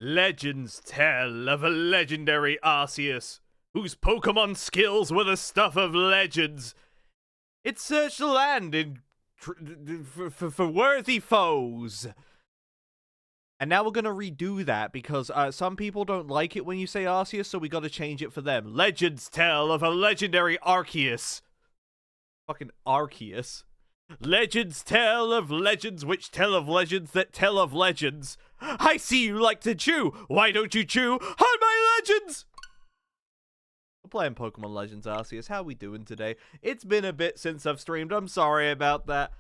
Legends tell of a legendary Arceus, whose Pokemon skills were the stuff of legends. It searched the land for worthy foes. And now we're gonna redo that because some people don't like it when you say Arceus, so we gotta change it for them. Legends tell of a legendary Arceus. Fucking Arceus. Legends tell of legends which tell of legends that tell of legends. I see you like to chew. Why don't you chew on my legends? We're playing Pokemon Legends Arceus. How we doing today? It's been a bit since I've streamed. I'm sorry about that.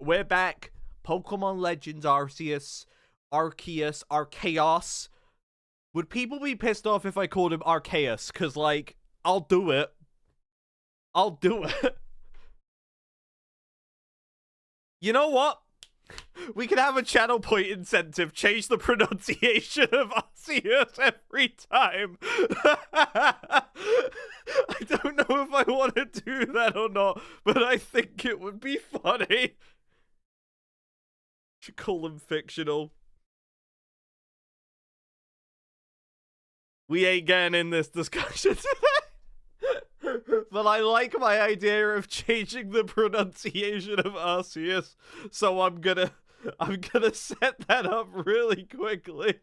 We're back. Pokemon Legends Arceus. Arceus. Would people be pissed off if I called him Arceus? Because, like, I'll do it. You know what? We can have a channel point incentive. Change the pronunciation of Arceus every time. I don't know if I want to do that or not, but I think it would be funny. Should call him fictional. We ain't getting in this discussion today. But I like my idea of changing the pronunciation of Arceus, so I'm gonna set that up really quickly.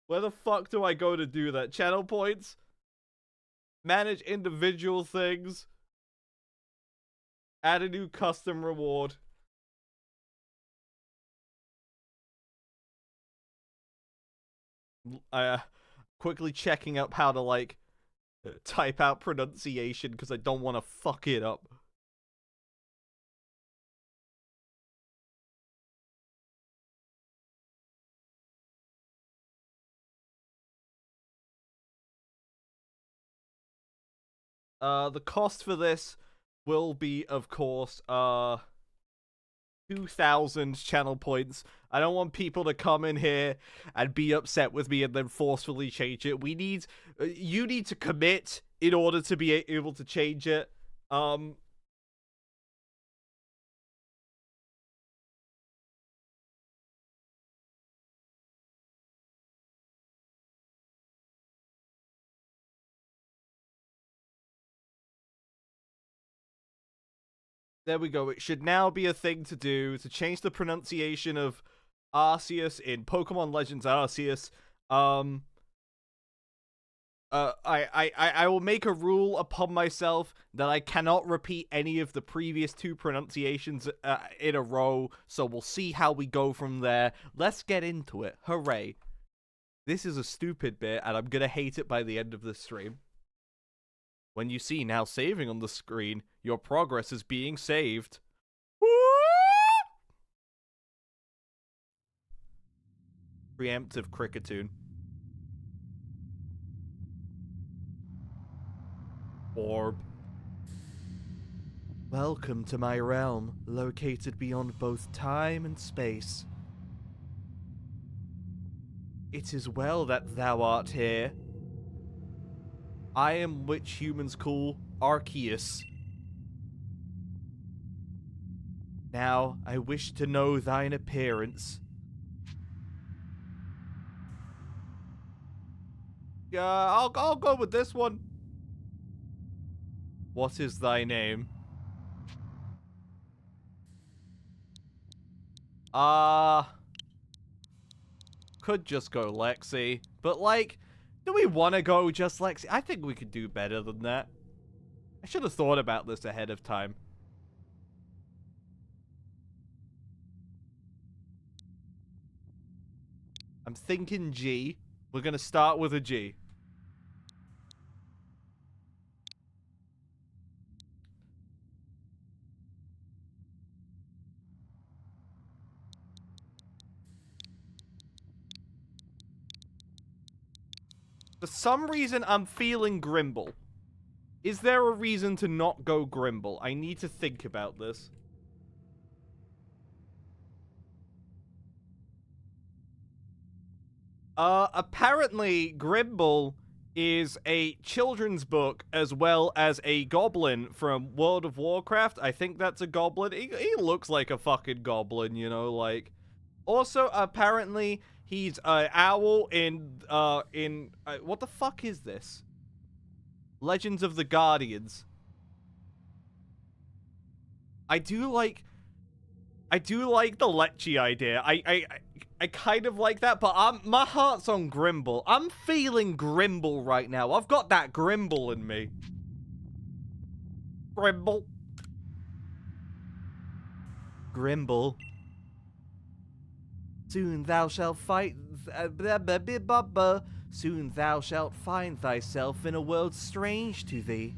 Where the fuck do I go to do that? Channel points? Manage individual things? Add a new custom reward. Quickly checking up how to, like, type out pronunciation because I don't want to fuck it up. The cost for this will be, of course, 2,000 channel points. I don't want people to come in here and be upset with me and then forcefully change it. We need, you need to commit in order to be able to change it. There we go. It should now be a thing to do to change the pronunciation of Arceus in Pokemon Legends Arceus. I will make a rule upon myself that I cannot repeat any of the previous two pronunciations in a row, so we'll see how we go from there. Let's get into it. Hooray. This is a stupid bit, and I'm gonna hate it by the end of this stream. When you see now saving on the screen, your progress is being saved. Woo! Preemptive Cricketune. Orb. Welcome to my realm, located beyond both time and space. It is well that thou art here. I am which humans call Arceus. Now, I wish to know thine appearance. Yeah, I'll go with this one. What is thy name? Could just go Lexi, but like, do we want to go just Lexi? I think we could do better than that. I should have thought about this ahead of time. I'm thinking G. We're gonna start with a G. For some reason, I'm feeling Grimble. Is there a reason to not go Grimble? I need to think about this. Apparently, Grimble is a children's book as well as a goblin from World of Warcraft. I think that's a goblin. He looks like a fucking goblin, you know, like... Also, apparently, he's an owl in what the fuck is this? Legends of the Guardians. I do like the Lecce idea. I kind of like that, but my heart's on Grimble. I'm feeling Grimble right now. I've got that Grimble in me. Grimble. Grimble. Soon thou shalt fight. Soon thou shalt find thyself in a world strange to thee.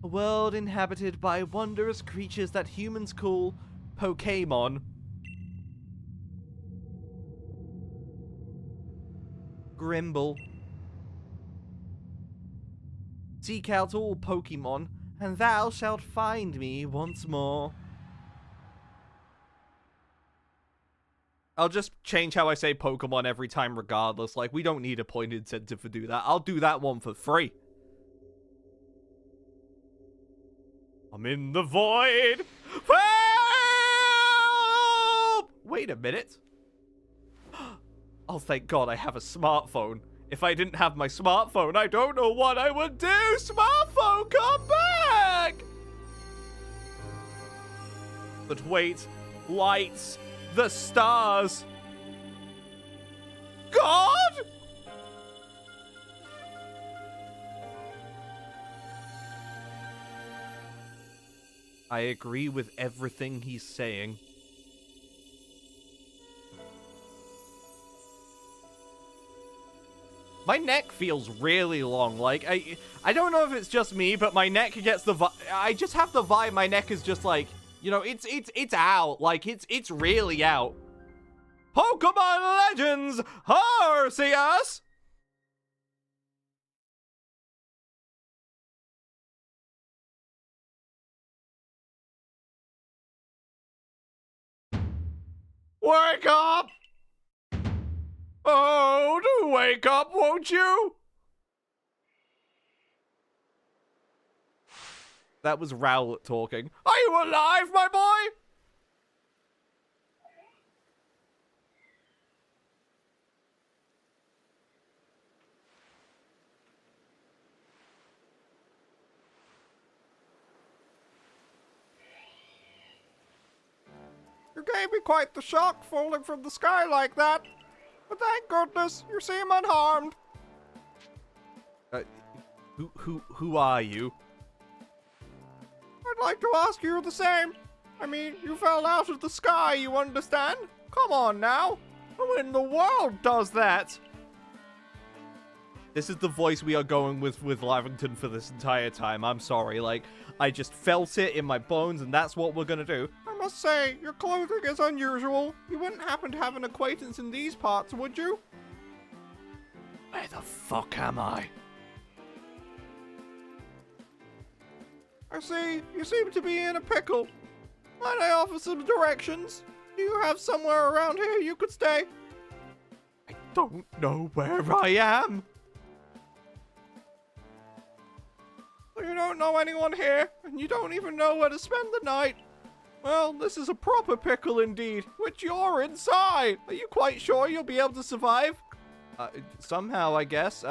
A world inhabited by wondrous creatures that humans call Pokemon. Grimble. Seek out all Pokemon, and thou shalt find me once more. I'll just change how I say Pokemon every time regardless. Like, we don't need a point incentive to do that. I'll do that one for free. I'm in the void. Help! Wait a minute. Oh, thank God I have a smartphone. If I didn't have my smartphone, I don't know what I would do. Smartphone, come back! But wait, lights, the stars. God! I agree with everything he's saying. My neck feels really long. Like, I don't know if it's just me, but my neck gets the I just have the vibe my neck is just like, you know, it's out. Like, it's really out. Pokemon Legends Arceus! Wake up! Oh, do wake up, won't you? That was Rowlet talking. Are you alive, my boy? You gave me quite the shock falling from the sky like that. But thank goodness, you seem unharmed. Who are you? I'd like to ask you the same. I mean, you fell out of the sky, you understand? Come on now. Who in the world does that? This is the voice we are going with Lavington for this entire time. I'm sorry, like, I just felt it in my bones, and that's what we're gonna do. I must say, your clothing is unusual. You wouldn't happen to have an acquaintance in these parts, would you? Where the fuck am I? I see, you seem to be in a pickle. Might I offer some directions? Do you have somewhere around here you could stay? I don't know where I am. You don't know anyone here, and you don't even know where to spend the night. Well, this is a proper pickle indeed, which you're inside. Are you quite sure you'll be able to survive? Somehow, I guess.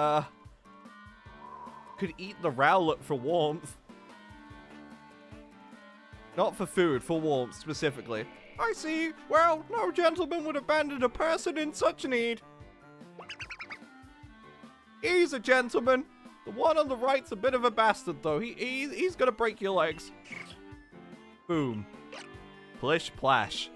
Could eat the Rowlet for warmth. Not for food, for warmth specifically. I see. Well, no gentleman would abandon a person in such need. He's a gentleman. The one on the right's a bit of a bastard, though. He's gonna break your legs. Boom. Plish plash.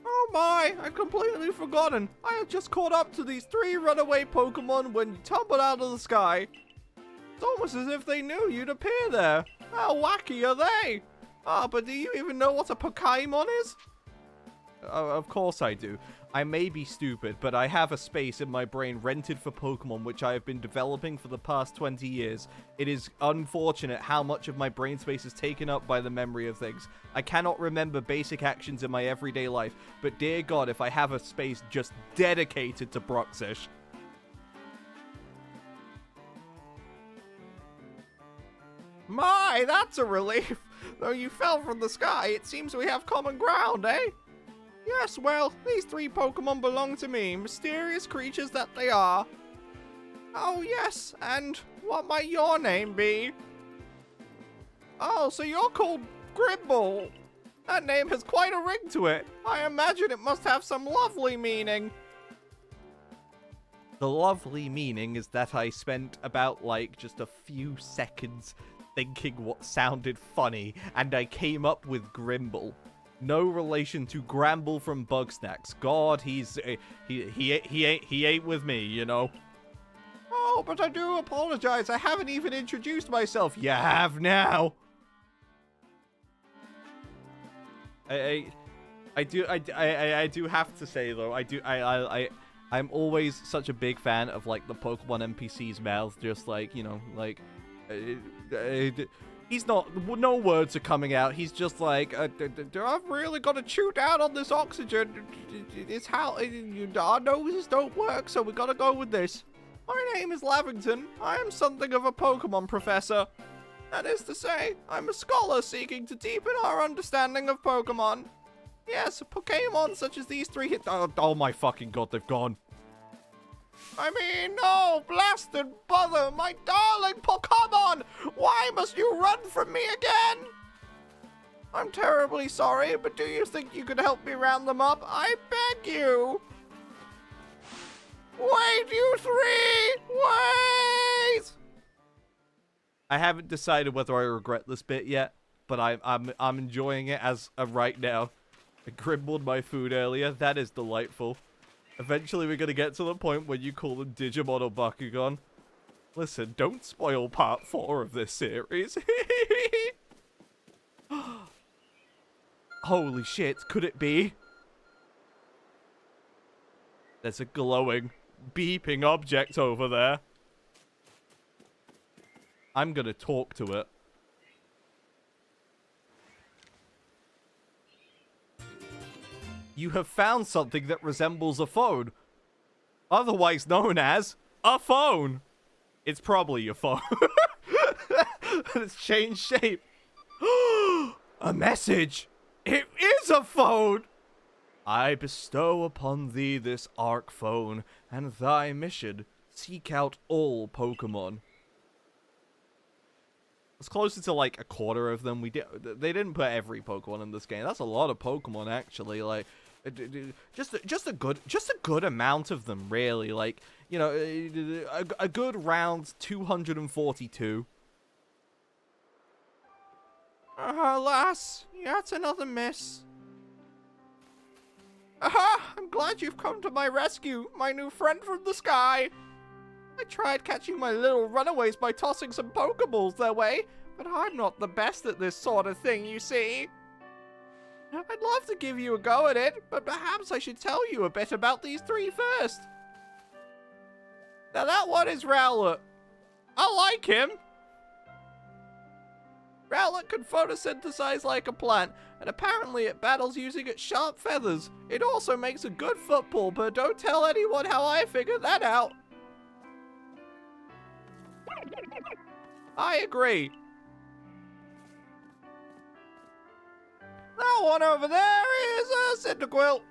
Oh my, I'd completely forgotten. I had just caught up to these 3 runaway Pokemon when you tumbled out of the sky. It's almost as if they knew you'd appear there. How wacky are they? But do you even know what a Pokemon is? Of course I do. I may be stupid, but I have a space in my brain rented for Pokemon which I have been developing for the past 20 years. It is unfortunate how much of my brain space is taken up by the memory of things. I cannot remember basic actions in my everyday life, but dear God, if I have a space just dedicated to Bruxish. My, that's a relief. though you fell from the sky, it seems we have common ground, eh? Yes, well, these 3 Pokemon belong to me, mysterious creatures that they are. Oh, yes, and what might your name be? Oh, so you're called Grimble. That name has quite a ring to it. I imagine it must have some lovely meaning. The lovely meaning is that I spent about, like, just a few seconds thinking what sounded funny, and I came up with Grimble. No relation to Gramble from Bugsnax. God, he ain't with me, you know. Oh, but I do apologize. I haven't even introduced myself. You have now. I do have to say though, I'm always such a big fan of like the Pokemon NPC's mouth, just like, you know, like he's not, no words are coming out. He's just like, I've really got to chew down on this oxygen. It's how our noses don't work, so we got to go with this. My name is Lavington. I am something of a Pokemon professor. That is to say, I'm a scholar seeking to deepen our understanding of Pokemon. Yes, Pokemon such as these 3 hit. Oh my fucking god, they've gone. I mean, no, blasted bother, my darling Pokemon! Why must you run from me again? I'm terribly sorry, but do you think you could help me round them up? I beg you. Wait, you 3! Wait! I haven't decided whether I regret this bit yet, but I'm enjoying it as of right now. I grimbled my food earlier. That is delightful. Eventually, we're gonna get to the point where you call them Digimon or Bakugan. Listen, don't spoil part 4 of this series. Holy shit, could it be? There's a glowing, beeping object over there. I'm gonna talk to it. You have found something that resembles a phone. Otherwise known as a phone. It's probably your phone. It's changed shape. A message. It is a phone. I bestow upon thee this Arc phone and thy mission. Seek out all Pokemon. It's closer to like a quarter of them. They didn't put every Pokemon in this game. That's a lot of Pokemon actually. Like, just a good amount of them really. Like, you know, a good round 242. Alas, yet another miss. Aha! I'm glad you've come to my rescue, my new friend from the sky. I tried catching my little runaways by tossing some Pokeballs their way, but I'm not the best at this sort of thing, you see. I'd love to give you a go at it, but perhaps I should tell you a bit about these 3 first. Now that one is Rowlet. I like him. Rowlet can photosynthesize like a plant, and apparently it battles using its sharp feathers. It also makes a good football, but don't tell anyone how I figured that out. I agree. That one over there is a Cyndaquil.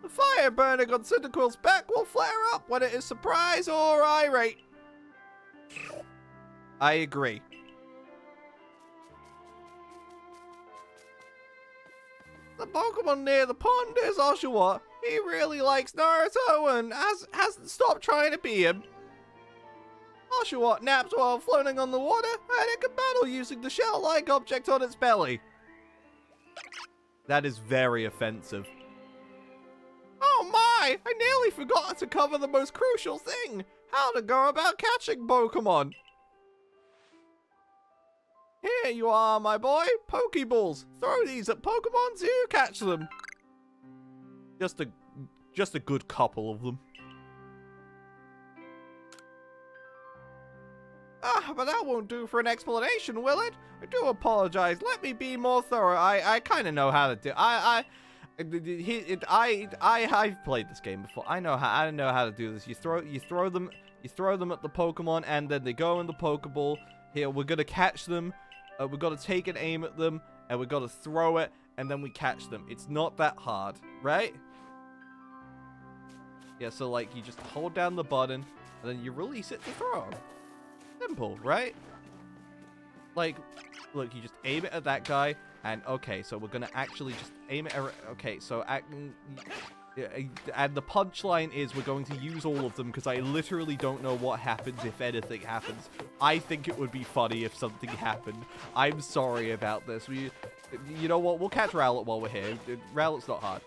The fire burning on Cyndaquil's back will flare up when it is surprised or irate. I agree. The Pokemon near the pond is Oshawott. He really likes Naruto and hasn't stopped trying to be him. Oshawott naps while floating on the water, and it can battle using the shell-like object on its belly. That is very offensive. Oh my! I nearly forgot to cover the most crucial thing. How to go about catching Pokemon. Here you are, my boy. Pokeballs. Throw these at Pokemon to catch them. Just a good couple of them. But that won't do for an explanation, will it? I do apologize. Let me be more thorough. I kind of know how to do. I've played this game before. I know how to do this. You throw them at the Pokemon, and then they go in the Pokeball. Here, we're gonna catch them. We've got to take an aim at them, and we got to throw it, and then we catch them. It's not that hard, right? Yeah, so, like, you just hold down the button, and then you release it to throw them. Simple, right? Like, look, you just aim it at that guy, and, okay, so we're gonna actually just aim it at... Okay, so, and the punchline is we're going to use all of them, because I literally don't know what happens if anything happens. I think it would be funny if something happened. I'm sorry about this. You know what? We'll catch Rowlet while we're here. Rowlet's not hard.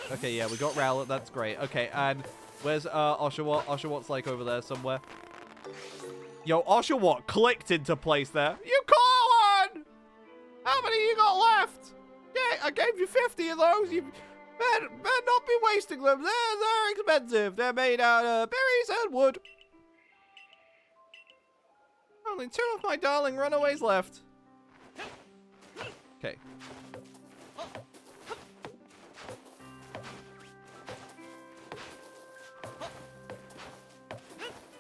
Okay, yeah, we got Rowlet. That's great. Okay, and where's Oshawott? Oshawot's like over there somewhere. Yo, Oshawott clicked into place there. You caught one! How many you got left? Yeah, I gave you 50 of those. You better not be wasting them. They're expensive. They're made out of berries and wood. Only 2 of my darling runaways left. Okay.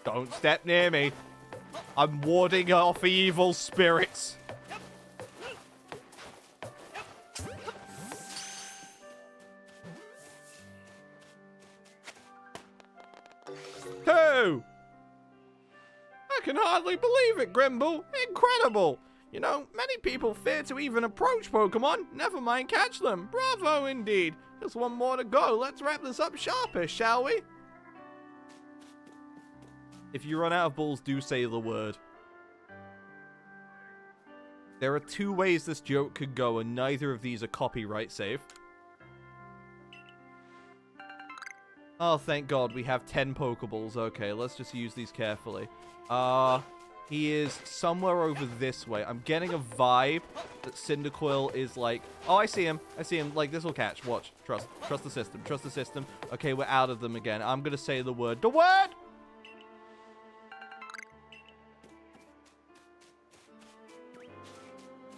Don't step near me. I'm warding off evil spirits. Two! I can hardly believe it, Grimble. Incredible! You know, many people fear to even approach Pokemon, never mind catch them. Bravo indeed. Just one more to go. Let's wrap this up sharpish, shall we? If you run out of balls, do say the word. There are 2 ways this joke could go, and neither of these are copyright safe. Oh, thank God, we have 10 Pokeballs. Okay, let's just use these carefully. He is somewhere over this way. I'm getting a vibe that Cyndaquil is like... Oh, I see him. I see him. Like, this will catch. Watch. Trust. Trust the system. Trust the system. Okay, we're out of them again. I'm gonna say the word. The word!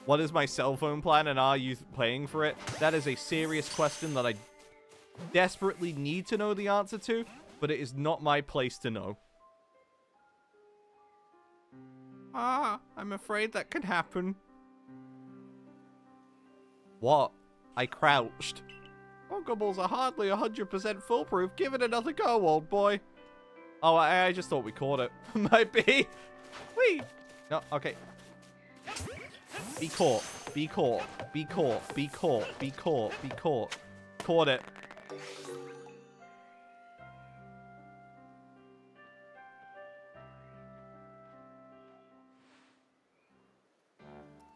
What is my cell phone plan, and are you paying for it? That is a serious question that I desperately need to know the answer to, but it is not my place to know. I'm afraid that can happen. What? I crouched. Pokeballs are hardly 100% foolproof. Give it another go, old boy. Oh, I just thought we caught it. Might be. Whee! No, okay. Be caught. Be caught. Be caught. Be caught. Be caught. Be caught. Caught it.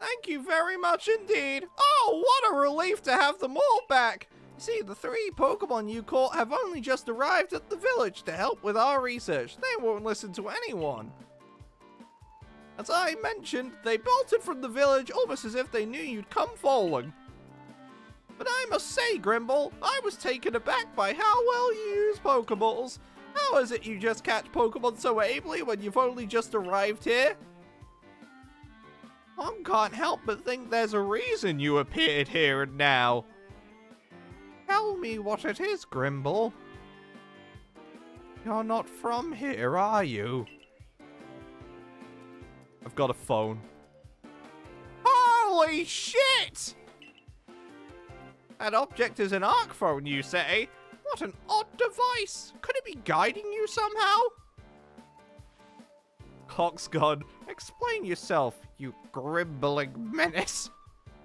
Thank you very much indeed. Oh, what a relief to have them all back. See, the 3 Pokemon you caught have only just arrived at the village to help with our research. They won't listen to anyone. As I mentioned, they bolted from the village almost as if they knew you'd come falling. But I must say, Grimble, I was taken aback by how well you use Pokeballs. How is it you just catch Pokemon so ably when you've only just arrived here? I can't help but think there's a reason you appeared here and now. Tell me what it is, Grimble. You're not from here, are you? I've got a phone. Holy shit! That object is an arc phone, you say? What an odd device. Could it be guiding you somehow? Coxgod, explain yourself, you grimbling menace.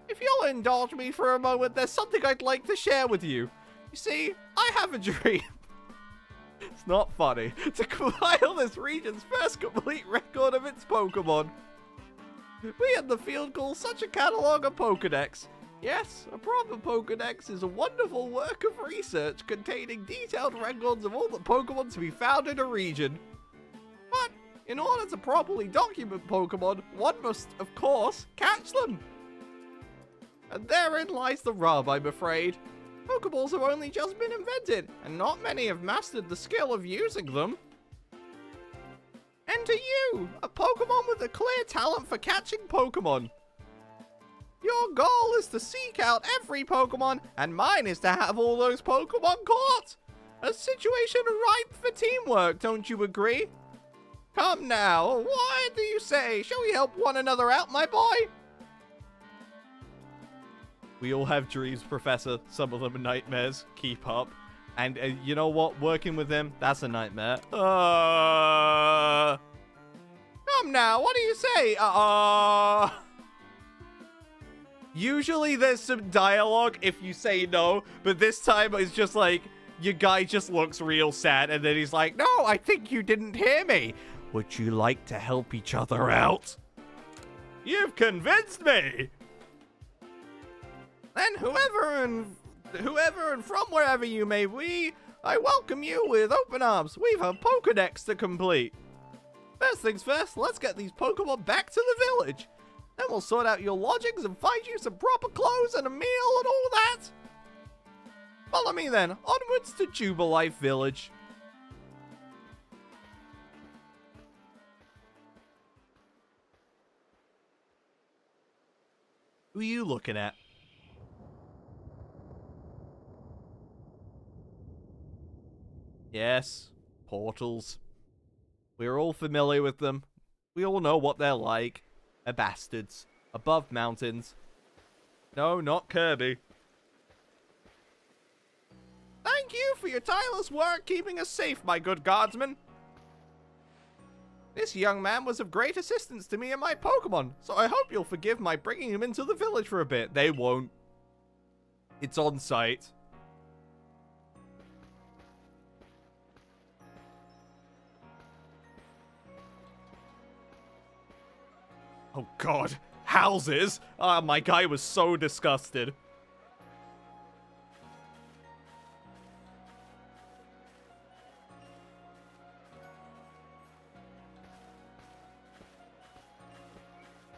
If you'll indulge me for a moment, there's something I'd like to share with you. You see, I have a dream. It's not funny. To compile this region's first complete record of its Pokemon. We in the field call such a catalog a Pokedex. Yes, a proper Pokedex is a wonderful work of research containing detailed records of all the Pokemon to be found in a region. But in order to properly document Pokemon, one must, of course, catch them. And therein lies the rub, I'm afraid. Pokeballs have only just been invented, and not many have mastered the skill of using them. Enter you, a Pokemon with a clear talent for catching Pokemon. Your goal is to seek out every Pokemon, and mine is to have all those Pokemon caught. A situation ripe for teamwork, don't you agree? Come now, what do you say? Shall we help one another out, my boy? We all have dreams, Professor. Some of them are nightmares. Keep up. And you know what? Working with him, that's a nightmare. Come now, what do you say? Usually there's some dialogue if you say no, but this time it's just like, your guy just looks real sad, and then he's like, no, I think you didn't hear me. Would you like to help each other out? You've convinced me! Then whoever and from wherever you may be, I welcome you with open arms. We've a Pokedex to complete. First things first, let's get these Pokemon back to the village. Then we'll sort out your lodgings and find you some proper clothes and a meal and all that. Follow me then, onwards to Jubilife Village. Who are you looking at? Yes, portals. We're all familiar with them. We all know what they're like. They're bastards. Above mountains. No, not Kirby. Thank you for your tireless work keeping us safe, my good guardsman. This young man was of great assistance to me and my Pokemon, so I hope you'll forgive my bringing him into the village for a bit. They won't. It's on site. Oh god, houses? Ah, my guy was so disgusted.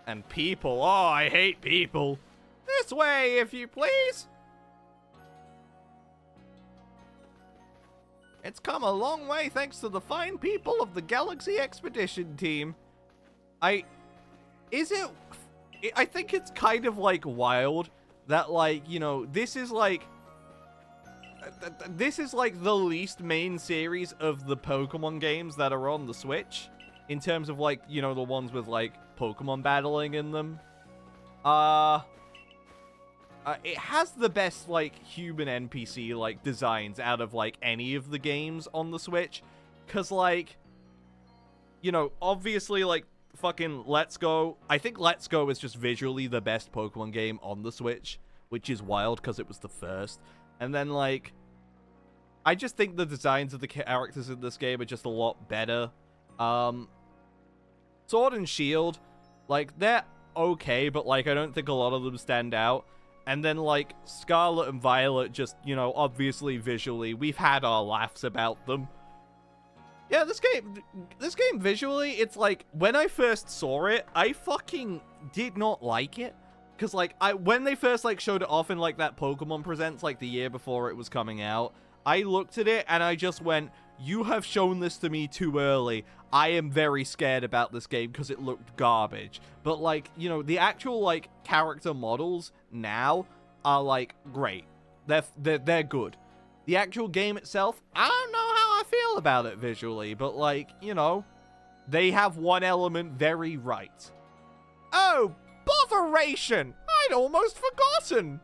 And people, oh, I hate people. This way, if you please. It's come a long way thanks to the fine people of the Galaxy Expedition team. I think it's kind of like wild that, like, you know, this is like the least main series of the Pokemon games that are on the Switch in terms of, like, you know, the ones with like Pokemon battling in them. It has the best, like, human NPC, like, designs out of, like, any of the games on the Switch. Because, like, you know, obviously, like, fucking Let's Go. I think Let's Go is just visually the best Pokemon game on the Switch, which is wild because it was the first. And then, like, I just think the designs of the characters in this game are just a lot better. Sword and Shield, like, they're okay, but, like, I don't think a lot of them stand out. And then, like, Scarlet and Violet just, you know, obviously visually, we've had our laughs about them. Yeah, this game visually, it's like, when I first saw it, I fucking did not like it. Because, like, when they first, like, showed it off in, like, that Pokemon Presents, like, the year before it was coming out, I looked at it and I just went, you have shown this to me too early. I am very scared about this game because it looked garbage. But, like, you know, the actual, like, character models now are, like, great. They're good. The actual game itself, I don't know how I feel about it visually, but, like, you know, they have one element very right. Oh, botheration! I'd almost forgotten!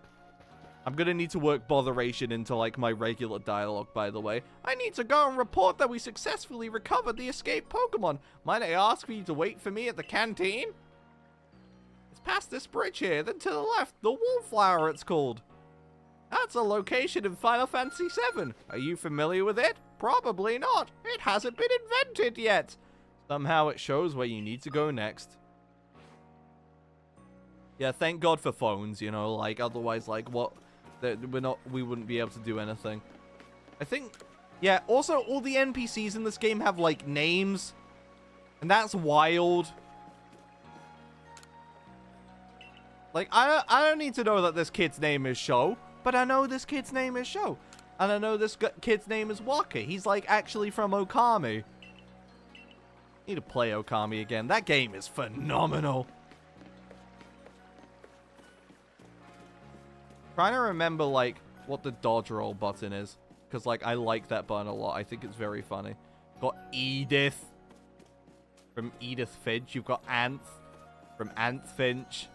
I'm gonna need to work botheration into, like, my regular dialogue, by the way. I need to go and report that we successfully recovered the escaped Pokemon. Might I ask for you to wait for me at the canteen? It's past this bridge here, then to the left, the Wallflower it's called. That's a location in Final Fantasy VII. Are you familiar with it? Probably not. It hasn't been invented yet. Somehow it shows where you need to go next. Yeah, thank God for phones, you know, like, otherwise, like, what... we wouldn't be able to do anything. I think, yeah, also, all the NPCs in this game have, like, names. And that's wild. Like, I don't need to know that this kid's name is Sho, but I know this kid's name is Sho. And I know this kid's name is Waka. He's, like, actually from Okami. Need to play Okami again. That game is phenomenal. Trying to remember, like, what the dodge roll button is. Because, like, I like that button a lot. I think it's very funny. Got Edith. From Edith Finch. You've got Anth. From Anth Finch.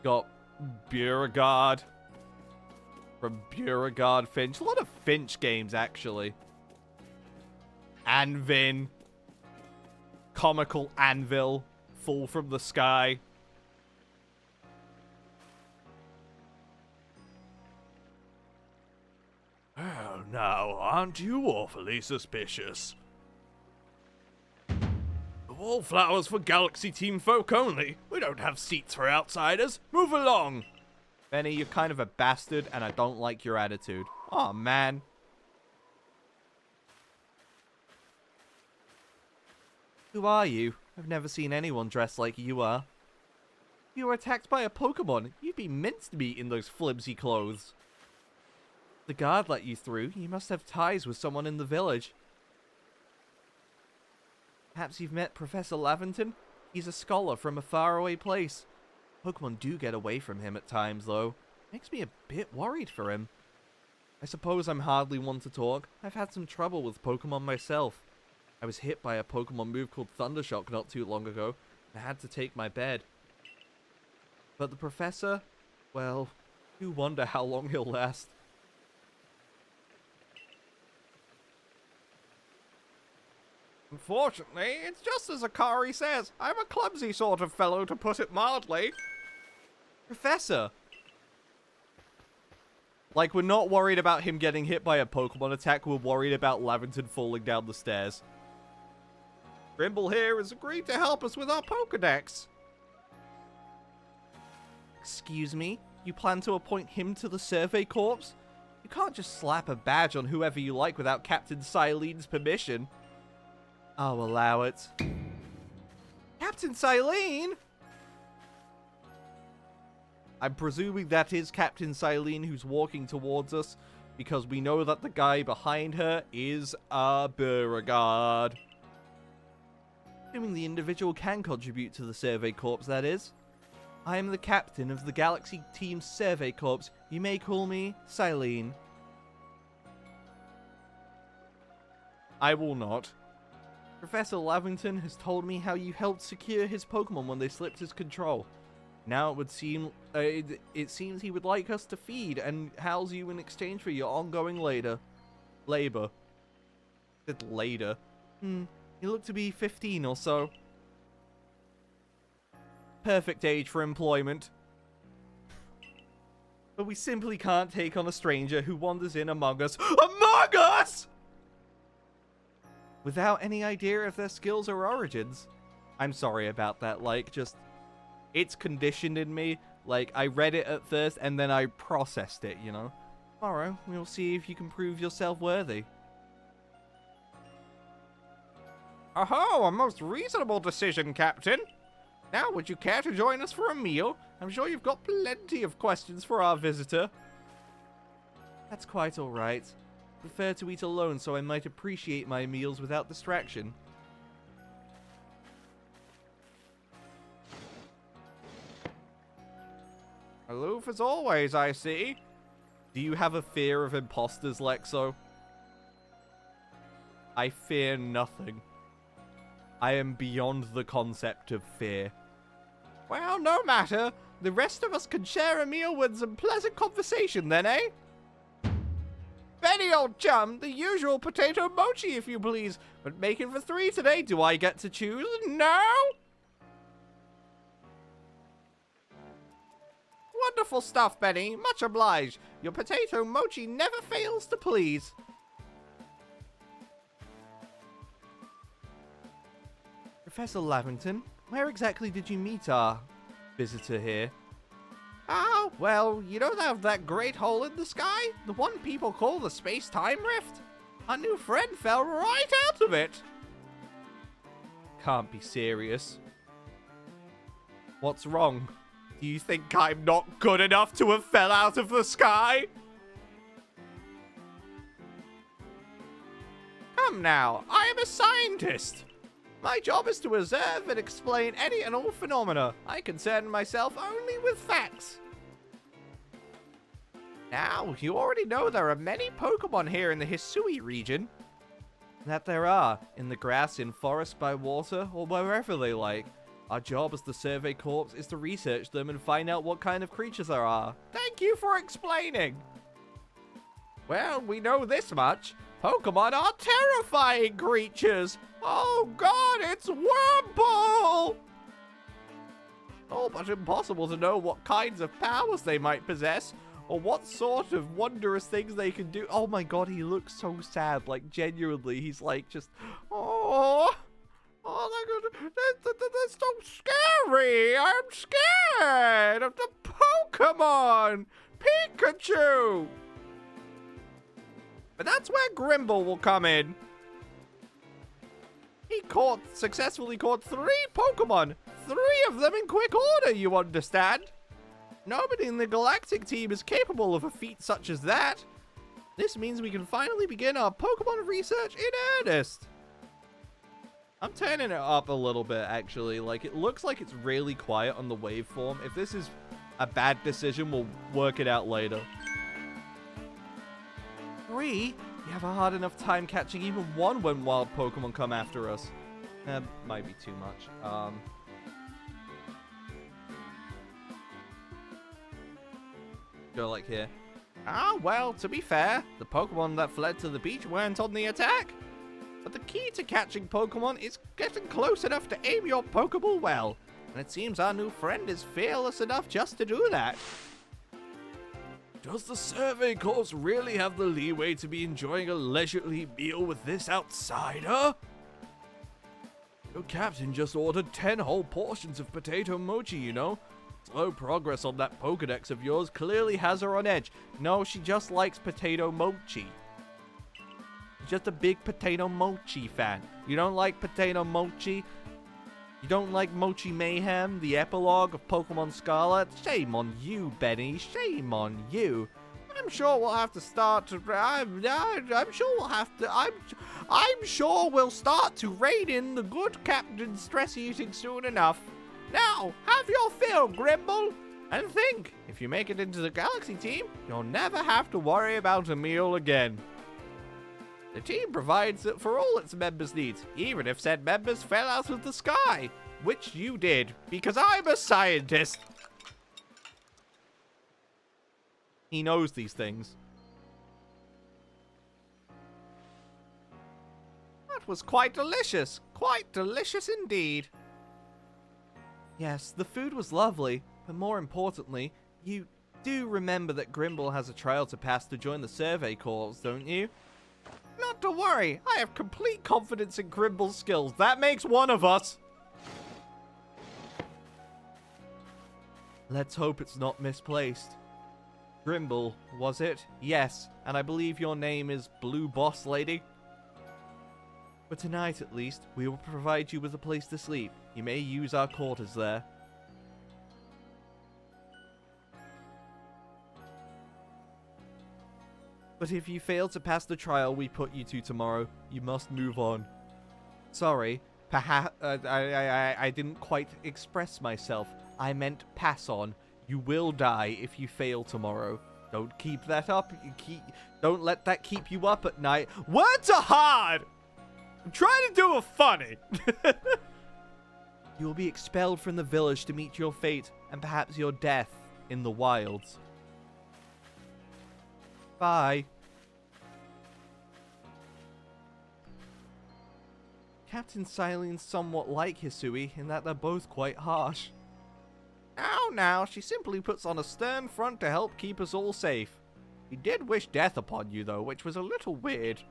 Got Beauregard from Beauregard Finch. A lot of Finch games, actually. Anvin. Comical Anvil. Fall from the Sky. Well, now, aren't you awfully suspicious? The wallflowers for Galaxy Team folk only. We don't have seats for outsiders. Move along. Benny, you're kind of a bastard, and I don't like your attitude. Aw, man. Who are you? I've never seen anyone dressed like you are. If you were attacked by a Pokemon, you'd be minced meat in those flimsy clothes. The guard let you through. You must have ties with someone in the village. Perhaps you've met Professor Lavington? He's a scholar from a faraway place. Pokemon do get away from him at times, though. Makes me a bit worried for him. I suppose I'm hardly one to talk. I've had some trouble with Pokemon myself. I was hit by a Pokemon move called Thundershock not too long ago, and I had to take my bed. But the Professor, well, you wonder how long he'll last. Unfortunately, it's just as Akari says. I'm a clumsy sort of fellow, to put it mildly. Professor! Like, we're not worried about him getting hit by a Pokemon attack, we're worried about Lavington falling down the stairs. Grimble here has agreed to help us with our Pokedex. Excuse me? You plan to appoint him to the Survey Corps? You can't just slap a badge on whoever you like without Captain Silene's permission. I'll allow it. Captain Silene? I'm presuming that is Captain Silene who's walking towards us, because we know that the guy behind her is a Beauregard. Assuming the individual can contribute to the Survey Corps, that is. I am the captain of the Galaxy Team Survey Corps. You may call me Silene. I will not. Professor Lavington has told me how you helped secure his Pokemon when they slipped his control. Now it would seem, it seems he would like us to feed and house you in exchange for your ongoing labor. It's later. You look to be 15 or so. Perfect age for employment. But we simply can't take on a stranger who wanders in among us. Among us! Without any idea of their skills or origins. I'm sorry about that, like, just... It's conditioned in me. Like, I read it at first, and then I processed it, you know? Tomorrow, we'll see if you can prove yourself worthy. Oh, a most reasonable decision, Captain. Now, would you care to join us for a meal? I'm sure you've got plenty of questions for our visitor. That's quite alright. I prefer to eat alone so I might appreciate my meals without distraction. Aloof as always, I see. Do you have a fear of imposters, Lexo? I fear nothing. I am beyond the concept of fear. Well, no matter. The rest of us can share a meal with some pleasant conversation then, eh? Benny, old chum, the usual potato mochi, if you please. But making for 3 today, do I get to choose? No? Wonderful stuff, Benny. Much obliged. Your potato mochi never fails to please. Professor Lavington, where exactly did you meet our visitor here? Oh, well, you know that great hole in the sky? The one people call the space-time rift? Our new friend fell right out of it. Can't be serious. What's wrong? Do you think I'm not good enough to have fell out of the sky? Come now, I am a scientist. My job is to observe and explain any and all phenomena. I concern myself only with facts. Now, you already know there are many Pokemon here in the Hisui region. That there are, in the grass, in forest, by water, or wherever they like. Our job as the Survey Corps is to research them and find out what kind of creatures there are. Thank you for explaining. Well, we know this much. Pokemon are terrifying creatures. Oh god, it's Wurmple! Oh, but impossible to know what kinds of powers they might possess, or what sort of wondrous things they can do. Oh my god, he looks so sad. Like, genuinely, he's like, just, oh my god, that's so scary. I'm scared of the Pokemon. Pikachu! But that's where Grimble will come in. He successfully caught 3 Pokemon. 3 of them in quick order, you understand? Nobody in the Galactic team is capable of a feat such as that. This means we can finally begin our Pokemon research in earnest. I'm turning it up a little bit, actually. Like, it looks like it's really quiet on the waveform. If this is a bad decision, we'll work it out later. 3? You have a hard enough time catching even one when wild Pokemon come after us. That might be too much. Go like here. Ah, well, to be fair, the Pokemon that fled to the beach weren't on the attack. But the key to catching Pokemon is getting close enough to aim your Pokeball well. And it seems our new friend is fearless enough just to do that. Does the Survey Corps really have the leeway to be enjoying a leisurely meal with this outsider? Your captain just ordered 10 whole portions of potato mochi, you know? Slow progress on that Pokedex of yours clearly has her on edge. No, she just likes potato mochi. She's just a big potato mochi fan. You don't like potato mochi? You don't like Mochi Mayhem, the epilogue of Pokemon Scarlet? Shame on you, Benny. Shame on you. I'm sure we'll have to start to. I'm sure we'll have to. I'm sure we'll start to rein in the good captain's stress eating soon enough. Now, have your fill, Grimble. And think, if you make it into the Galaxy team, you'll never have to worry about a meal again. The team provides it for all its members' needs, even if said members fell out of the sky. Which you did, because I'm a scientist. He knows these things. That was quite delicious. Quite delicious indeed. Yes, the food was lovely, but more importantly, you do remember that Grimble has a trial to pass to join the Survey Corps, don't you? Not to worry, I have complete confidence in Grimble's skills. That makes one of us. Let's hope it's not misplaced. Grimble, was it? Yes, and I believe your name is Blue Boss Lady. For tonight, at least, we will provide you with a place to sleep. You may use our quarters there. But if you fail to pass the trial we put you to tomorrow, you must move on. Sorry, perhaps I didn't quite express myself. I meant pass on. You will die if you fail tomorrow. Don't keep that up. Don't let that keep you up at night. Words are hard! I'm trying to do a funny. You will be expelled from the village to meet your fate and perhaps your death in the wilds. Bye. Captain Silen's somewhat like Hisui in that they're both quite harsh. Now, she simply puts on a stern front to help keep us all safe. He did wish death upon you though, which was a little weird.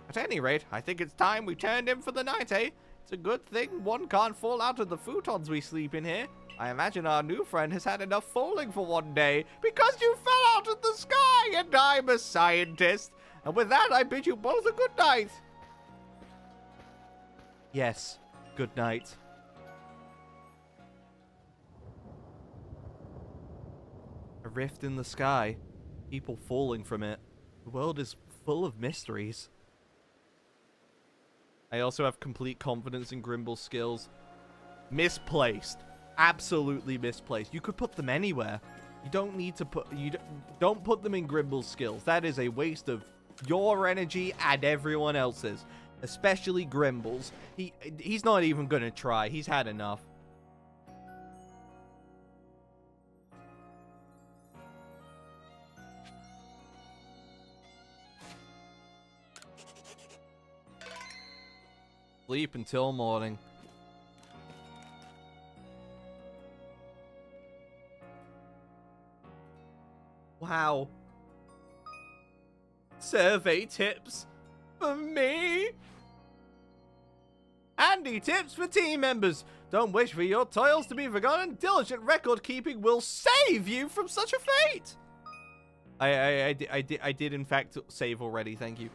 At any rate, I think it's time we turned in for the night, eh? It's a good thing one can't fall out of the futons we sleep in here. I imagine our new friend has had enough falling for one day, because you fell out of the sky and I'm a scientist. And with that, I bid you both a good night. Yes, good night. A rift in the sky. People falling from it. The world is full of mysteries. I also have complete confidence in Grimble's skills. Misplaced. Absolutely misplaced. You could put them anywhere. You don't need to put... Don't put them in Grimble's skills. That is a waste of your energy and everyone else's. Especially Grimble's. He's not even going to try. He's had enough. Sleep until morning. Wow. Survey tips for me. Handy tips for team members. Don't wish for your toils to be forgotten. Diligent record keeping will save you from such a fate. I did in fact save already. Thank you.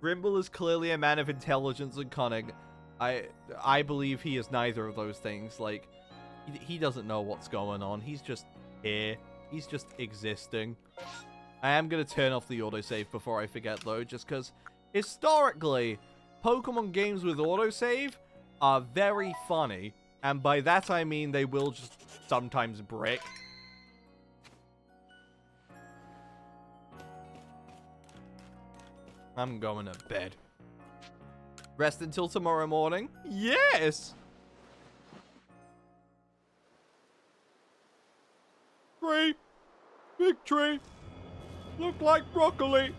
Grimble is clearly a man of intelligence and cunning. I believe he is neither of those things. Like, he doesn't know what's going on. He's just here. He's just existing. I am going to turn off the autosave before I forget, though, just because historically, Pokemon games with autosave are very funny. And by that I mean they will just sometimes break. I'm going to bed. Rest until tomorrow morning? Yes! Tree. Big tree. Look like broccoli.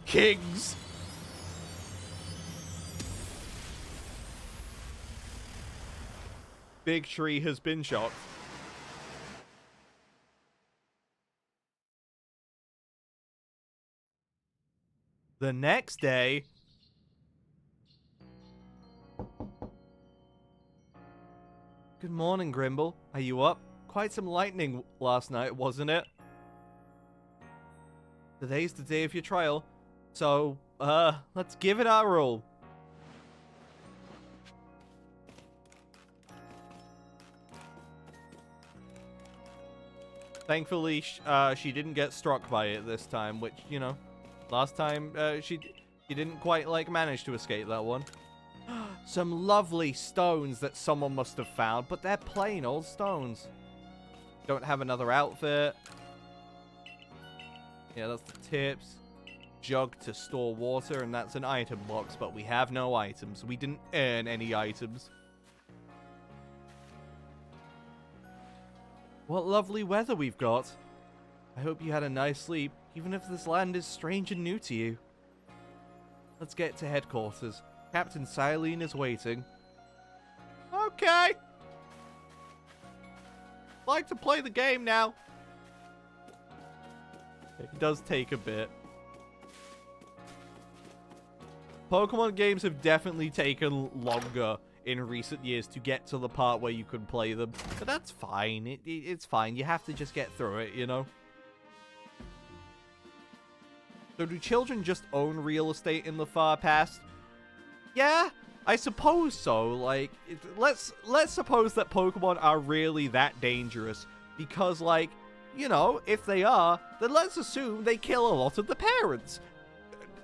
Kings! Big tree has been shot. The next day... Good morning, Grimble. Are you up? Quite some lightning last night, wasn't it? Today's the day of your trial. So, let's give it our all. Thankfully, she didn't get struck by it this time, which, you know, last time, she didn't quite, like, manage to escape that one. Some lovely stones that someone must have found, but they're plain old stones. Don't have another outfit. Yeah, that's the tips. Jug to store water, and that's an item box, but we have no items. We didn't earn any items. What lovely weather we've got. I hope you had a nice sleep, even if this land is strange and new to you. Let's get to headquarters. Captain Silene is waiting. Okay. Like to play the game now. It does take a bit. Pokemon games have definitely taken longer in recent years to get to the part where you can play them. But that's fine. It's fine. You have to just get through it, you know? So do children just own real estate in the far past? Yeah, I suppose so. Like, let's suppose that Pokemon are really that dangerous. Because, like, you know, if they are, then let's assume they kill a lot of the parents.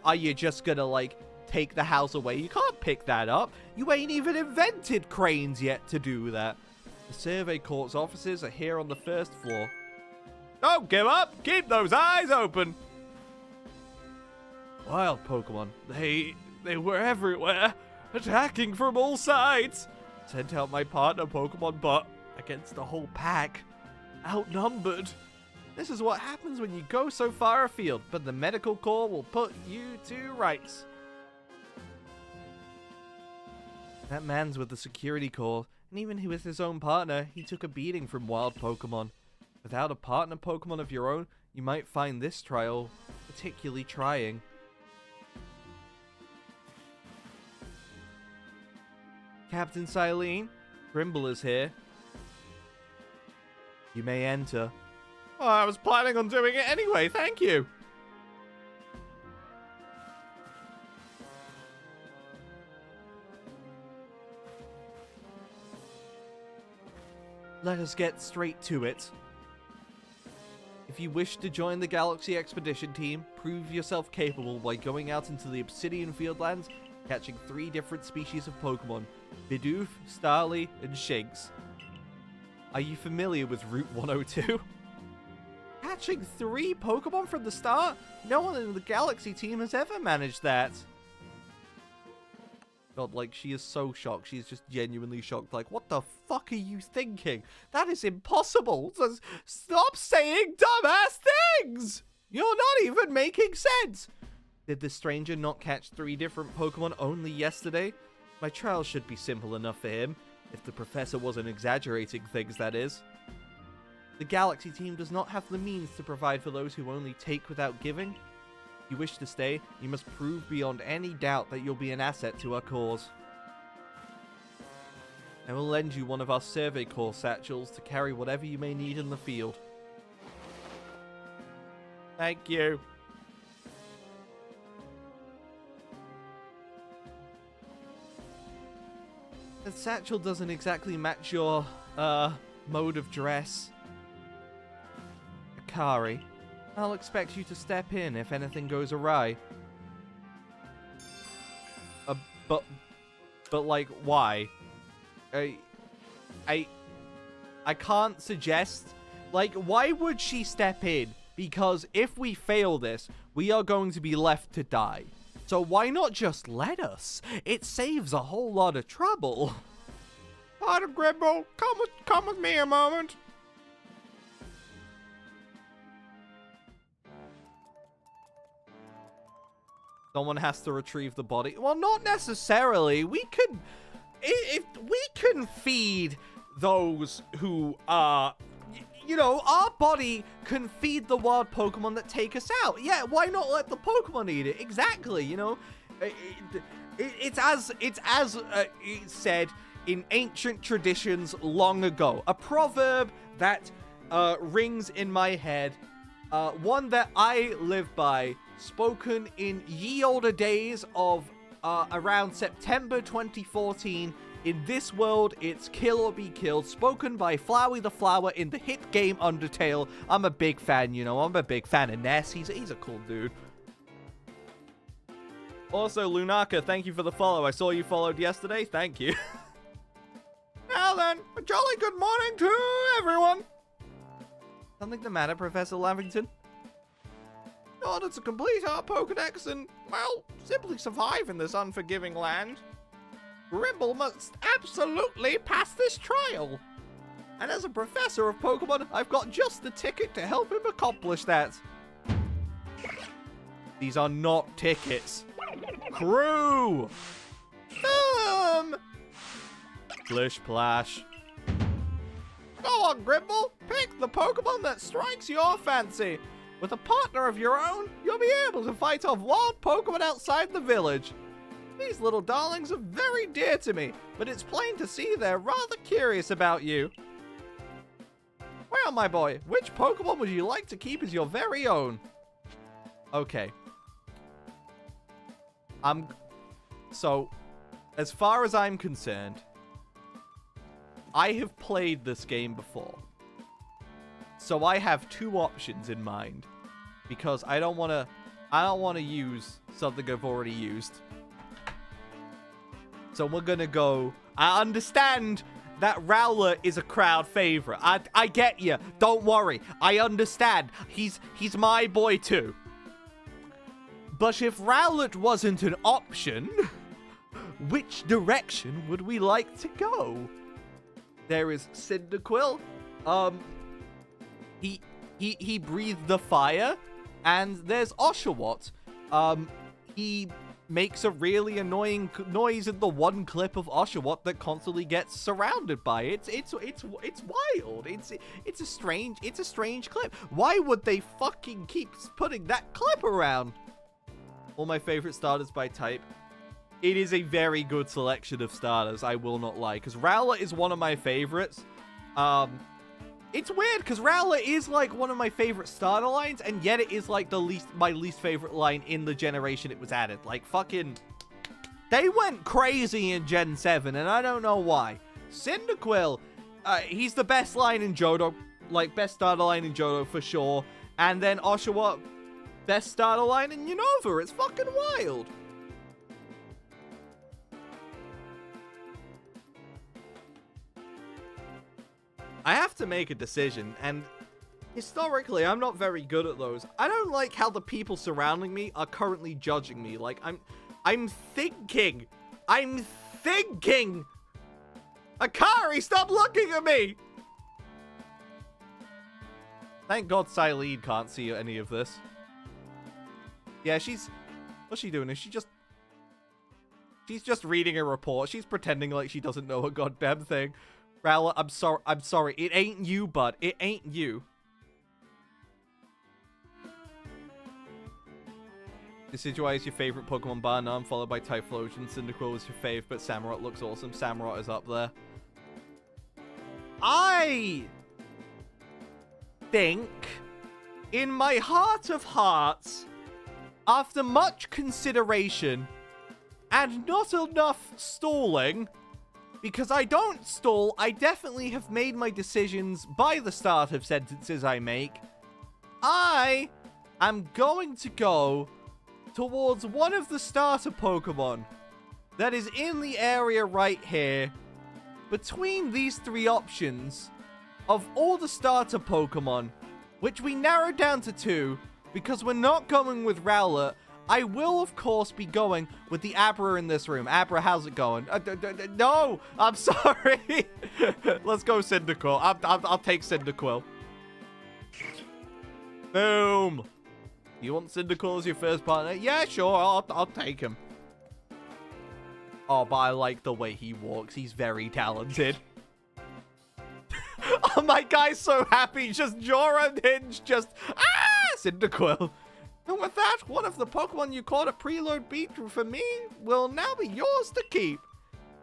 Are you just gonna, like, take the house away? You can't pick that up. You ain't even invented cranes yet to do that. The Survey Court's offices are here on the first floor. Don't give up! Keep those eyes open! Wild Pokemon. They were everywhere, attacking from all sides. Sent out my partner Pokemon, but against the whole pack, outnumbered. This is what happens when you go so far afield, but the medical corps will put you to rights. That man's with the security corps, and even with his own partner, he took a beating from wild Pokemon. Without a partner Pokemon of your own, you might find this trial particularly trying. Captain Silene, Grimble is here. You may enter. Well, I was planning on doing it anyway, thank you. Let us get straight to it. If you wish to join the Galaxy Expedition team, prove yourself capable by going out into the Obsidian Fieldlands, catching 3 different species of Pokemon, Bidoof, Starly, and Shinx. Are you familiar with Route 102? Catching 3 Pokemon from the start? No one in the Galaxy team has ever managed that. God, like, she is so shocked. She's just genuinely shocked. Like, what the fuck are you thinking? That is impossible. Stop saying dumbass things! You're not even making sense! Did the stranger not catch 3 different Pokemon only yesterday? My trial should be simple enough for him, if the professor wasn't exaggerating things, that is. The Galaxy team does not have the means to provide for those who only take without giving. If you wish to stay, you must prove beyond any doubt that you'll be an asset to our cause. I will lend you one of our Survey Corps satchels to carry whatever you may need in the field. Thank you. The satchel doesn't exactly match your, mode of dress. Akari, I'll expect you to step in if anything goes awry. But like, why? I can't suggest, like, why would she step in? Because if we fail this, we are going to be left to die. So why not just let us? It saves a whole lot of trouble. Pardon, Grimble. Come with me a moment. Someone has to retrieve the body. Well, not necessarily. We could... If we can feed those who are... You know, our body can feed the wild Pokemon that take us out. Yeah, why not let the Pokemon eat it? Exactly, you know? It's as said in ancient traditions long ago. A proverb that rings in my head. One that I live by, spoken in ye olde days of around September 2014. In this world, it's kill or be killed, spoken by Flowey the Flower in the hit game Undertale. I'm a big fan, you know, I'm a big fan of Ness. He's a cool dude. Also, Lunaka, thank you for the follow. I saw you followed yesterday. Thank you. Now then, a jolly good morning to everyone. Something the matter, Professor Lavington? In order to complete our Pokedex and, well, simply survive in this unforgiving land, Grimble must absolutely pass this trial. And as a professor of Pokemon, I've got just the ticket to help him accomplish that. These are not tickets. Crew! Splish Splash. Go on, Grimble. Pick the Pokemon that strikes your fancy. With a partner of your own, you'll be able to fight off wild Pokemon outside the village. These little darlings are very dear to me, but it's plain to see they're rather curious about you. Well, my boy, which Pokemon would you like to keep as your very own? Okay. So, as far as I'm concerned, I have played this game before. So I have 2 options in mind, because I don't want to use something I've already used. So we're gonna go... I understand that Rowlet is a crowd favorite. I get you. Don't worry. I understand. He's my boy too. But if Rowlet wasn't an option, which direction would we like to go? There is Cyndaquil. He breathed the fire. And there's Oshawott. He makes a really annoying noise in the one clip of Oshawott that constantly gets surrounded by it. It's wild. It's a strange clip. Why would they fucking keep putting that clip around? All my favorite starters by type. It is a very good selection of starters, I will not lie, because Rowlet is one of my favorites. It's weird because Rowlet is like one of my favorite starter lines, and yet it is like my least favorite line in the generation it was added. Like fucking, they went crazy in Gen 7, and I don't know why. Cyndaquil, he's the best line in Johto, like best starter line in Johto for sure. And then Oshawott, best starter line in Unova. It's fucking wild. I have to make a decision, and historically, I'm not very good at those. I don't like how the people surrounding me are currently judging me. Like, I'm thinking. Akari, stop looking at me! Thank God Silene can't see any of this. Yeah, what's she doing? Is she just... She's just reading a report. She's pretending like she doesn't know a goddamn thing. Rowlet, I'm sorry. It ain't you, bud. It ain't you. Decidueye is your favorite Pokemon bar none, followed by Typhlosion. Cyndaquil is your fave, but Samurott looks awesome. Samurott is up there. I think, in my heart of hearts, after much consideration and not enough stalling, because I don't stall, I definitely have made my decisions by the start of sentences I make, I am going to go towards one of the starter Pokemon that is in the area right here. Between these three options, of all the starter Pokemon, which we narrowed down to 2, because we're not going with Rowlet, I will, of course, be going with the Abra in this room. Abra, how's it going? No! I'm sorry! Let's go Cyndaquil. I'll take Cyndaquil. Boom! You want Cyndaquil as your first partner? Yeah, sure. I'll take him. Oh, but I like the way he walks. He's very talented. Oh, my guy's so happy. Just jaw unhinged. Just, Cyndaquil. And with that, one of the Pokemon you caught a preload beat for me will now be yours to keep.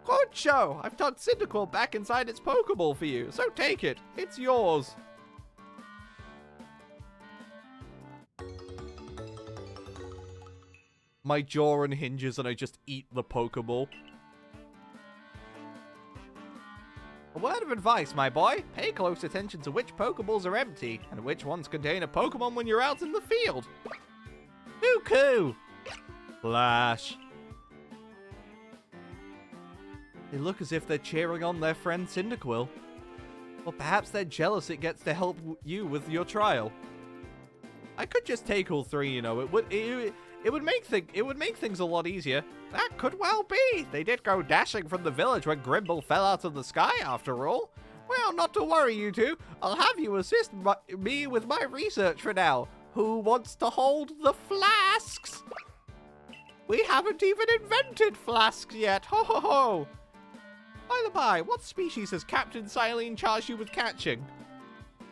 Good show. I've tucked Cyndaquil back inside its Pokeball for you, so take it. It's yours. My jaw unhinges and I just eat the Pokeball. A word of advice, my boy. Pay close attention to which Pokeballs are empty and which ones contain a Pokemon when you're out in the field. Cuckoo! Flash. They look as if they're cheering on their friend Cyndaquil. Or perhaps they're jealous it gets to help you with your trial. I could just take all three, you know. It would make things a lot easier. That could well be. They did go dashing from the village when Grimble fell out of the sky, after all. Well, not to worry, you two. I'll have you assist me with my research for now. Who wants to hold the flasks? We haven't even invented flasks yet. Ho ho ho. By the by, what species has Captain Silene charged you with catching?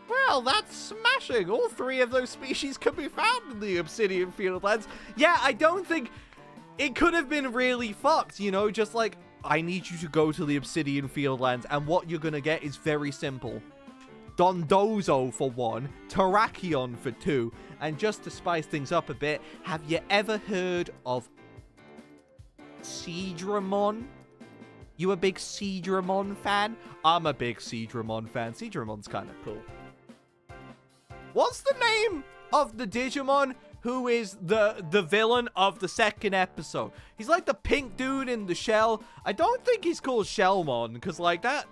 Well, that's smashing. All three of those species can be found in the Obsidian Fieldlands. Yeah, I don't think it could have been really fucked, you know, just like, I need you to go to the Obsidian Fieldlands, and what you're gonna get is very simple. Dondozo for 1, Terrakion for 2, and just to spice things up a bit, have you ever heard of Seadramon? You a big Seadramon fan? I'm a big Seadramon fan. Seadramon's kind of cool. What's the name of the Digimon who is the villain of the second episode? He's like the pink dude in the shell. I don't think he's called Shellmon, because like that...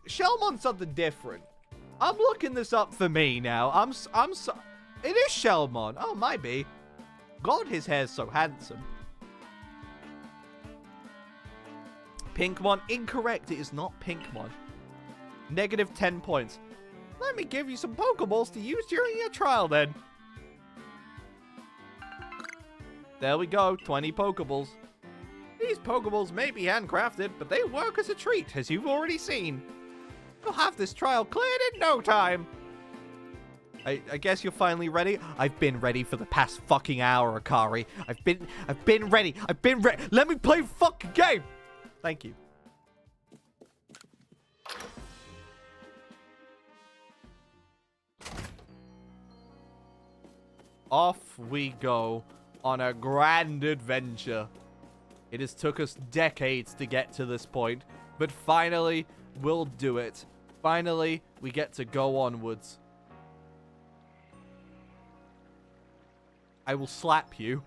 Shellmon's something different. I'm looking this up for me now. It is Shellmon. Oh, might be. God, his hair's so handsome. Pinkmon. Incorrect. It is not Pinkmon. Negative 10 points. Let me give you some Pokeballs to use during your trial, then. There we go. 20 Pokeballs. These Pokeballs may be handcrafted, but they work as a treat, as you've already seen. You'll have this trial cleared in no time. I guess you're finally ready. I've been ready for the past fucking hour, Akari. I've been ready. Let me play a fucking game. Thank you. Off we go on a grand adventure. It has took us decades to get to this point, but finally, we'll do it. Finally, we get to go onwards. I will slap you.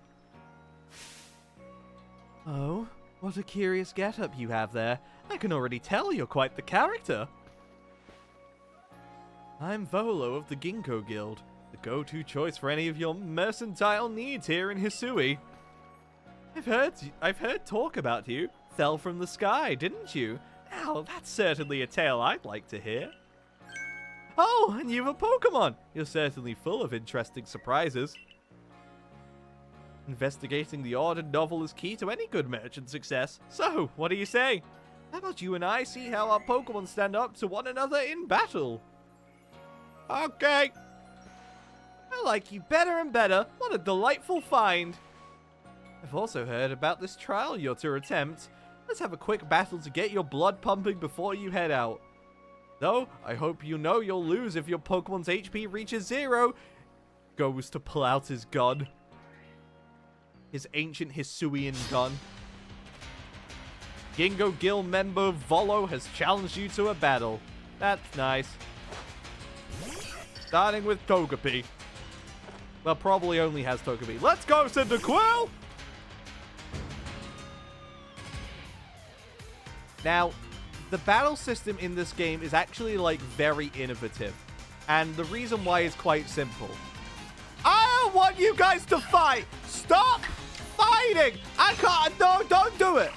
Oh, what a curious getup you have there. I can already tell you're quite the character. I'm Volo of the Ginkgo Guild, the go-to choice for any of your mercantile needs here in Hisui. I've heard talk about you. Fell from the sky, didn't you? Now, that's certainly a tale I'd like to hear. Oh, and you've a Pokemon. You're certainly full of interesting surprises. Investigating the odd and novel is key to any good merchant success. So, what do you say? How about you and I see how our Pokemon stand up to one another in battle? Okay. I like you better and better. What a delightful find. I've also heard about this trial you're to attempt. Let's have a quick battle to get your blood pumping before you head out. Though, I hope you know you'll lose if your Pokemon's HP reaches 0. Goes to pull out his gun. His ancient Hisuian gun. Gingo Guild member Volo has challenged you to a battle. That's nice. Starting with Togepi. Well, probably only has Togepi. Let's go, Cyndaquil! Now, the battle system in this game is actually, like, very innovative. And the reason why is quite simple. I don't want you guys to fight! Stop fighting! I can't! No, don't do it!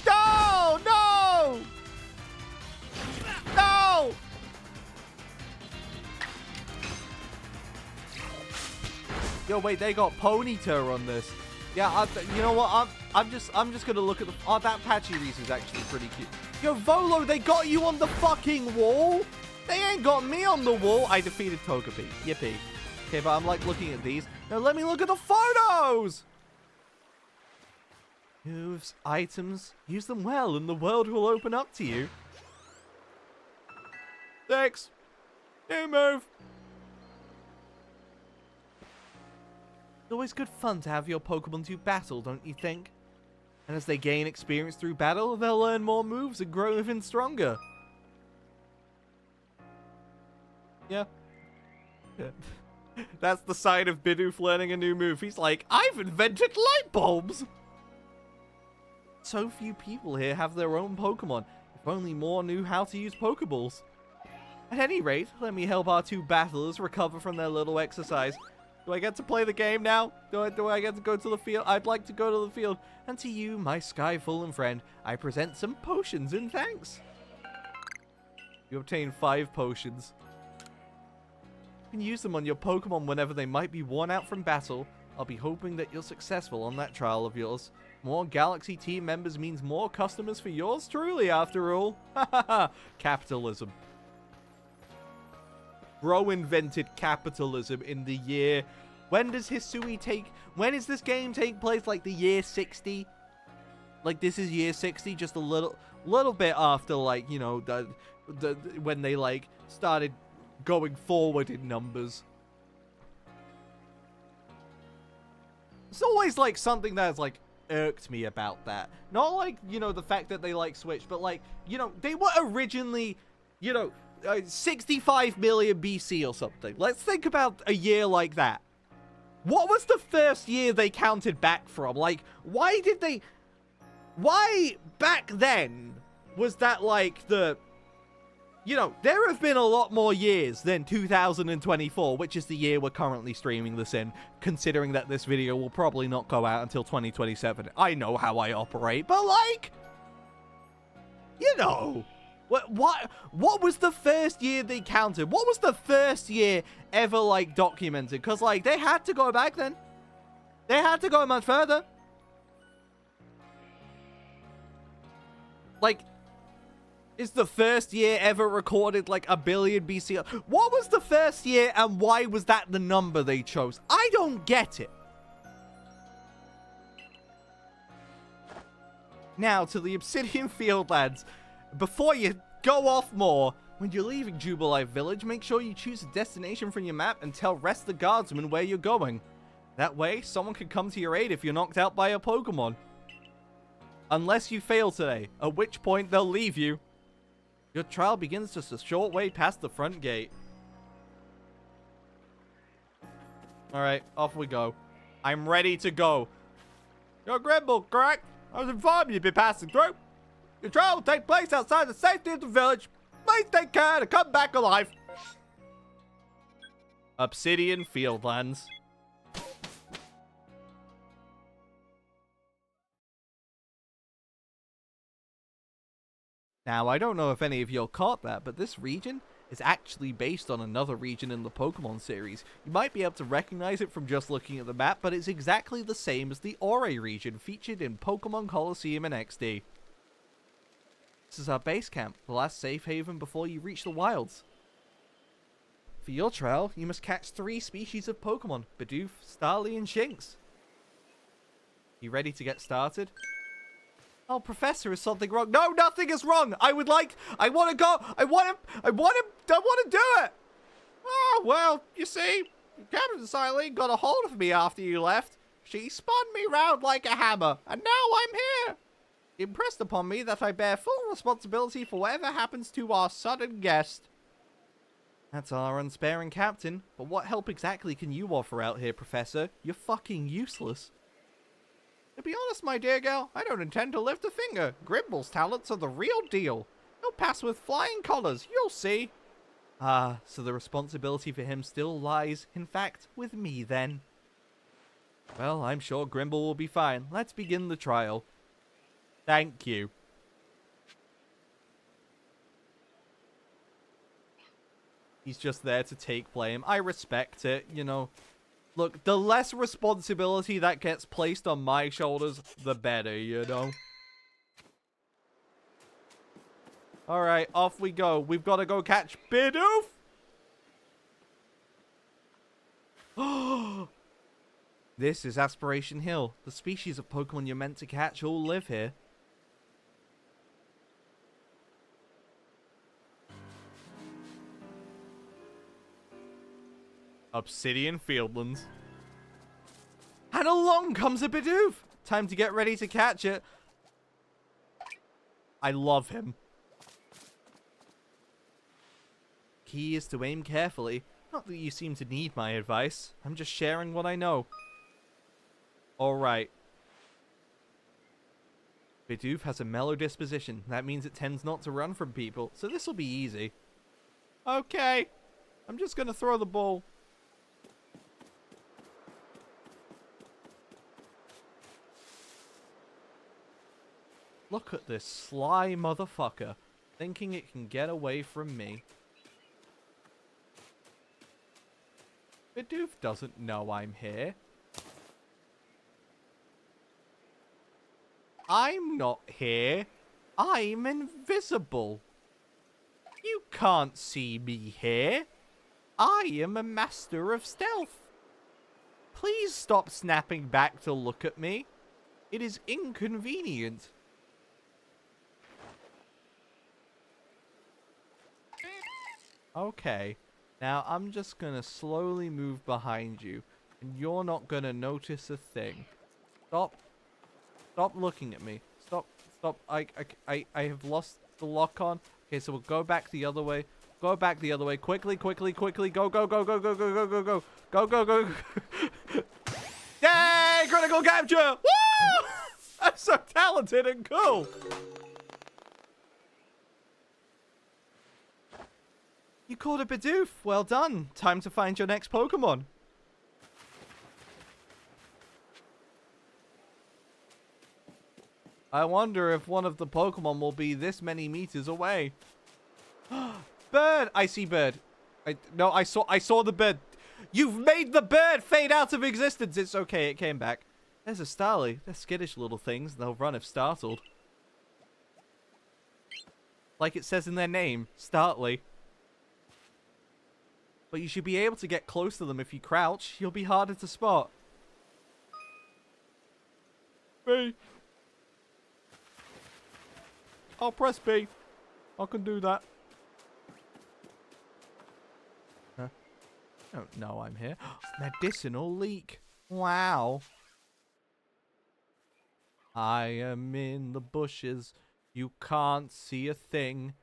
No! No! No! Yo, wait, they got Ponyta on this. Yeah, you know what? I'm just gonna look at the. Oh, that Pachirisu is actually pretty cute. Yo, Volo, they got you on the fucking wall. They ain't got me on the wall. I defeated Togepi. Yippee. Okay, but I'm like looking at these. Now let me look at the photos. Moves, items, use them well, and the world will open up to you. Thanks. New move. It's always good fun to have your Pokemon do battle, don't you think? And as they gain experience through battle, they'll learn more moves and grow even stronger. Yeah. That's the sign of Bidoof learning a new move. He's like, I've invented light bulbs! So few people here have their own Pokemon. If only more knew how to use Pokeballs. At any rate, let me help our two battlers recover from their little exercise. Do I get to play the game now? Do I get to go to the field? I'd like to go to the field. And to you, my Skyfallen friend, I present some potions in thanks. You obtain 5 potions. You can use them on your Pokemon whenever they might be worn out from battle. I'll be hoping that you're successful on that trial of yours. More Galaxy team members means more customers for yours truly, after all. Hahaha. Capitalism. Bro invented capitalism in the year. When does Hisui take... When is this game take place? Like the year 60? Like this is year 60? Just a little bit after, like, you know, when they, like, started going forward in numbers. It's always, like, something that's, like, irked me about that. Not, like, you know, the fact that they, like, switched, but, like, you know, they were originally, you know... 65 million BC or something. Let's think about a year like that. What was the first year they counted back from? Like, why back then was that like the... You know, there have been a lot more years than 2024, which is the year we're currently streaming this in, considering that this video will probably not go out until 2027. I know how I operate, but like... You know... What was the first year they counted? What was the first year ever, like, documented? Because, like, they had to go back then. They had to go much further. Like, is the first year ever recorded, like, 1 billion BC? What was the first year and why was that the number they chose? I don't get it. Now, to the Obsidian Fieldlands. Before you go off more, when you're leaving Jubilife Village, make sure you choose a destination from your map and tell Rest the Guardsman where you're going. That way, someone can come to your aid if you're knocked out by a Pokemon. Unless you fail today, at which point they'll leave you. Your trial begins just a short way past the front gate. Alright, off we go. I'm ready to go. You're Grimble, correct? I was informed you'd be passing through. Your trial will take place outside the safety of the village. Please take care to come back alive. Obsidian Fieldlands. Now, I don't know if any of you caught that, but this region is actually based on another region in the Pokemon series. You might be able to recognize it from just looking at the map, but it's exactly the same as the Ore region featured in Pokemon Colosseum and XD. This is our base camp, the last safe haven before you reach the wilds. For your trial, you must catch 3 species of Pokemon: Bidoof, Starly, and Shinx. You ready to get started? Oh, Professor, is something wrong? No, nothing is wrong. I want to go. I want to do it. Oh, well, you see, Captain Silene got a hold of me after you left. She spun me round like a hammer, and now I'm here. Impressed upon me that I bear full responsibility for whatever happens to our sudden guest. That's our unsparing captain, but what help exactly can you offer out here, Professor? You're fucking useless. To be honest, my dear girl, I don't intend to lift a finger. Grimble's talents are the real deal. He'll pass with flying colours, you'll see. Ah, so the responsibility for him still lies, in fact, with me then. Well, I'm sure Grimble will be fine. Let's begin the trial. Thank you. He's just there to take blame. I respect it, you know. Look, the less responsibility that gets placed on my shoulders, the better, you know? Alright, off we go. We've got to go catch Bidoof! This is Aspiration Hill. The species of Pokemon you're meant to catch all live here. Obsidian Fieldlands. And along comes a Bidoof! Time to get ready to catch it. I love him. Key is to aim carefully. Not that you seem to need my advice. I'm just sharing what I know. Alright. Bidoof has a mellow disposition. That means it tends not to run from people, so this will be easy. Okay. I'm just gonna throw the ball. Look at this sly motherfucker, thinking it can get away from me. Bidoof doesn't know I'm here. I'm not here. I'm invisible. You can't see me here. I am a master of stealth. Please stop snapping back to look at me. It is inconvenient. Okay, now I'm just gonna slowly move behind you, and you're not gonna notice a thing. Stop looking at me. Stop. I have lost the lock on. Okay, so we'll go back the other way. Go back the other way. Quickly. Go. Yay! Critical capture! Woo! I'm so talented and cool. You caught a Bidoof. Well done. Time to find your next Pokemon. I wonder if one of the Pokemon will be this many meters away. Bird! I see bird. I saw the bird. You've made the bird fade out of existence. It's okay. It came back. There's a Starly. They're skittish little things. They'll run if startled. Like it says in their name, Startly. But you should be able to get close to them if you crouch. You'll be harder to spot. B. I'll press B. I can do that. Huh? I don't know I'm here. Medicinal leak. Wow. I am in the bushes. You can't see a thing.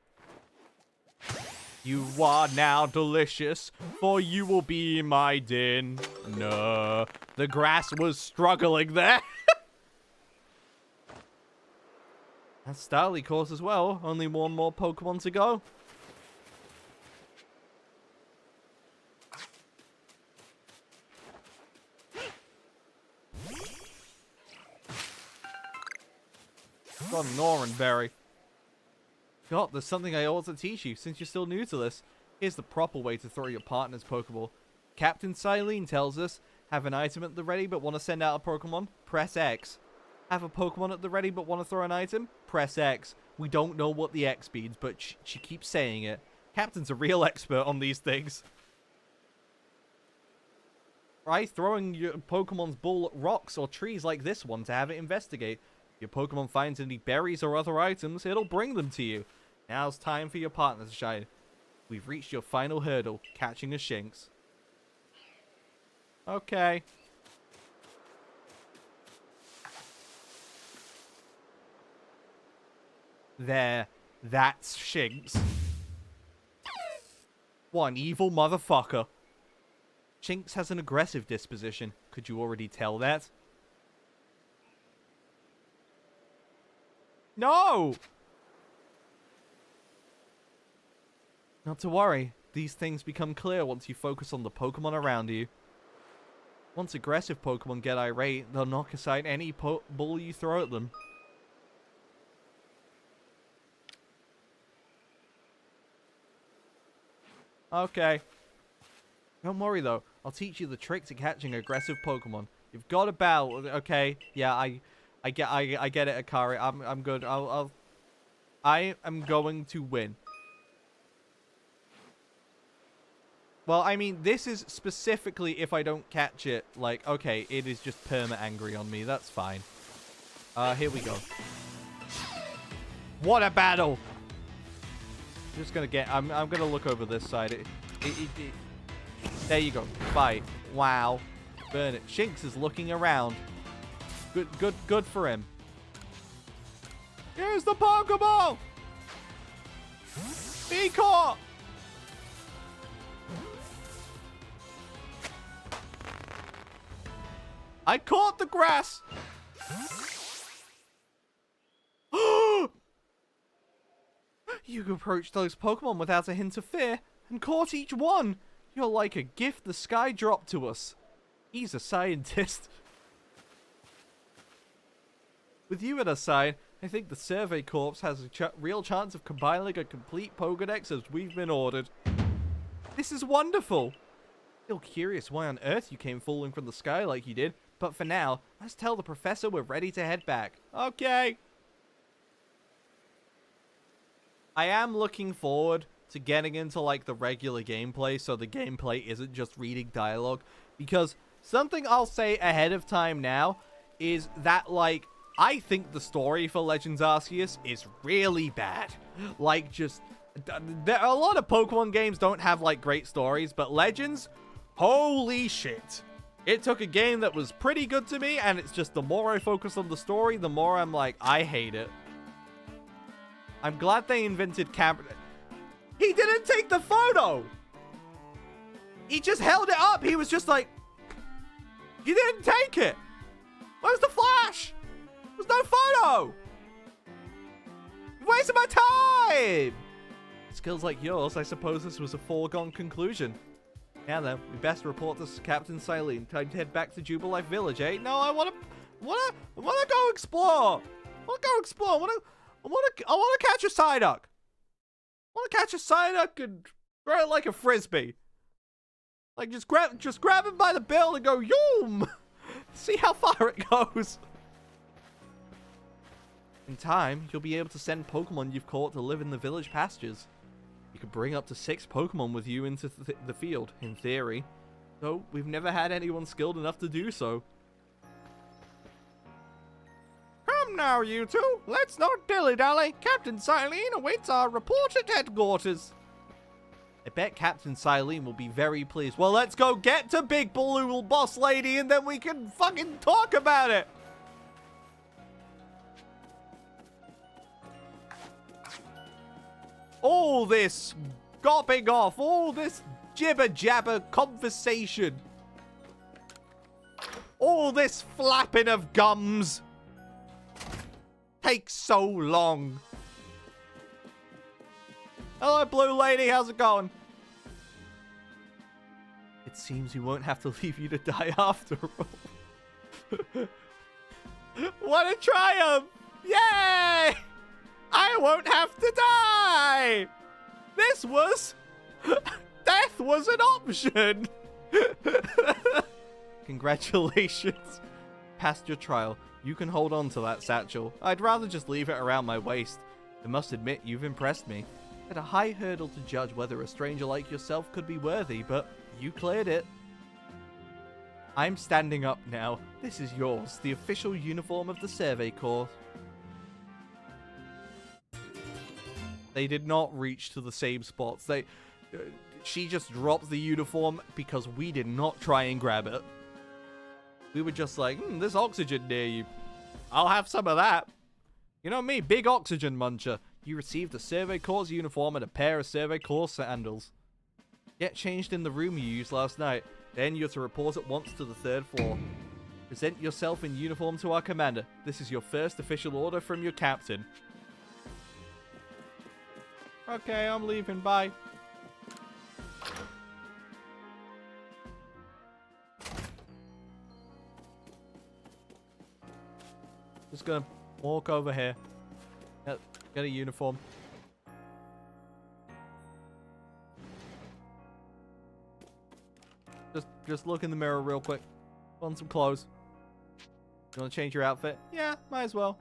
You are now delicious, for you will be my dinner. The grass was struggling there. That's Starly course as well. Only one more Pokemon to go. Got an Orange Berry. God, there's something I ought to teach you since you're still new to this. Here's the proper way to throw your partner's Pokeball. Captain Silene tells us, have an item at the ready but want to send out a Pokemon? Press X. Have a Pokemon at the ready but want to throw an item? Press X. We don't know what the X means, but she keeps saying it. Captain's a real expert on these things. Try throwing your Pokemon's ball at rocks or trees like this one to have it investigate. If your Pokemon finds any berries or other items, it'll bring them to you. Now's time for your partner to shine. We've reached your final hurdle, catching a Shinx. Okay. There. That's Shinx. One evil motherfucker. Shinx has an aggressive disposition. Could you already tell that? No! Not to worry. These things become clear once you focus on the Pokemon around you. Once aggressive Pokemon get irate, they'll knock aside any ball you throw at them. Okay. Don't worry though, I'll teach you the trick to catching aggressive Pokemon. You've got a bow, okay? Yeah, I get it, Akari. I'm good. I am going to win. Well, I mean, this is specifically if I don't catch it. Like, okay, it is just perma angry on me. That's fine. Here we go. What a battle! I'm just gonna get. I'm gonna look over this side. There you go. Fight. Wow. Burn it. Shinx is looking around. Good for him. Here's the Pokeball! Be caught! I caught the grass! You approached those Pokemon without a hint of fear and caught each one. You're like a gift the sky dropped to us. He's a scientist. With you at our side, I think the Survey Corps has a real chance of compiling a complete Pokedex as we've been ordered. This is wonderful. Still curious why on earth you came falling from the sky like you did, but for now, let's tell the professor we're ready to head back. Okay. I am looking forward to getting into like the regular gameplay, so the gameplay isn't just reading dialogue, because something I'll say ahead of time now is that like I think the story for Legends Arceus is really bad. Like just there are a lot of Pokemon games don't have like great stories, but Legends, holy shit. It took a game that was pretty good to me, and it's just the more I focus on the story, the more I'm like, I hate it. I'm glad they invented camera. He didn't take the photo! He just held it up. He was just like, you didn't take it! Where's the flash? There's no photo! You're wasting my time! Skills like yours, I suppose this was a foregone conclusion. Now then, we best report to Captain Silene. Time to head back to Jubilife Village, eh? No, I wanna go explore. I wanna catch a Psyduck. I wanna catch a Psyduck and throw it like a frisbee. Like just grab him by the bill and go yoom. See how far it goes. In time, you'll be able to send Pokemon you've caught to live in the village pastures. You could bring up to 6 Pokemon with you into the field, in theory. Though, we've never had anyone skilled enough to do so. Come now, you two. Let's not dilly-dally. Captain Silene awaits our report at headquarters. I bet Captain Silene will be very pleased. Well, let's go get to Big Baloo Boss Lady, and then we can fucking talk about it. All this gopping off, all this jibber-jabber conversation, all this flapping of gums takes so long. Hello, Blue Lady, how's it going? It seems we won't have to leave you to die after all. What a triumph! Yay! I won't have to die! This was Death was an option! Congratulations. Passed your trial. You can hold on to that satchel. I'd rather just leave it around my waist. I must admit, you've impressed me. At a high hurdle to judge whether a stranger like yourself could be worthy, but you cleared it. I'm standing up now. This is yours, the official uniform of the Survey Corps. They did not reach to the same spots. She just dropped the uniform because we did not try and grab it. We were just like, there's oxygen near you. I'll have some of that. You know me, big oxygen muncher. You received a Survey Corps uniform and a pair of Survey Corps sandals. Get changed in the room you used last night. Then you're to report at once to the 3rd floor. Present yourself in uniform to our commander. This is your first official order from your captain. Okay, I'm leaving. Bye. Just gonna walk over here. Get a uniform. Just look in the mirror real quick. Put on some clothes. You wanna change your outfit? Yeah, might as well.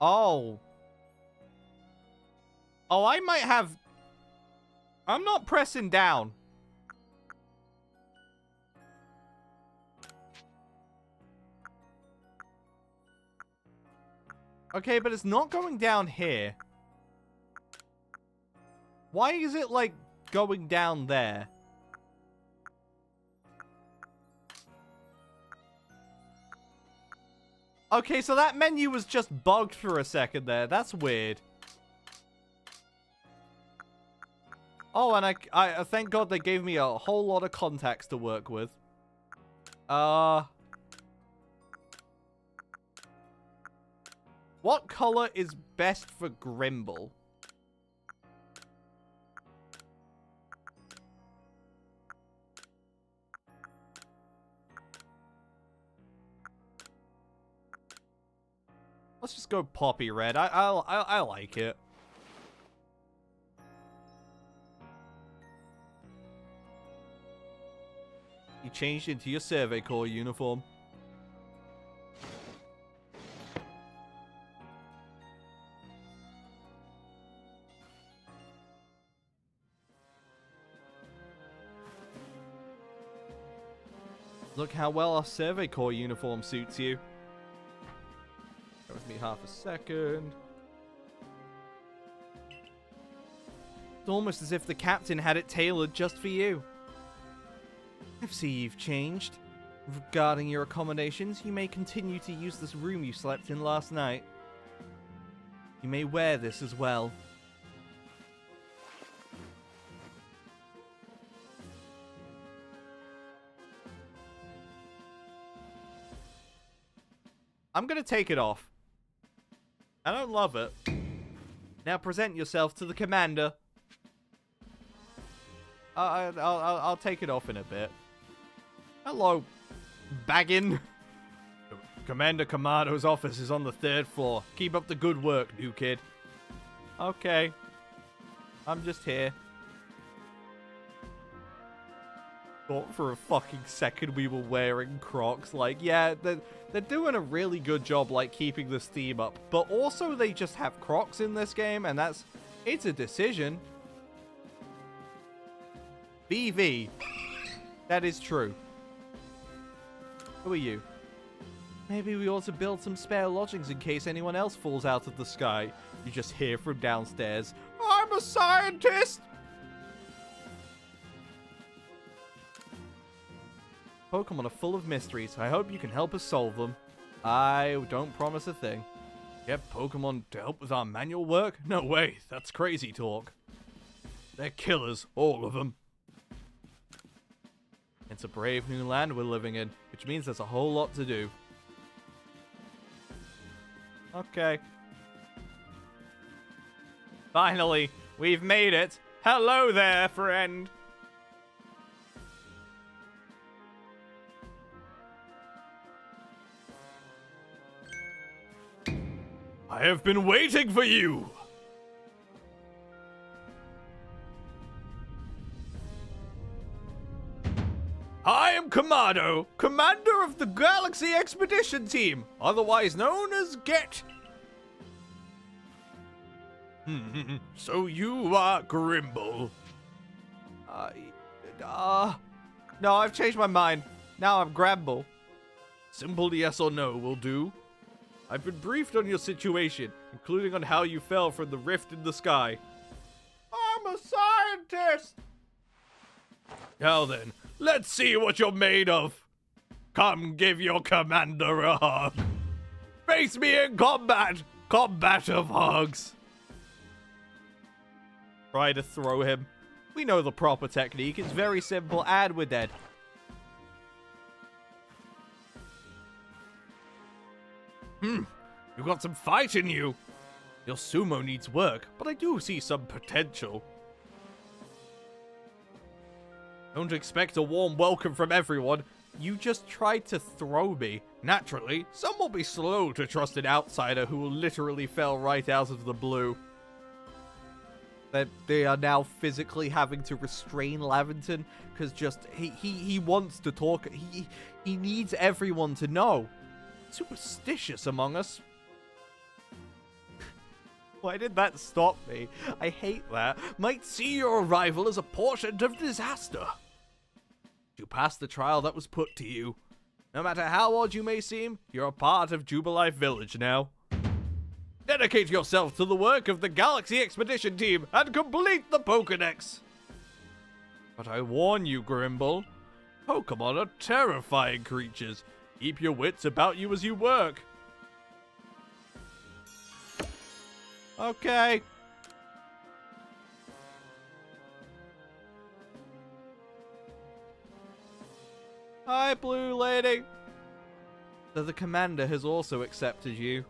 Oh. Oh, I might have... I'm not pressing down. Okay, but it's not going down here. Why is it, like, going down there? Okay, so that menu was just bugged for a second there. That's weird. Oh, and I thank God they gave me a whole lot of contacts to work with. What color is best for Grimble? Let's just go poppy red. I like it. You changed into your Survey Corps uniform. Look how well our Survey Corps uniform suits you. Bear with me half a second. It's almost as if the captain had it tailored just for you. I see you've changed. Regarding your accommodations, you may continue to use this room you slept in last night. You may wear this as well. I'm gonna take it off. I don't love it. Now present yourself to the commander. I'll take it off in a bit. Hello, Baggin. Commander Kamado's office is on the 3rd floor. Keep up the good work, new kid. Okay. I'm just here. Thought for a fucking second we were wearing Crocs. Like, yeah, they're doing a really good job, like, keeping this theme up. But also, they just have Crocs in this game, and it's a decision. BV. That is true. Who are you? Maybe we ought to build some spare lodgings in case anyone else falls out of the sky. You just hear from downstairs. I'm a scientist! Pokemon are full of mysteries. I hope you can help us solve them. I don't promise a thing. Get Pokemon to help with our manual work? No way, that's crazy talk. They're killers, all of them. It's a brave new land we're living in, which means there's a whole lot to do. Okay. Finally, we've made it. Hello there, friend. I have been waiting for you! I am Kamado, commander of the Galaxy Expedition Team, otherwise known as GET. So you are Grimble. No, I've changed my mind. Now I'm Gramble. Simple yes or no will do. I've been briefed on your situation, including on how you fell from the rift in the sky. I'm a scientist! Now then, let's see what you're made of. Come give your commander a hug. Face me in combat! Combat of hugs! Try to throw him. We know the proper technique. It's very simple, and we're dead. You've got some fight in you. Your sumo needs work, but I do see some potential. Don't expect a warm welcome from everyone. You just tried to throw me. Naturally, some will be slow to trust an outsider who literally fell right out of the blue. That they are now physically having to restrain Laventon because just he wants to talk. He needs everyone to know. Superstitious among us. Why did that stop me? I hate that. Might see your arrival as a portent of disaster. You passed the trial that was put to you. No matter how odd you may seem, you're a part of Jubilife Village now. Dedicate yourself to the work of the Galaxy Expedition Team and complete the Pokédex. But I warn you, Grimble, Pokémon are terrifying creatures. Keep your wits about you as you work. Okay. Hi, Blue Lady. So the commander has also accepted you.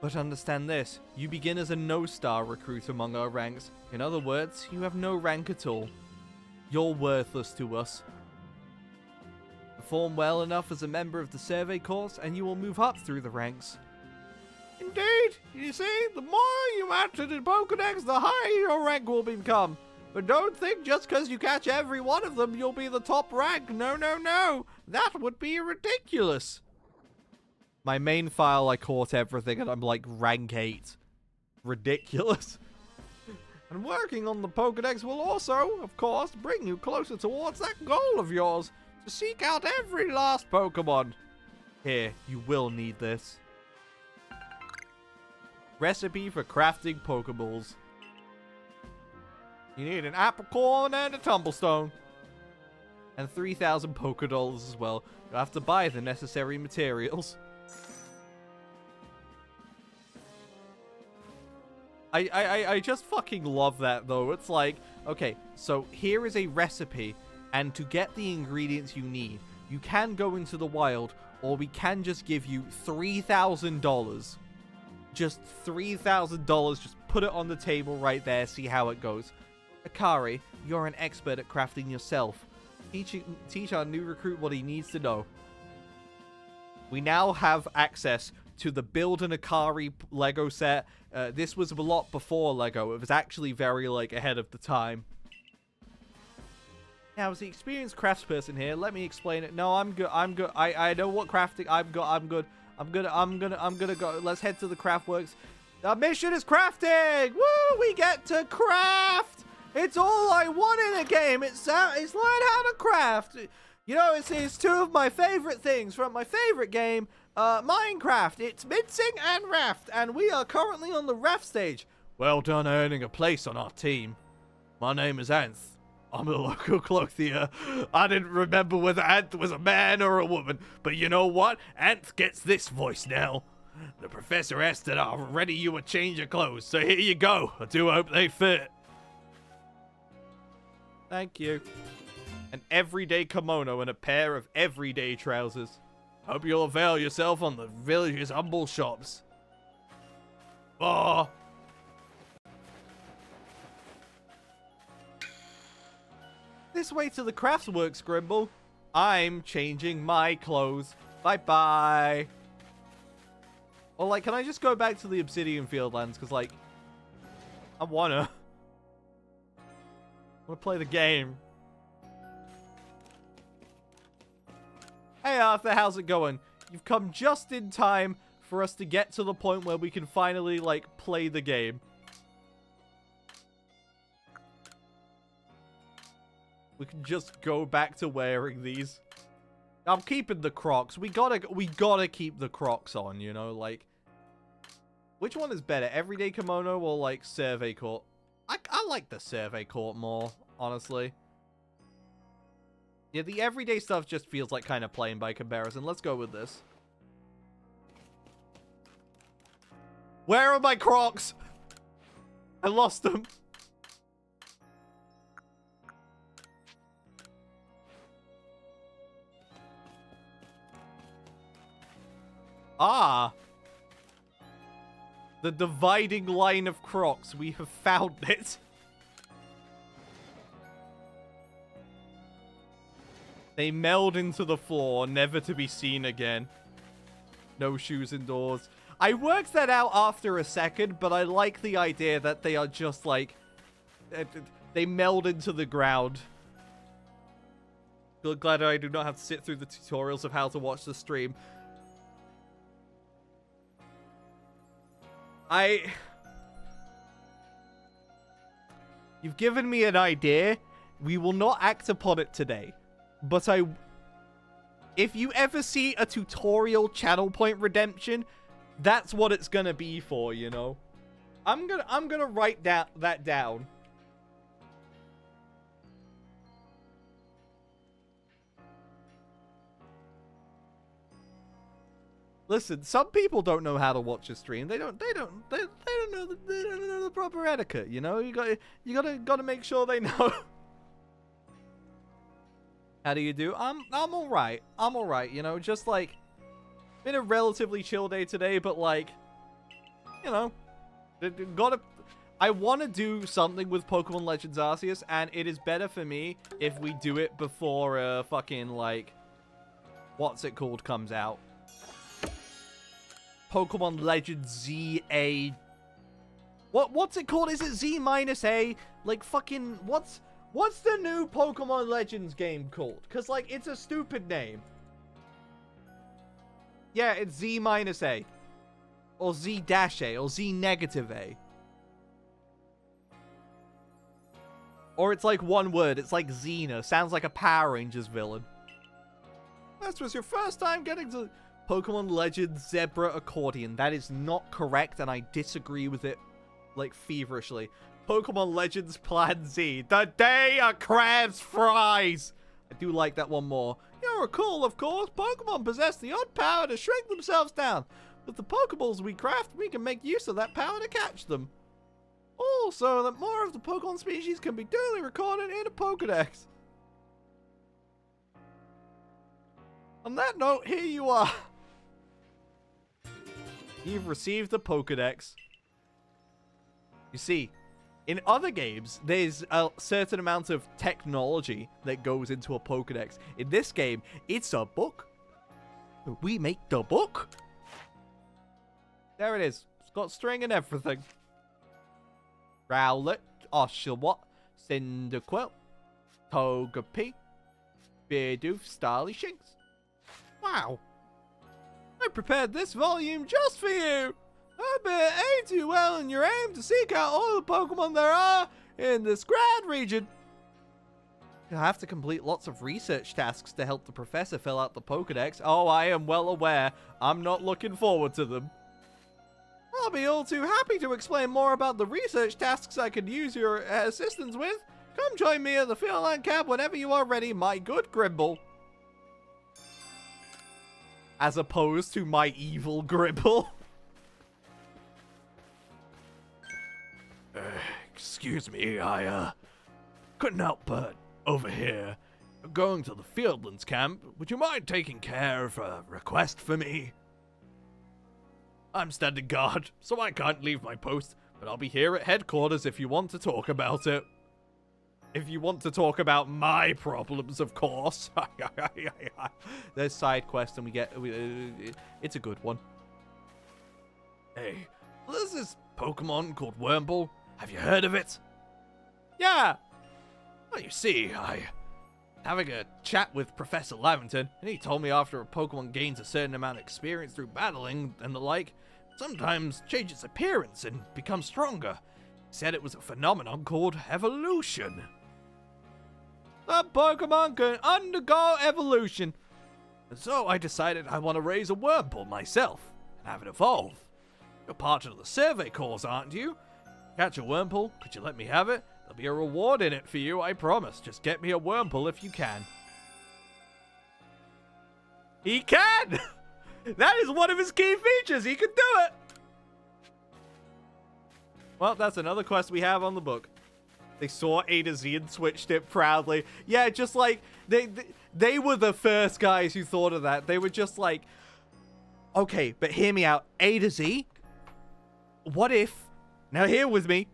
But understand this, you begin as a no-star recruit among our ranks. In other words, you have no rank at all. You're worthless to us. Perform well enough as a member of the survey course and you will move up through the ranks. Indeed! You see, the more you add to the Pokédex, the higher your rank will become. But don't think just because you catch every one of them, you'll be the top rank. No, no, no! That would be ridiculous! My main file, I caught everything and I'm like rank 8. Ridiculous. And working on the Pokédex will also, of course, bring you closer towards that goal of yours. To seek out every last Pokemon. Here, you will need this. Recipe for crafting Pokeballs. You need an apricorn and a tumblestone. And 3,000 Pokédollars as well. You'll have to buy the necessary materials. I just fucking love that though. It's like, okay, so here is a recipe. And to get the ingredients you need, you can go into the wild, or we can just give you $3,000. Just $3,000, just put it on the table right there, see how it goes. Akari, you're an expert at crafting yourself. Teach our new recruit what he needs to know. We now have access to the Build an Akari Lego set. This was a lot before Lego. It was actually very, ahead of the time. Now, as the experienced craftsperson here, let me explain it. No, I'm good. I'm good. I know what crafting. I'm good. I'm gonna go. Let's head to the craftworks. The mission is crafting. Woo! We get to craft. It's all I want in a game. It's learn how to craft. You know, it's two of my favorite things from my favorite game, Minecraft. It's mincing and raft, and we are currently on the raft stage. Well done earning a place on our team. My name is Anth. I'm the local clothier. I didn't remember whether Anth was a man or a woman, but you know what? Anth gets this voice now. The professor asked that I'll ready you a change of clothes, so here you go. I do hope they fit. Thank you. An everyday kimono and a pair of everyday trousers. Hope you'll avail yourself on the village's humble shops. Bye. This way to the craftsworks, Grimble. I'm changing my clothes. Bye-bye. Or, like, can I just go back to the Obsidian Fieldlands? Because, like, I wanna play the game. Hey, Arthur, how's it going? You've come just in time for us to get to the point where we can finally, like, play the game. We can just go back to wearing these. I'm keeping the Crocs. We gotta keep the Crocs on, you know, like. Which one is better, everyday kimono or, like, survey court? I like the survey court more, honestly. Yeah, the everyday stuff just feels like kind of plain by comparison. Let's go with this. Where are my Crocs? I lost them. Ah. The dividing line of Crocs. We have found it. They meld into the floor, never to be seen again. No shoes indoors. I worked that out after a second, but I like the idea that they are just like... They meld into the ground. Feel glad I do not have to sit through the tutorials of how to watch the stream. You've given me an idea. We will not act upon it today. But if you ever see a tutorial channel point redemption, that's what it's gonna be for, you know. I'm gonna write that down. Listen, some people don't know how to watch a stream. They don't know the proper etiquette, you know? You gotta make sure they know. How do you do? I'm alright. I'm alright, you know, just like been a relatively chill day today, but like, you know, I want to do something with Pokemon Legends Arceus, and it is better for me if we do it before fucking like what's it called comes out. Pokemon Legends ZA. What's it called? Is it Z-A? Like fucking what's the new Pokemon Legends game called? Cause like it's a stupid name. Yeah, it's Z-A. Or Z-A or Z-A. Or it's like one word. It's like Xena. Sounds like a Power Rangers villain. This was your first time getting to Pokemon Legends Zebra Accordion. That is not correct, and I disagree with it, like, feverishly. Pokemon Legends Plan Z. The day a crab's fries. I do like that one more. You're cool, of course. Pokemon possess the odd power to shrink themselves down. With the Pokeballs we craft, we can make use of that power to catch them. Also, that more of the Pokemon species can be duly recorded in a Pokedex. On that note, here you are. You've received a Pokedex. You see, in other games, there's a certain amount of technology that goes into a Pokedex. In this game, it's a book. We make the book. There it is. It's got string and everything. Rowlet, Oshawott, Cyndaquil, Togepi, Bidoof, Starly Shinx. Wow. I prepared this volume just for you. I bet it ain't too well in your aim to seek out all the Pokemon there are in this grand region. You'll have to complete lots of research tasks to help the professor fill out the Pokedex. Oh, I am well aware. I'm not looking forward to them. I'll be all too happy to explain more about the research tasks I could use your assistance with. Come join me at the Fieldland Camp whenever you are ready, my good Grimble. As opposed to my evil Gribble. Excuse me, I couldn't help but overhear. Going to the Fieldlands camp, would you mind taking care of a request for me? I'm standing guard, so I can't leave my post, but I'll be here at headquarters if you want to talk about it. If you want to talk about my problems, of course. There's side quest and we get... it's a good one. Hey, there's this Pokemon called Wurmple. Have you heard of it? Yeah. Well, you see, having a chat with Professor Lavington, and he told me after a Pokemon gains a certain amount of experience through battling and the like, sometimes change its appearance and become stronger. He said it was a phenomenon called evolution. The Pokemon can undergo evolution. And so I decided I want to raise a Wurmple myself and have it evolve. You're part of the survey course, aren't you? Catch a Wurmple, could you let me have it? There'll be a reward in it for you, I promise. Just get me a Wurmple if you can. He can! That is one of his key features. He can do it. Well, that's another quest we have on the book. They saw A to Z and switched it proudly. Yeah, just like they were the first guys who thought of that. They were just like, okay, but hear me out. A to Z? What if, now here with me,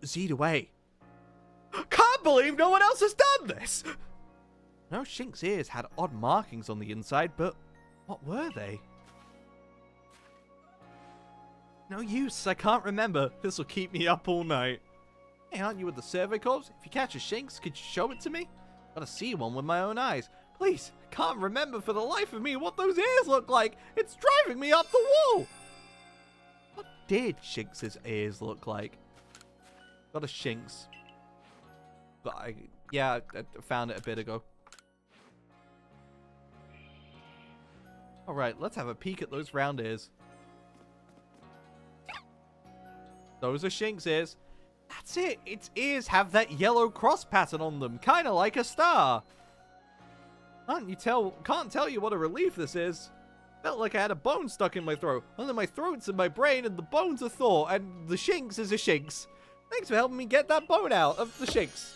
Z to A. Can't believe no one else has done this. No, Shink's ears had odd markings on the inside, but what were they? No use, I can't remember. This will keep me up all night. Hey, aren't you with the survey corps? If you catch a Shinx, could you show it to me? Gotta see one with my own eyes. Please, I can't remember for the life of me what those ears look like. It's driving me up the wall. What did Shinx's ears look like? Got a Shinx. But I found it a bit ago. Alright, let's have a peek at those round ears. Those are Shinx ears. That's it. Its ears have that yellow cross pattern on them, kind of like a star. Can't tell you what a relief this is. Felt like I had a bone stuck in my throat. Only my throat's in my brain and the bone's a thought, and the Shinx is a Shinx. Thanks for helping me get that bone out of the Shinx.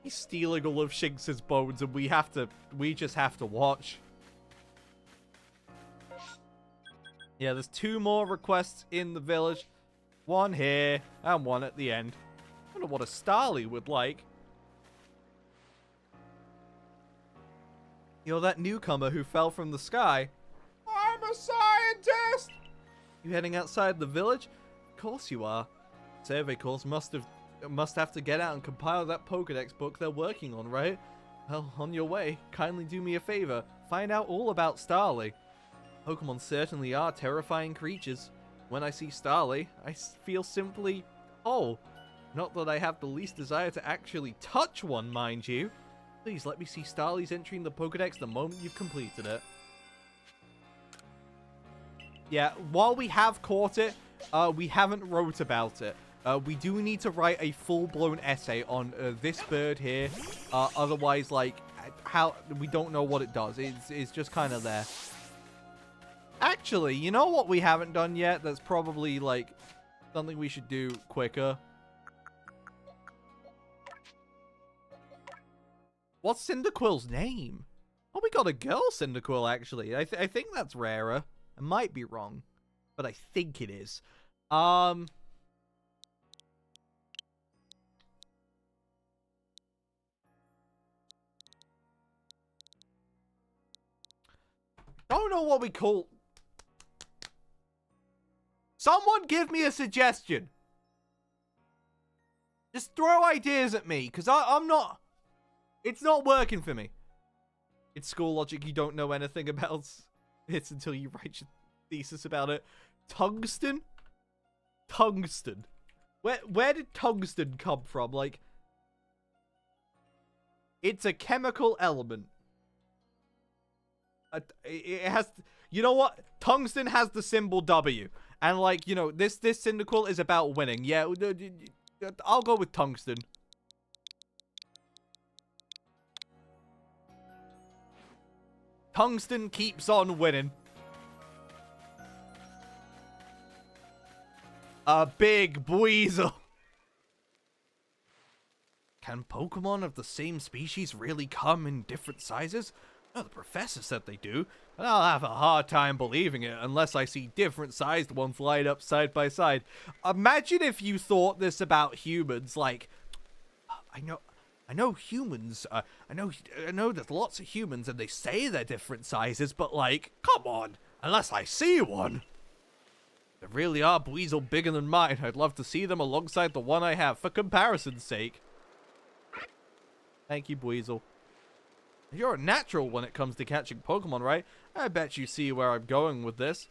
He's stealing all of Shinx's bones and we just have to watch. Yeah, there's 2 more requests in the village. One here, and one at the end. I wonder what a Starly would like. You're that newcomer who fell from the sky. I'm a scientist! You heading outside the village? Of course you are. Survey Corps must have to get out and compile that Pokedex book they're working on, right? Well, on your way, kindly do me a favor. Find out all about Starly. Pokemon certainly are terrifying creatures. When I see Starly, I feel simply whole. Not that I have the least desire to actually touch one, mind you. Please let me see Starly's entry in the Pokedex the moment you've completed it. Yeah, while we have caught it, we haven't wrote about it. We do need to write a full-blown essay on this bird here. Otherwise, like, how we don't know what it does. It's just kind of there. Actually, you know what we haven't done yet? That's probably, like, something we should do quicker. What's Cyndaquil's name? Oh, we got a girl Cyndaquil, actually. I think that's rarer. I might be wrong, but I think it is. Don't know what we call... Someone give me a suggestion. Just throw ideas at me, because I'm not... It's not working for me. It's school logic. You don't know anything about it until you write your thesis about it. Tungsten? Tungsten. Where did tungsten come from? Like... It's a chemical element. It has... You know what? Tungsten has the symbol W. And, like, you know, this Cyndaquil is about winning. Yeah, I'll go with tungsten. Tungsten keeps on winning. A big Buizel. Can Pokemon of the same species really come in different sizes? No, the professor said they do, but I'll have a hard time believing it unless I see different sized ones lined up side by side. Imagine if you thought this about humans, like, I know humans, I know there's lots of humans and they say they're different sizes, but like, come on, Unless I see one. There really are Buizel bigger than mine. I'd love to see them alongside the one I have, for comparison's sake. Thank you, Buizel. You're a natural when it comes to catching Pokemon, right? I bet you see where I'm going with this.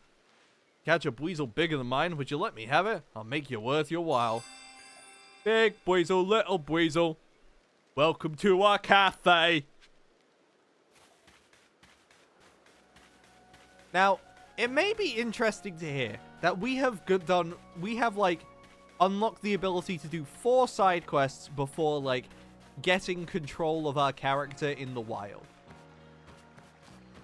Catch a Buizel bigger than mine, would you let me have it? I'll make you worth your while. Big Buizel, little Buizel. Welcome to our cafe. Now, it may be interesting to hear that we have like unlocked the ability to do 4 side quests before like getting control of our character in the wild.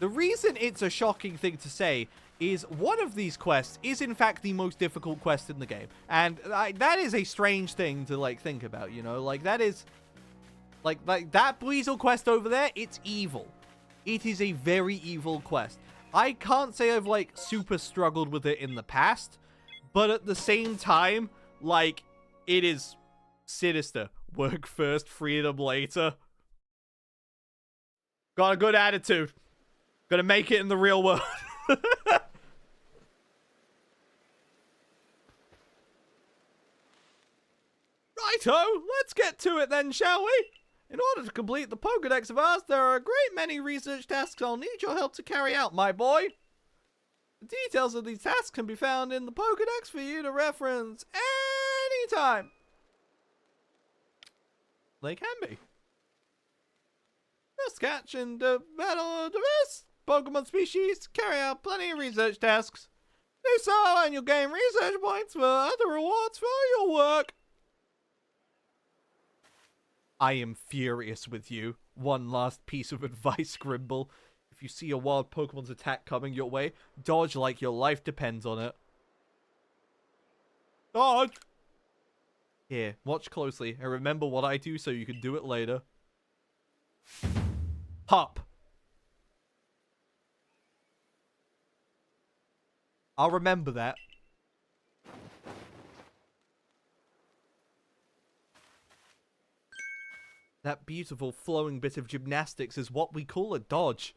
The reason it's a shocking thing to say is one of these quests is in fact the most difficult quest in the game. And that is a strange thing to like think about, you know? Like that is like that Buizel quest over there, it's evil. It is a very evil quest. I can't say I've like super struggled with it in the past, but at the same time, like it is sinister. Work first, freedom later. Got a good attitude. Gonna make it in the real world. Righto, let's get to it then, shall we? In order to complete the Pokedex of ours, there are a great many research tasks I'll need your help to carry out, my boy. The details of these tasks can be found in the Pokedex for you to reference anytime. They can be. Just catch and battle diverse Pokemon species, carry out plenty of research tasks. Do so and you'll gain research points for other rewards for your work. I am furious with you. One last piece of advice, Grimble. If you see a wild Pokemon's attack coming your way, dodge like your life depends on it. Dodge! Here, watch closely and remember what I do so you can do it later. Hop! I'll remember that. That beautiful flowing bit of gymnastics is what we call a dodge.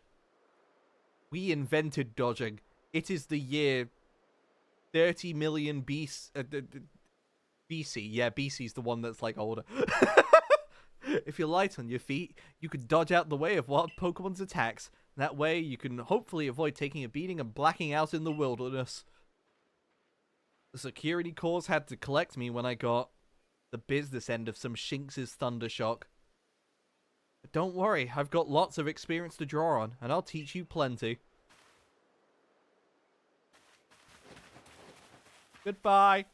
We invented dodging. It is the year 30 million BC. Yeah, BC's the one that's like older. If you're light on your feet, you could dodge out the way of wild Pokemon's attacks. That way, you can hopefully avoid taking a beating and blacking out in the wilderness. The security corps had to collect me when I got the business end of some Shinx's Thundershock. But don't worry, I've got lots of experience to draw on, and I'll teach you plenty. Goodbye.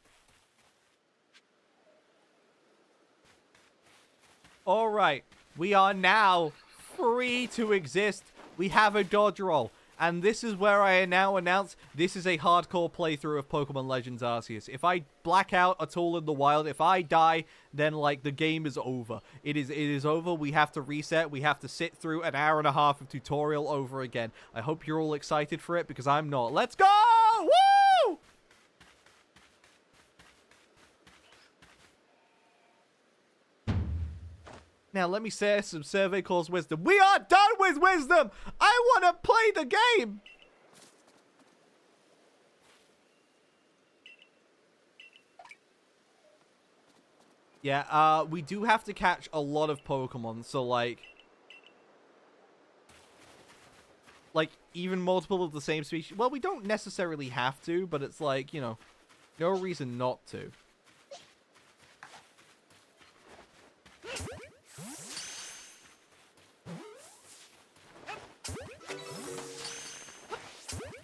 Alright, we are now free to exist. We have a dodge roll. And this is where I now announce this is a hardcore playthrough of Pokemon Legends Arceus. If I black out at all in the wild, if I die, then like the game is over. It is over. We have to reset. We have to sit through an hour and a half of tutorial over again. I hope you're all excited for it because I'm not. Let's go! Woo! Now, let me say some Survey Corps wisdom. We are done with wisdom! I want to play the game! Yeah, we do have to catch a lot of Pokemon, so, like, even multiple of the same species. Well, we don't necessarily have to, but it's like, you know, no reason not to.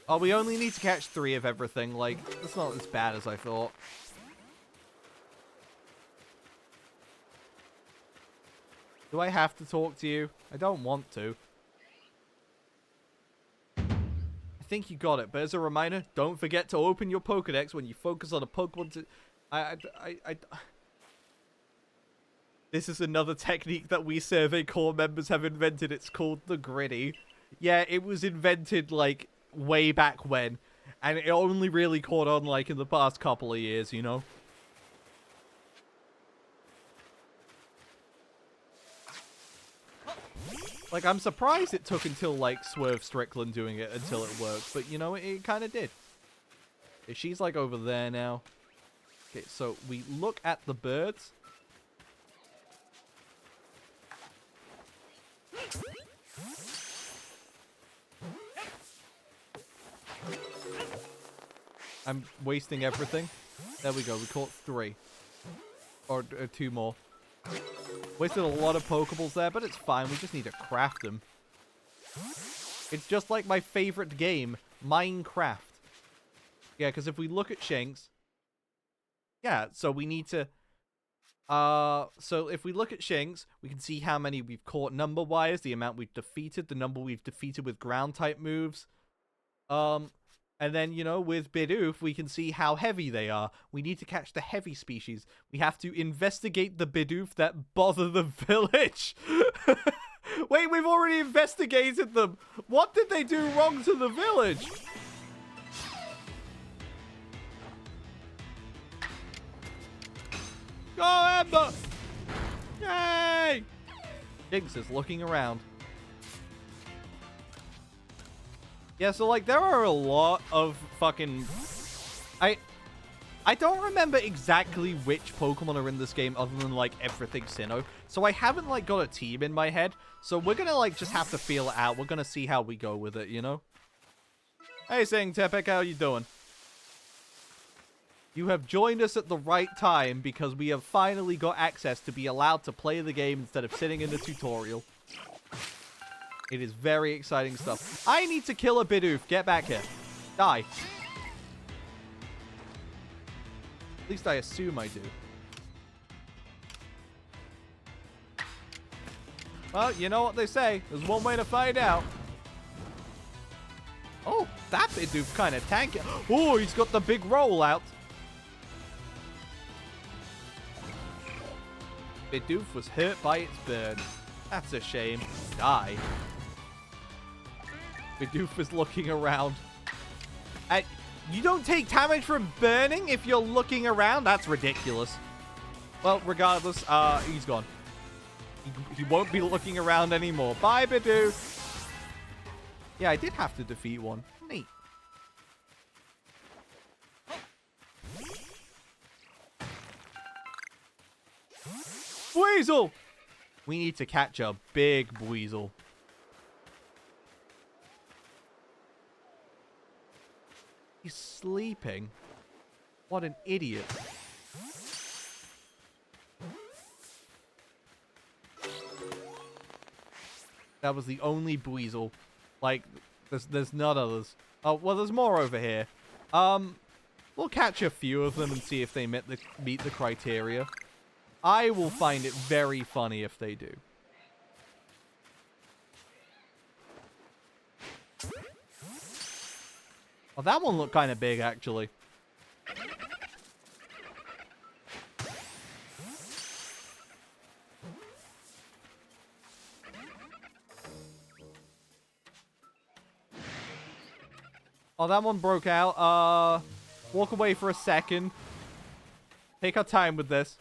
Oh, we only need to catch 3 of everything. Like, that's not as bad as I thought. Do I have to talk to you? I don't want to. I think you got it, but as a reminder, don't forget to open your Pokedex when you focus on a Pokemon. This is another technique that we Survey Corps members have invented. It's called the Gritty. Yeah, it was invented, like, way back when, and it only really caught on like in the past couple of years, you know. Like, I'm surprised it took until, like, Swerve Strickland doing it until it worked. But, you know, it kind of did. Okay, she's, like, over there now. Okay, so we look at the birds. I'm wasting everything. There we go. We caught 3. Or 2 more. Wasted a lot of Pokeballs there, but it's fine. We just need to craft them. It's just like my favorite game, Minecraft. Yeah, because if we look at Shanks... Yeah, so we need to... So if we look at Shanks, we can see how many we've caught number-wise, the amount we've defeated, the number we've defeated with ground-type moves. And then, you know, with Bidoof, we can see how heavy they are. We need to catch the heavy species. We have to investigate the Bidoof that bother the village. Wait, we've already investigated them. What did they do wrong to the village? Go, Amber! Yay! Jinx is looking around. Yeah, so, like, there are a lot of fucking... I don't remember exactly which Pokemon are in this game other than, like, everything Sinnoh. So I haven't, like, got a team in my head. So we're gonna, like, just have to feel it out. We're gonna see how we go with it, you know? Hey, Sing Tepek, how you doing? You have joined us at the right time because we have finally got access to be allowed to play the game instead of sitting in the tutorial. It is very exciting stuff. I need to kill a Bidoof. Get back here. Die. At least I assume I do. Well, you know what they say. There's one way to find out. Oh, that Bidoof kind of tanky. Oh, he's got the big rollout. Bidoof was hurt by its burn. That's a shame. Die. Bidoof is looking around. You don't take damage from burning if you're looking around? That's ridiculous. Well, regardless, he's gone. He won't be looking around anymore. Bye, Bidoof. Yeah, I did have to defeat one. Neat. Weasel! We need to catch a big weasel. He's sleeping. What an idiot. That was the only Buizel. Like, there's none others. Oh, well, there's more over here. We'll catch a few of them and see if they meet the criteria. I will find it very funny if they do. Oh, that one looked kind of big, actually. Oh, that one broke out. Walk away for a second. Take our time with this.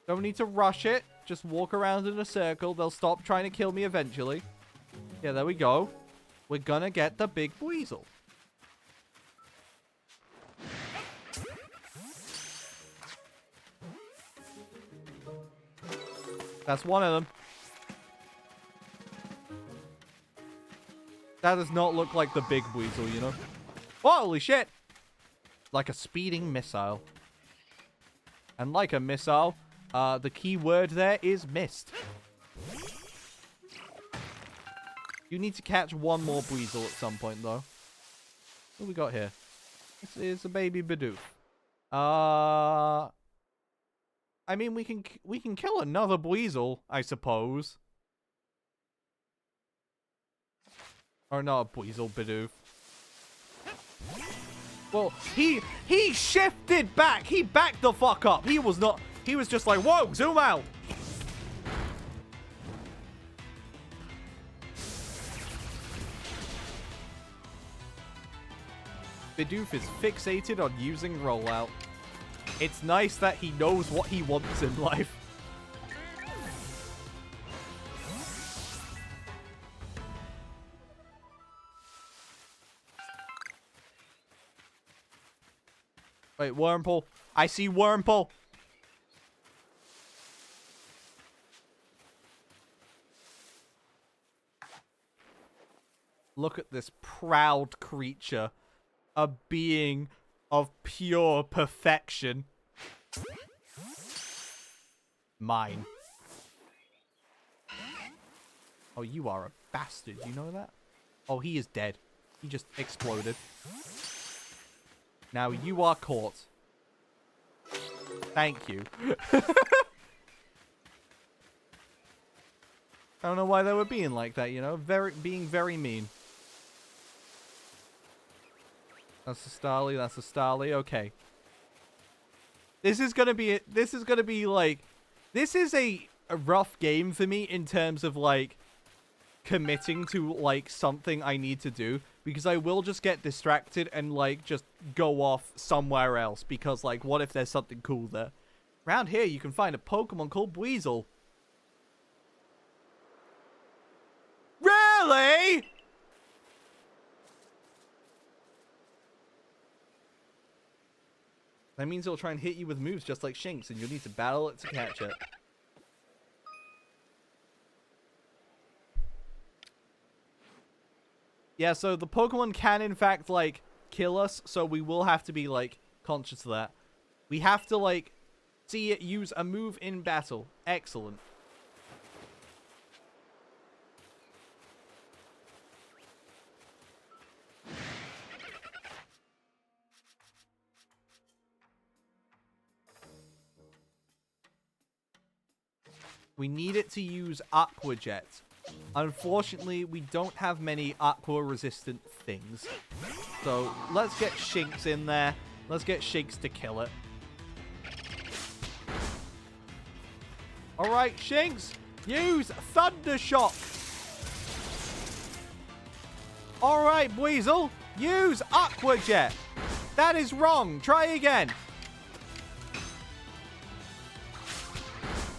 Don't need to rush it. Just walk around in a circle. They'll stop trying to kill me eventually. Yeah, there we go. We're gonna get the big weasel. That's one of them. That does not look like the big weasel, you know? Holy shit! Like a speeding missile. And like a missile, the key word there is missed. You need to catch one more Buizel at some point, though. What we got here? It's a baby Bidoof. I mean, we can kill another Buizel, I suppose. Or not a Buizel, Bidoof. Well, he shifted back. He backed the fuck up. He was not. He was just like, whoa, zoom out. Bidoof is fixated on using rollout. It's nice that he knows what he wants in life. Wait, Wurmple. I see Wurmple. Look at this proud creature. A being of pure perfection. Mine. Oh, you are a bastard. You know that? Oh, he is dead. He just exploded. Now you are caught. Thank you. I don't know why they were being like that, you know? Being very mean. That's a Starly, that's a Starly. Okay. This is gonna be like... This is a rough game for me in terms of, like, committing to, like, something I need to do. Because I will just get distracted and, like, just go off somewhere else. Because, like, what if there's something cool there? Around here, you can find a Pokemon called Weasel. Really? That means it'll try and hit you with moves just like Shinx, and you'll need to battle it to catch it. Yeah, so the Pokemon can, in fact, like, kill us, so we will have to be, like, conscious of that. We have to, like, see it use a move in battle. Excellent. We need it to use Aqua Jet. Unfortunately, we don't have many aqua-resistant things. So, let's get Shinx in there. Let's get Shinx to kill it. Alright, Shinx! Use Thunder Shock! Alright, Weasel! Use Aqua Jet! That is wrong! Try again!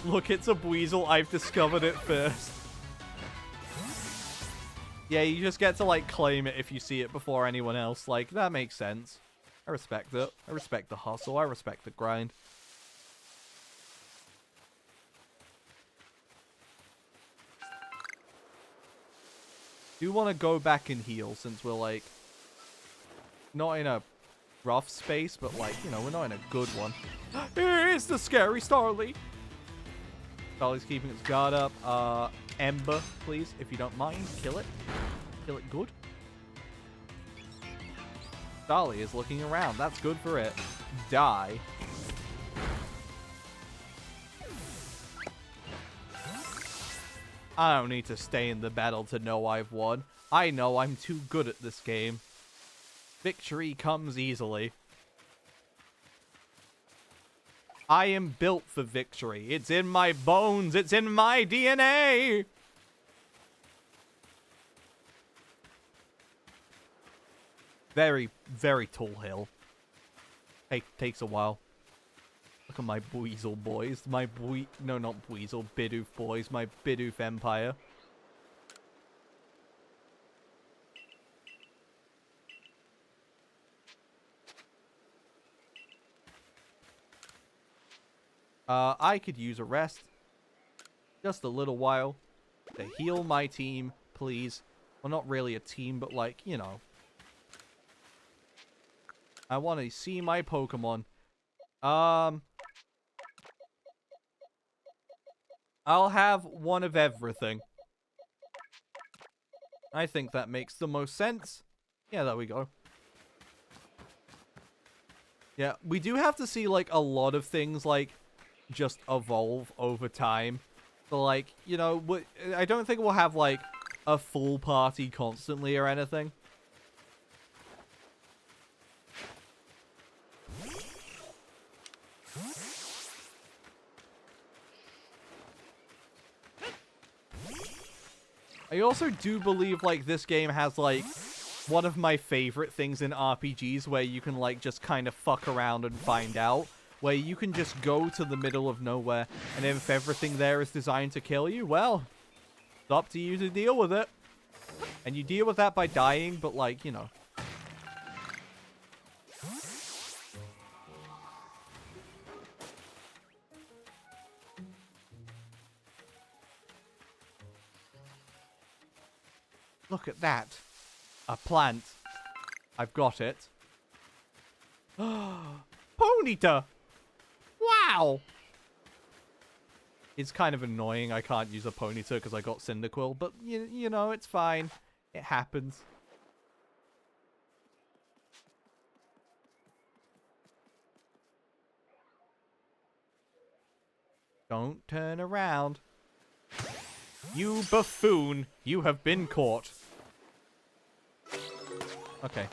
Look, it's a Weasel. I've discovered it first. Yeah, you just get to, like, claim it if you see it before anyone else. Like, that makes sense. I respect it. I respect the hustle. I respect the grind. Do want to go back and heal since we're, like, not in a rough space, but, like, you know, we're not in a good one. It's the scary Starly. Starly's keeping its guard up. Ember, please, if you don't mind. Kill it. Kill it good. Starly is looking around. That's good for it. Die. I don't need to stay in the battle to know I've won. I know I'm too good at this game. Victory comes easily. I am built for victory. It's in my bones. It's in my DNA. Very, very tall hill. Hey, takes a while. Look at my Weasel boys. My no, not Weasel. Bidoof boys. My Bidoof empire. I could use a rest. Just a little while. To heal my team, please. Well, not really a team, but like, you know. I want to see my Pokemon. I'll have one of everything. I think that makes the most sense. Yeah, there we go. Yeah, we do have to see, like, a lot of things, like, just evolve over time. So, like, you know, I don't think we'll have, like, a full party constantly or anything. I also do believe, like, this game has, like, one of my favorite things in RPGs where you can, like, just kind of fuck around and find out. Where you can just go to the middle of nowhere, and if everything there is designed to kill you, well, it's up to you to deal with it. And you deal with that by dying, but, like, you know. Look at that. A plant. I've got it. Ponyta! Wow! It's kind of annoying I can't use a Ponyta because I got Cyndaquil, but you know, it's fine. It happens. Don't turn around. You buffoon! You have been caught. Okay.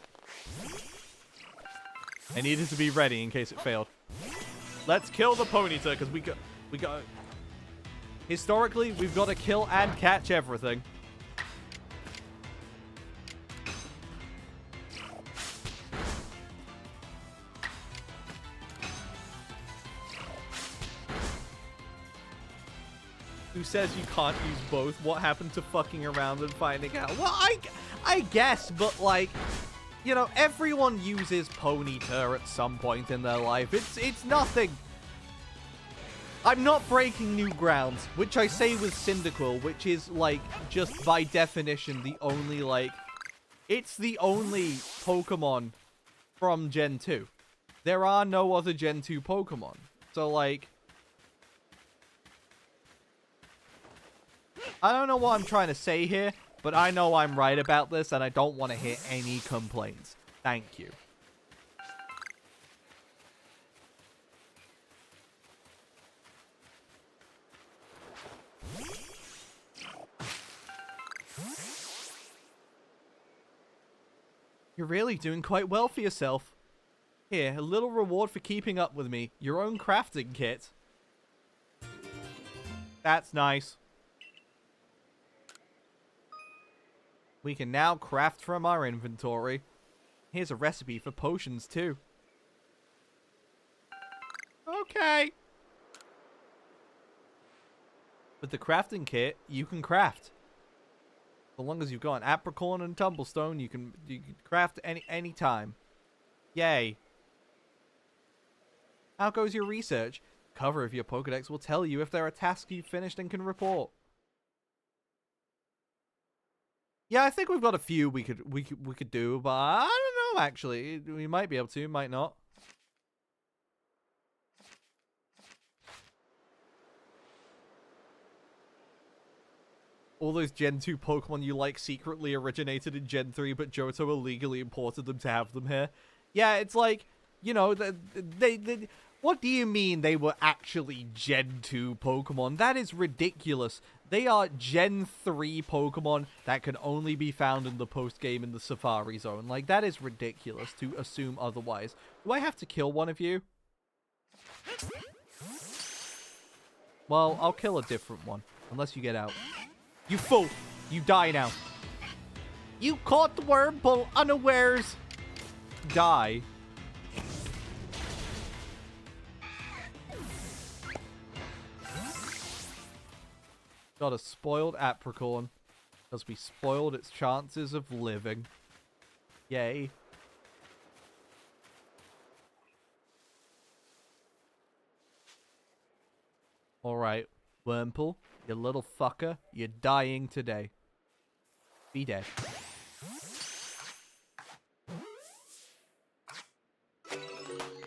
I needed to be ready in case it failed. Let's kill the Ponyta because we got. Historically, we've got to kill and catch everything. Who says you can't use both? What happened to fucking around and finding out? Well, I guess, but like, you know, everyone uses Ponyta at some point in their life. It's nothing. I'm not breaking new grounds, which I say with Cyndaquil, which is like just by definition the only like, it's the only Pokemon from Gen 2. There are no other Gen 2 Pokemon. So like, I don't know what I'm trying to say here, but I know I'm right about this, and I don't want to hear any complaints. Thank you. You're really doing quite well for yourself. Here, a little reward for keeping up with me. Your own crafting kit. That's nice. We can now craft from our inventory. Here's a recipe for potions, too. Okay. With the crafting kit, you can craft. As long as you've got an apricorn and tumblestone, you can craft any time. Yay. How goes your research? Cover of your Pokedex will tell you if there are tasks you've finished and can report. Yeah, I think we've got a few we could do, but I don't know actually. We might be able to, might not. All those Gen 2 Pokemon you like secretly originated in Gen 3, but Johto illegally imported them to have them here. Yeah, it's like, you know, they what do you mean they were actually Gen 2 Pokemon? That is ridiculous. They are Gen 3 Pokemon that can only be found in the post-game in the Safari Zone. Like, that is ridiculous to assume otherwise. Do I have to kill one of you? Well, I'll kill a different one. Unless you get out. You fool! You die now. You caught the Wurmple unawares! Die. Got a spoiled apricorn, because we spoiled its chances of living. Yay. Alright, Wurmple, you little fucker, you're dying today. Be dead.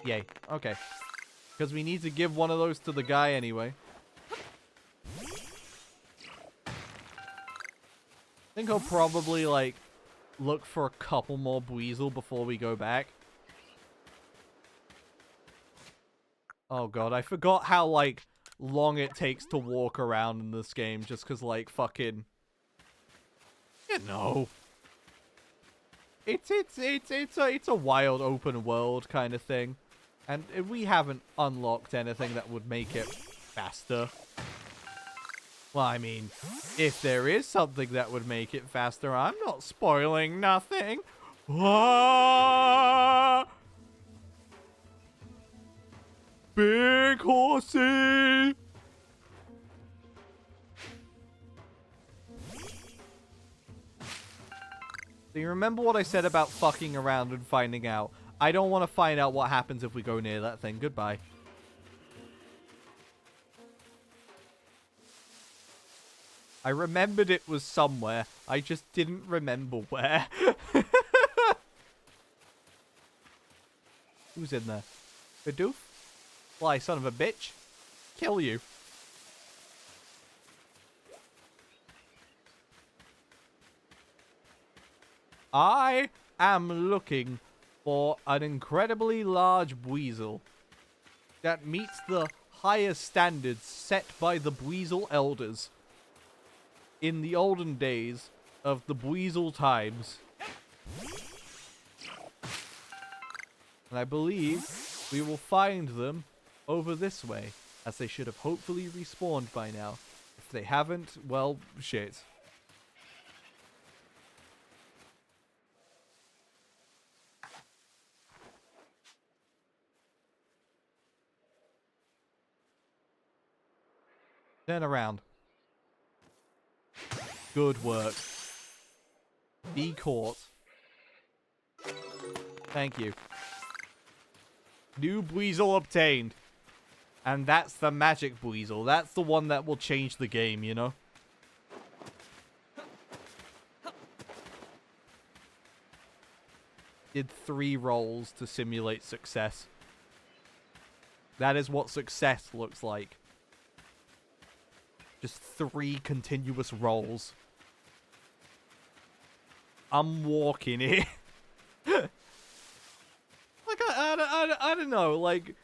Yay, okay. Because we need to give one of those to the guy anyway. I think I'll probably, like, look for a couple more Buizel before we go back. Oh god, I forgot how, like, long it takes to walk around in this game just because, like, fucking... You know. It's a wild open world kind of thing. And we haven't unlocked anything that would make it faster. Well, I mean, if there is something that would make it faster, I'm not spoiling nothing. Ah! Big horsey! Do you remember what I said about fucking around and finding out? I don't want to find out what happens if we go near that thing. Goodbye. I remembered it was somewhere. I just didn't remember where. Who's in there? Bidoof? Fly, son of a bitch. Kill you. I am looking for an incredibly large weasel that meets the highest standards set by the Weasel Elders in the olden days of the Weasel times. And I believe we will find them over this way, as they should have hopefully respawned by now. If they haven't, well, shit. Turn around. Good work. Be caught. Thank you. New Buizel obtained. And that's the magic Buizel. That's the one that will change the game, you know? Did 3 rolls to simulate success. That is what success looks like. Just 3 continuous rolls. I'm walking here. Like, I don't know. Like,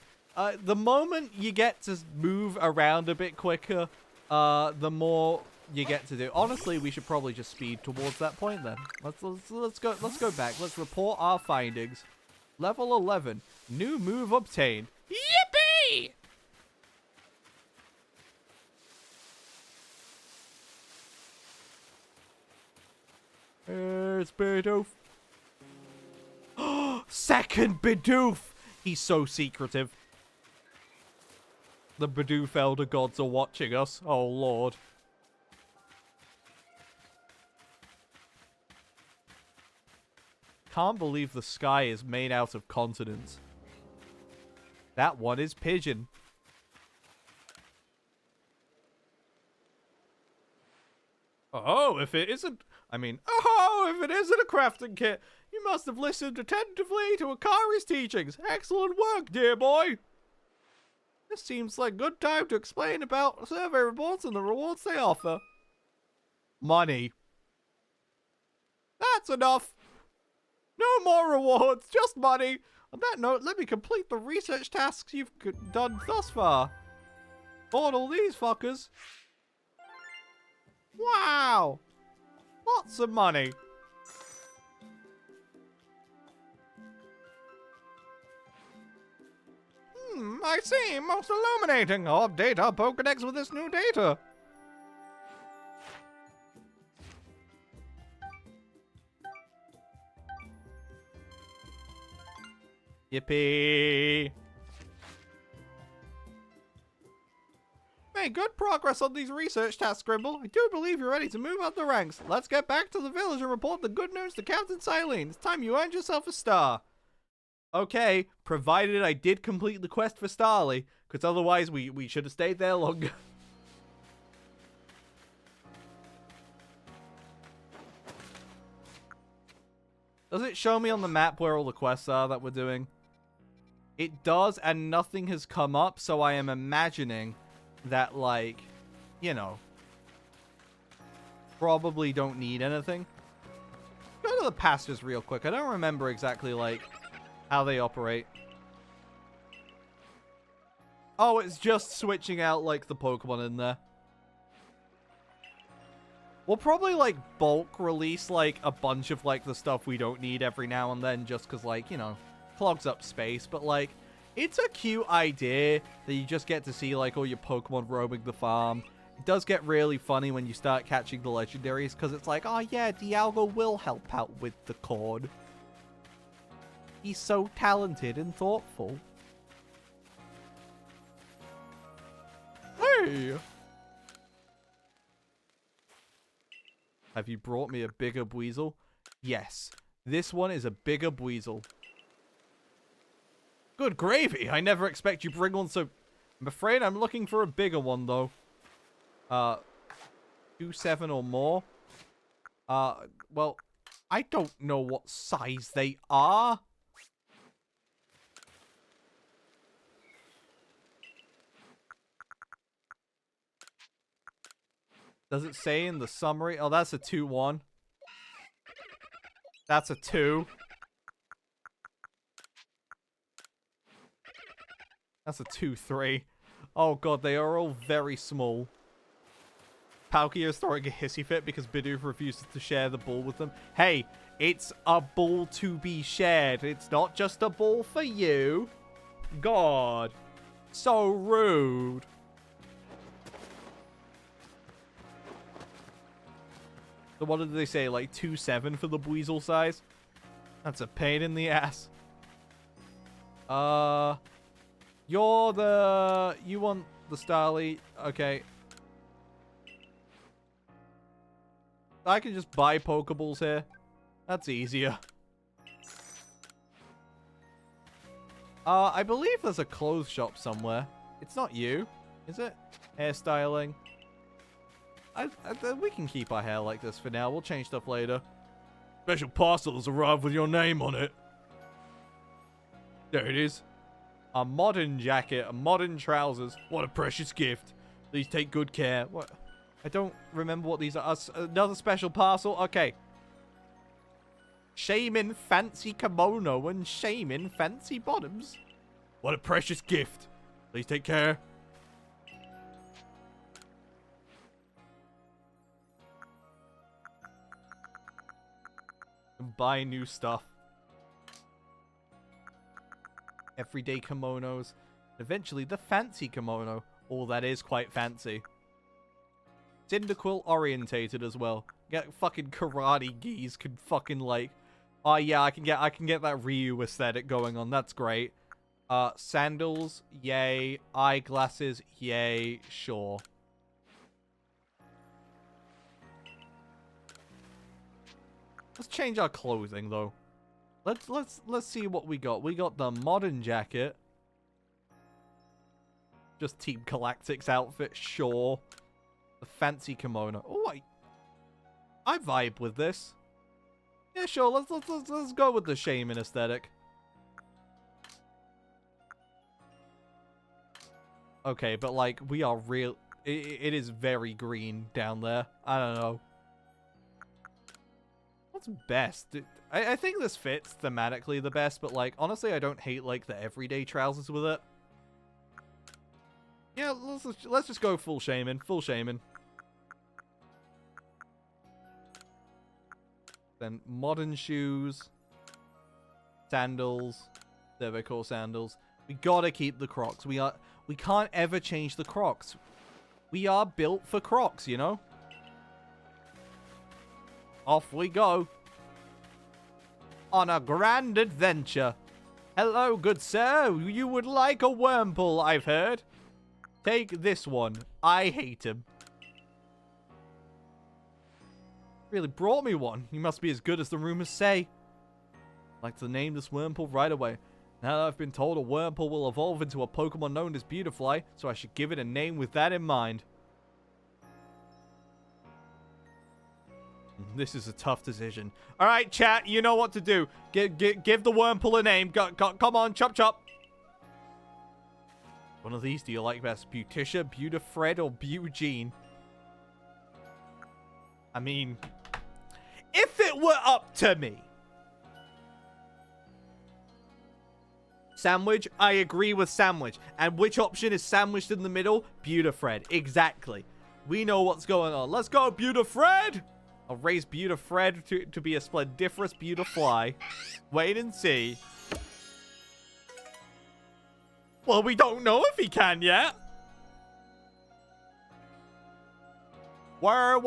the moment you get to move around a bit quicker, the more you get to do. Honestly, we should probably just speed towards that point then. Let's go back. Let's report our findings. Level 11. New move obtained. Yippee! It's Bidoof. Second Bidoof! He's so secretive. The Bidoof Elder Gods are watching us. Oh, Lord. Can't believe the sky is made out of continents. That one is pigeon. Oh, if it isn't... if it isn't a crafting kit, you must have listened attentively to Akari's teachings. Excellent work, dear boy. This seems like a good time to explain about survey reports and the rewards they offer. Money. That's enough. No more rewards, just money. On that note, let me complete the research tasks you've done thus far. Bought all these fuckers. Wow. Lots of money. I see. Most illuminating. I'll update our Pokedex with this new data. Yippee. Made good progress on these research tasks, Grimble. I do believe you're ready to move up the ranks. Let's get back to the village and report the good news to Captain Silene. It's time you earned yourself a star. Okay, provided I did complete the quest for Starly, because otherwise we should have stayed there longer. Does it show me on the map where all the quests are that we're doing? It does, and nothing has come up, so I am imagining that, like, you know, probably don't need anything. Go to the pastures real quick. I don't remember exactly, like, how they operate. Oh, it's just switching out, like, the Pokemon in there. We'll probably, like, bulk release, like, a bunch of, like, the stuff we don't need every now and then just because, like, you know, clogs up space. But, like, it's a cute idea that you just get to see, like, all your Pokemon roaming the farm. It does get really funny when you start catching the legendaries because it's like, oh, yeah, Dialga will help out with the cord. He's so talented and thoughtful. Hey! Have you brought me a bigger Buizel? Yes. This one is a bigger Buizel. Good gravy! I never expect you bring one so... I'm afraid I'm looking for a bigger one, though. 2-7 or more. Well, I don't know what size they are. Does it say in the summary? Oh, that's a 2-1. That's a 2. That's a 2-3. Oh god, they are all very small. Palkia is throwing a hissy fit because Bidoof refuses to share the ball with them. Hey, it's a ball to be shared. It's not just a ball for you. God. So rude. So what did they say? Like 2-7 for the Weasel size? That's a pain in the ass. You want the Starly? Okay. I can just buy Pokeballs here. That's easier. I believe there's a clothes shop somewhere. It's not you, is it? Hairstyling. We can keep our hair like this for now. We'll change stuff later. Special parcels arrived with your name on it. There it is. A modern jacket, a modern trousers. What a precious gift. Please take good care. What? I don't remember what these are. Another special parcel? Okay. Shaman fancy kimono and shaman fancy bottoms. What a precious gift. Please take care. And buy new stuff. Everyday kimonos. Eventually the fancy kimono. Oh, that is quite fancy. Cyndaquil orientated as well. Get fucking karate geese can fucking like. Oh yeah, I can get that Ryu aesthetic going on. That's great. Sandals, yay. Eyeglasses, yay. Sure. Let's change our clothing though. Let's see what we got. We got the modern jacket. Just Team Galactic's outfit, sure. The fancy kimono. Oh, I vibe with this. Yeah, sure. Let's go with the shaman aesthetic. Okay, but like we are real. It is very green down there. I don't know. What's best? I think this fits thematically the best, but like honestly, I don't hate like the everyday trousers with it. Yeah, let's just go full shaman. Full shaman. Then modern shoes. Sandals. There we call sandals. We gotta keep the Crocs. We can't ever change the Crocs. We are built for Crocs, you know? Off we go. On a grand adventure. Hello, good sir. You would like a Wurmple, I've heard. Take this one. I hate him. Really brought me one. He must be as good as the rumors say. I'd like to name this Wurmple right away. Now that I've been told a Wurmple will evolve into a Pokemon known as Beautifly, so I should give it a name with that in mind. This is a tough decision. Alright, chat, you know what to do. Give the Wurmple a name. Come on, chop chop. One of these do you like best? Beauticia, Beautifred, or Beaugene? I mean, if it were up to me. Sandwich, I agree with sandwich. And which option is sandwiched in the middle? Beautifred, exactly. We know what's going on. Let's go, Beautifred! I'll raise Beautifred to be a splendiferous Beautifly. Wait and see. Well, we don't know if he can yet. Whir.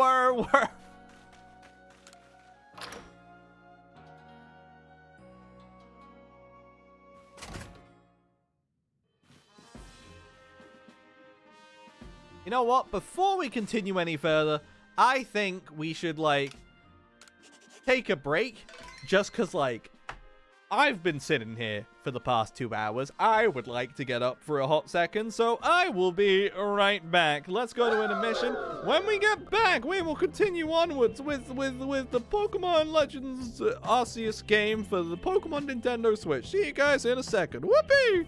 You know what? Before we continue any further, I think we should, like, take a break. Just because, like, I've been sitting here for the past 2 hours. I would like to get up for a hot second, so I will be right back. Let's go to intermission. When we get back, we will continue onwards with the Pokemon Legends Arceus game for the Pokemon Nintendo Switch. See you guys in a second. Whoopee!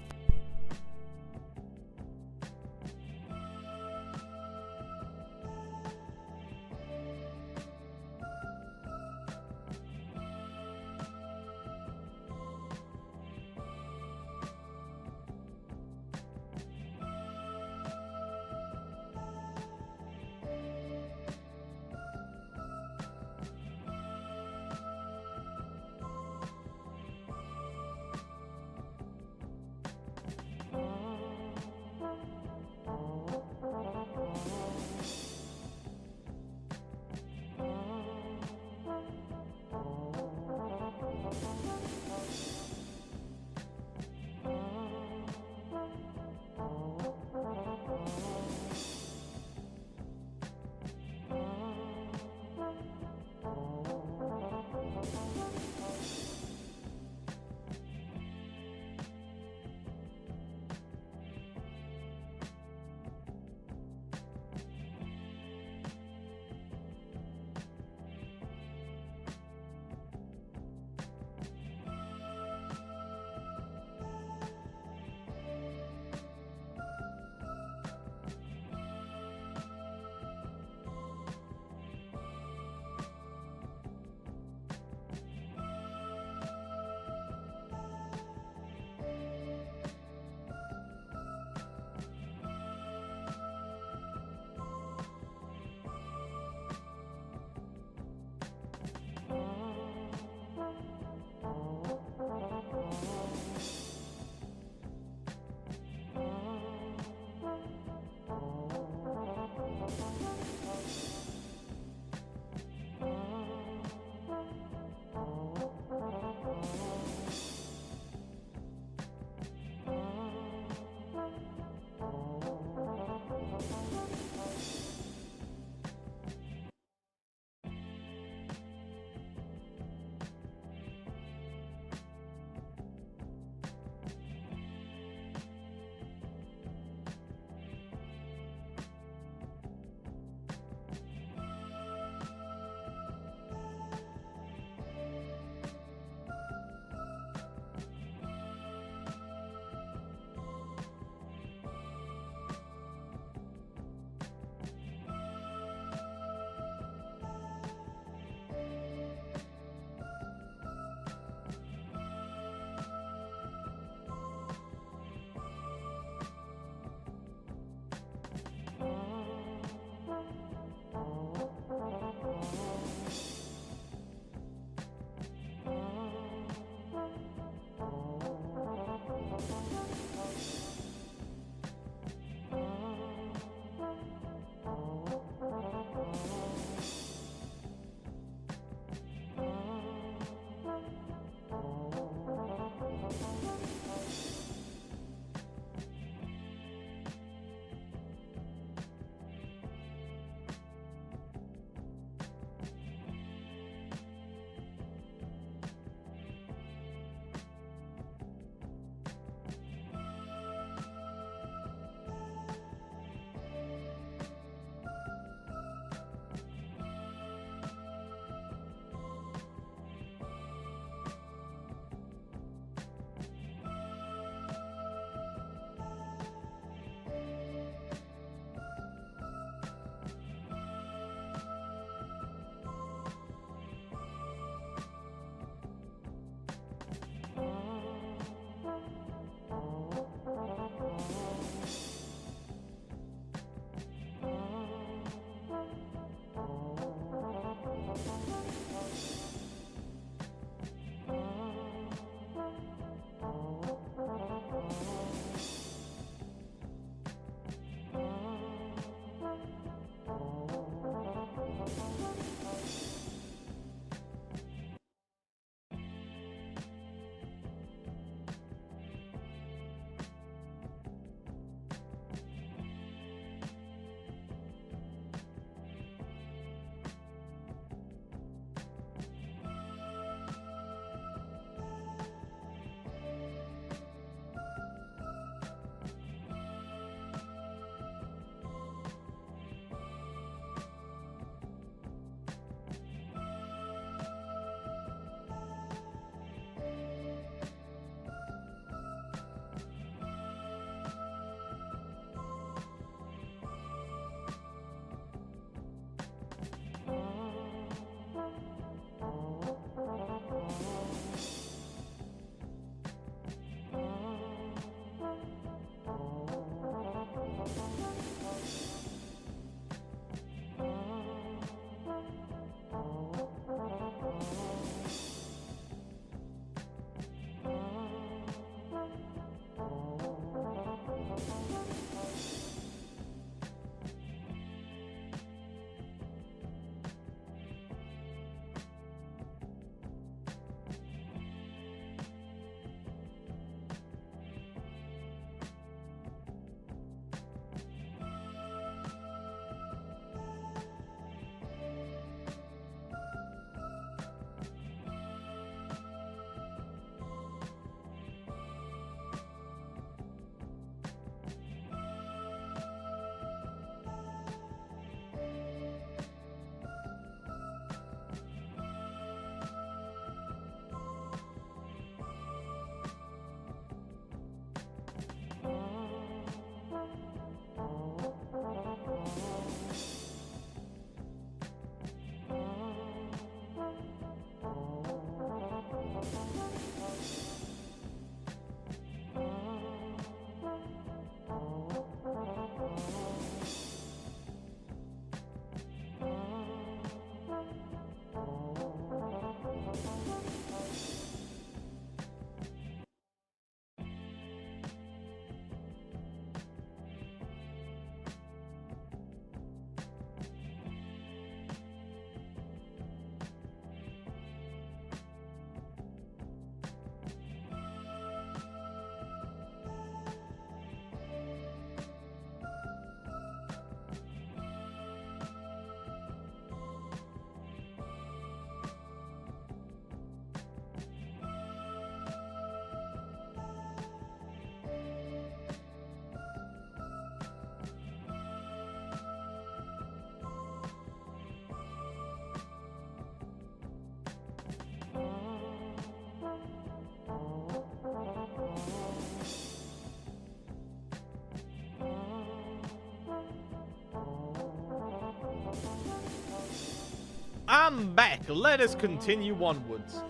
I'm back. Let us continue onwards.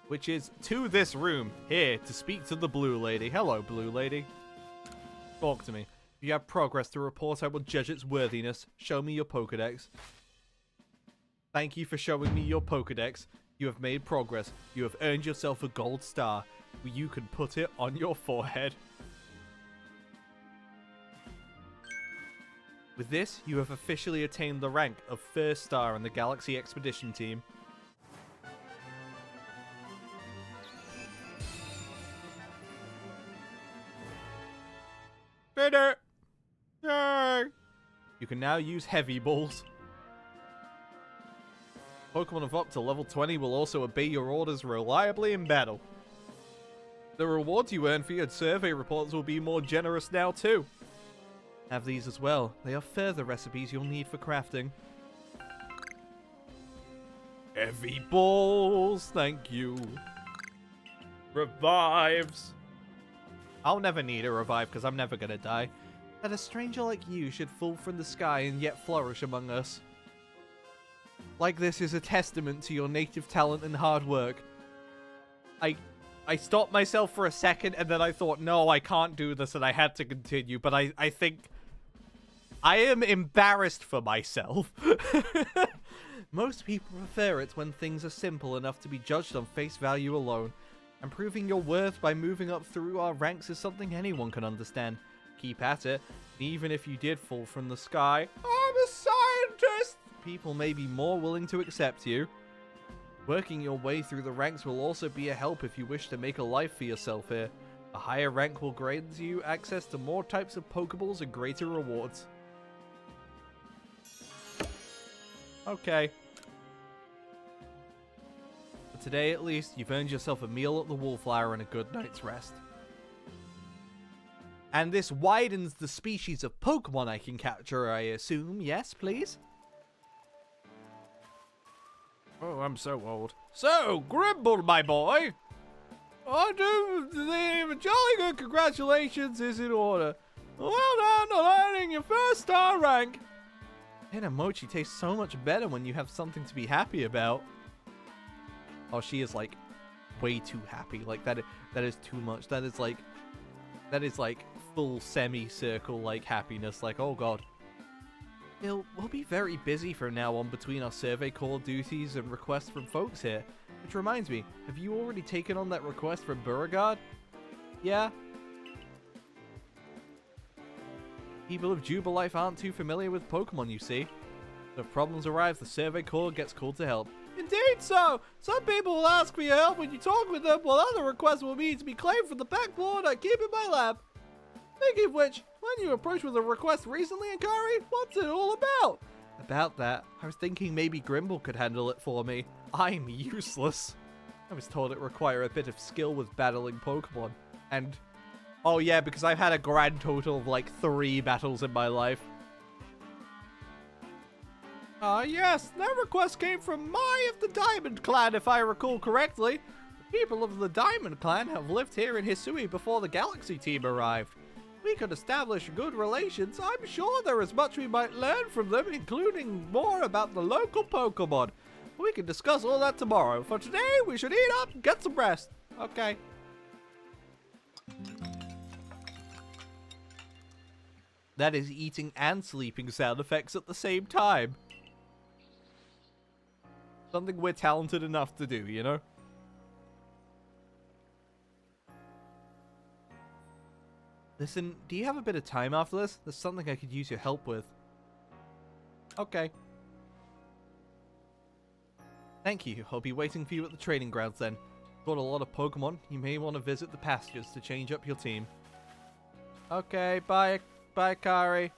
Which is to this room here to speak to the blue lady. Hello, blue lady. Talk to me. If you have progress to report, I will judge its worthiness. Show me your Pokedex. Thank you for showing me your Pokedex. You have made progress. You have earned yourself a gold star. You can put it on your forehead. With this, you have officially attained the rank of first star on the Galaxy Expedition team. Did it! Yay! You can now use heavy balls. Pokemon of up to level 20 will also obey your orders reliably in battle. The rewards you earn for your survey reports will be more generous now too. Have these as well. They are further recipes you'll need for crafting. Heavy balls, thank you. Revives. I'll never need a revive because I'm never gonna die. That a stranger like you should fall from the sky and yet flourish among us. Like this is a testament to your native talent and hard work. I stopped myself for a second and then I thought, no, I can't do this, and I had to continue, but I think I am embarrassed for myself. Most people prefer it when things are simple enough to be judged on face value alone. And proving your worth by moving up through our ranks is something anyone can understand. Keep at it. Even if you did fall from the sky, I'm a scientist! People may be more willing to accept you. Working your way through the ranks will also be a help if you wish to make a life for yourself here. A higher rank will grant you access to more types of Pokeballs and greater rewards. Okay. For today at least, you've earned yourself a meal at the Wallflower and a good night's rest. And this widens the species of Pokemon I can capture, I assume. Yes, please? Oh, I'm so old. So, Grimble, my boy! I do the jolly good congratulations is in order. Well done on earning your first star rank. And a mochi tastes so much better when you have something to be happy about. Oh, she is like way too happy. Like that is too much. That is like full semicircle like happiness. Like, oh god. We'll be very busy from now on between our survey call duties and requests from folks here. Which reminds me, have you already taken on that request from Beauregard? Yeah? People of Jubilife aren't too familiar with Pokemon, you see. If problems arise, the survey corps gets called to help. Indeed so! Some people will ask for your help when you talk with them, while other requests will need to be claimed from the backboard I keep in my lab. Speaking of which, when you approached with a request recently, Akari, what's it all about? About that, I was thinking maybe Grimble could handle it for me. I'm useless. I was told it required a bit of skill with battling Pokemon. And, oh yeah, because I've had a grand total of like 3 battles in my life. Yes, that request came from Mai of the Diamond Clan, if I recall correctly. The people of the Diamond Clan have lived here in Hisui before the Galaxy team arrived. We could establish good relations. I'm sure there is much we might learn from them, including more about the local Pokemon. We can discuss all that tomorrow. For today, we should eat up and get some rest. Okay. That is eating and sleeping sound effects at the same time. Something we're talented enough to do, you know? Listen, do you have a bit of time after this? There's something I could use your help with. Okay. Thank you. I'll be waiting for you at the training grounds then. Got a lot of Pokemon. You may want to visit the pastures to change up your team. Okay, bye. Bye, Kari.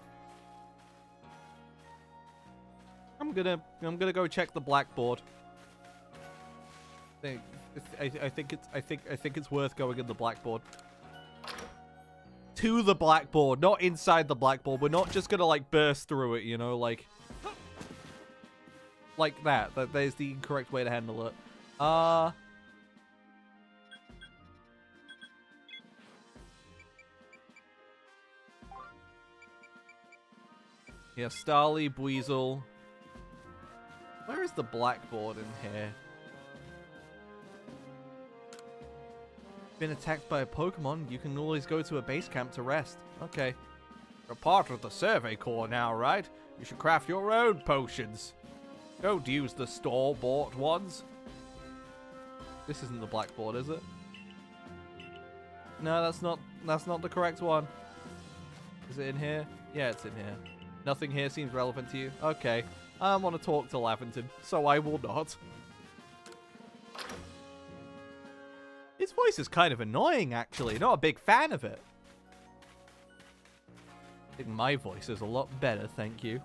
I'm gonna go check the blackboard. I think it's worth going in the blackboard. To the blackboard, not inside the blackboard. We're not just gonna like burst through it, you know, like that. That is the incorrect way to handle it. Yeah, Starly, Buizel. Where is the blackboard in here? Been attacked by a Pokemon, you can always go to a base camp to rest. Okay. You're part of the Survey Corps now, right? You should craft your own potions. Don't use the store-bought ones. This isn't the blackboard, is it? No, that's not the correct one. Is it in here? Yeah, it's in here. Nothing here seems relevant to you? Okay. I want to talk to Laventon, so I will not. His voice is kind of annoying, actually. Not a big fan of it. I think my voice is a lot better, thank you.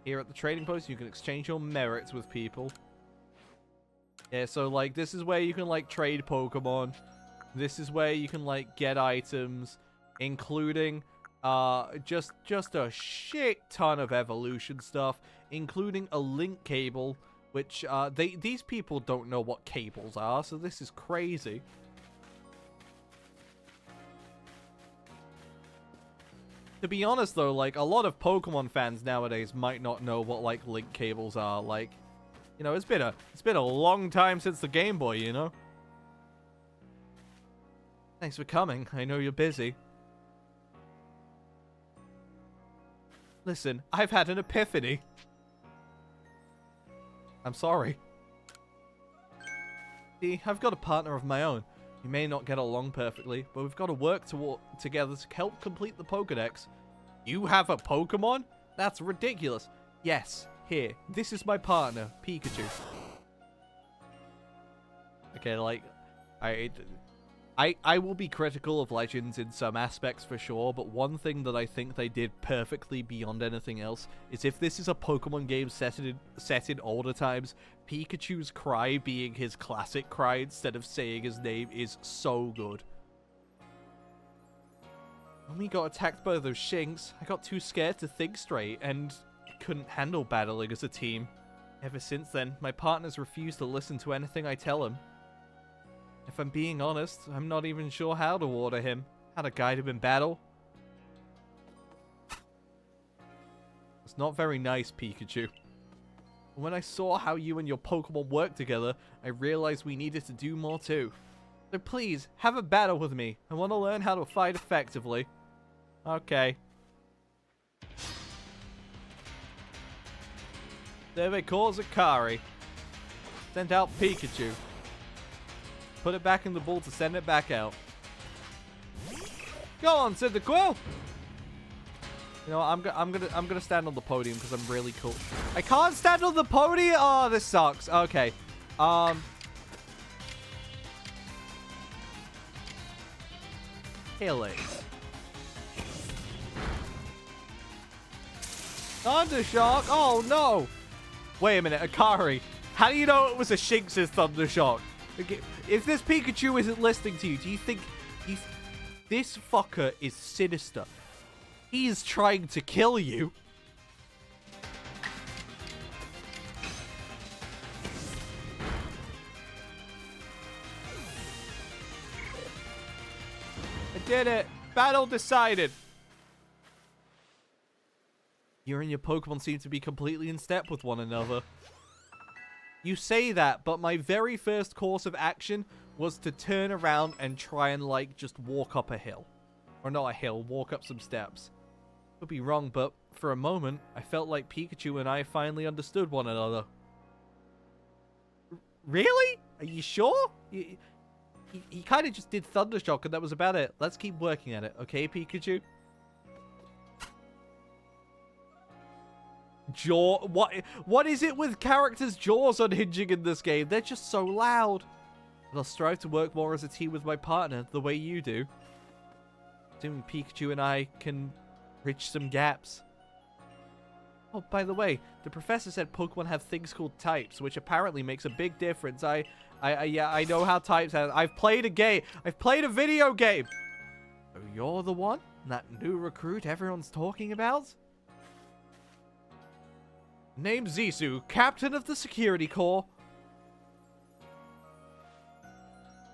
Here at the trading post, you can exchange your merits with people. Yeah, so, like, this is where you can, like, trade Pokemon. This is where you can, like, get items, including, just a shit ton of evolution stuff, including a link cable, which, these people don't know what cables are, so this is crazy. To be honest, though, like, a lot of Pokemon fans nowadays might not know what, like, link cables are, like... You know, it's been a long time since the Game Boy, you know? Thanks for coming. I know you're busy. Listen, I've had an epiphany. I'm sorry. See, I've got a partner of my own. We may not get along perfectly, but we've got to work together to help complete the Pokedex. You have a Pokemon? That's ridiculous. Yes. Here, this is my partner, Pikachu. Okay, like, I will be critical of Legends in some aspects for sure, but one thing that I think they did perfectly beyond anything else is if this is a Pokemon game set in older times, Pikachu's cry being his classic cry instead of saying his name is so good. When we got attacked by those Shinx, I got too scared to think straight, and couldn't handle battling as a team. Ever since then, my partner's refused to listen to anything I tell him. If I'm being honest, I'm not even sure how to order him, how to guide him in battle. It's not very nice, Pikachu. When I saw how you and your Pokemon work together, I realized we needed to do more too. So please, have a battle with me. I want to learn how to fight effectively. Okay. Survey Corps Akari. Send out Pikachu. Put it back in the ball to send it back out. Go on, Cyndaquil! You know, I'm gonna stand on the podium because I'm really cool. I can't stand on the podium. Oh, this sucks. Okay. Healing. Thundershock. Oh no. Wait a minute, Akari. How do you know it was a Shinx's Thundershock? If this Pikachu isn't listening to you, do you think this fucker is sinister? He is trying to kill you. I did it. Battle decided. You and your Pokemon seem to be completely in step with one another. You say that, but my very first course of action was to turn around and try and, like, just walk up a hill. Or not a hill, walk up some steps. Could be wrong, but for a moment, I felt like Pikachu and I finally understood one another. Really? Are you sure? He kind of just did Thundershock and that was about it. Let's keep working at it, okay, Pikachu? Jaw. What is it with characters' jaws unhinging in this game? They're just so loud. But I'll strive to work more as a team with my partner, the way you do. Assuming Pikachu and I can bridge some gaps. Oh, by the way, the professor said Pokemon have things called types, which apparently makes a big difference. Yeah, I know how types have. I've played a game. I've played a video game. So you're the one? That new recruit everyone's talking about? Name's Zisu, captain of the security corps.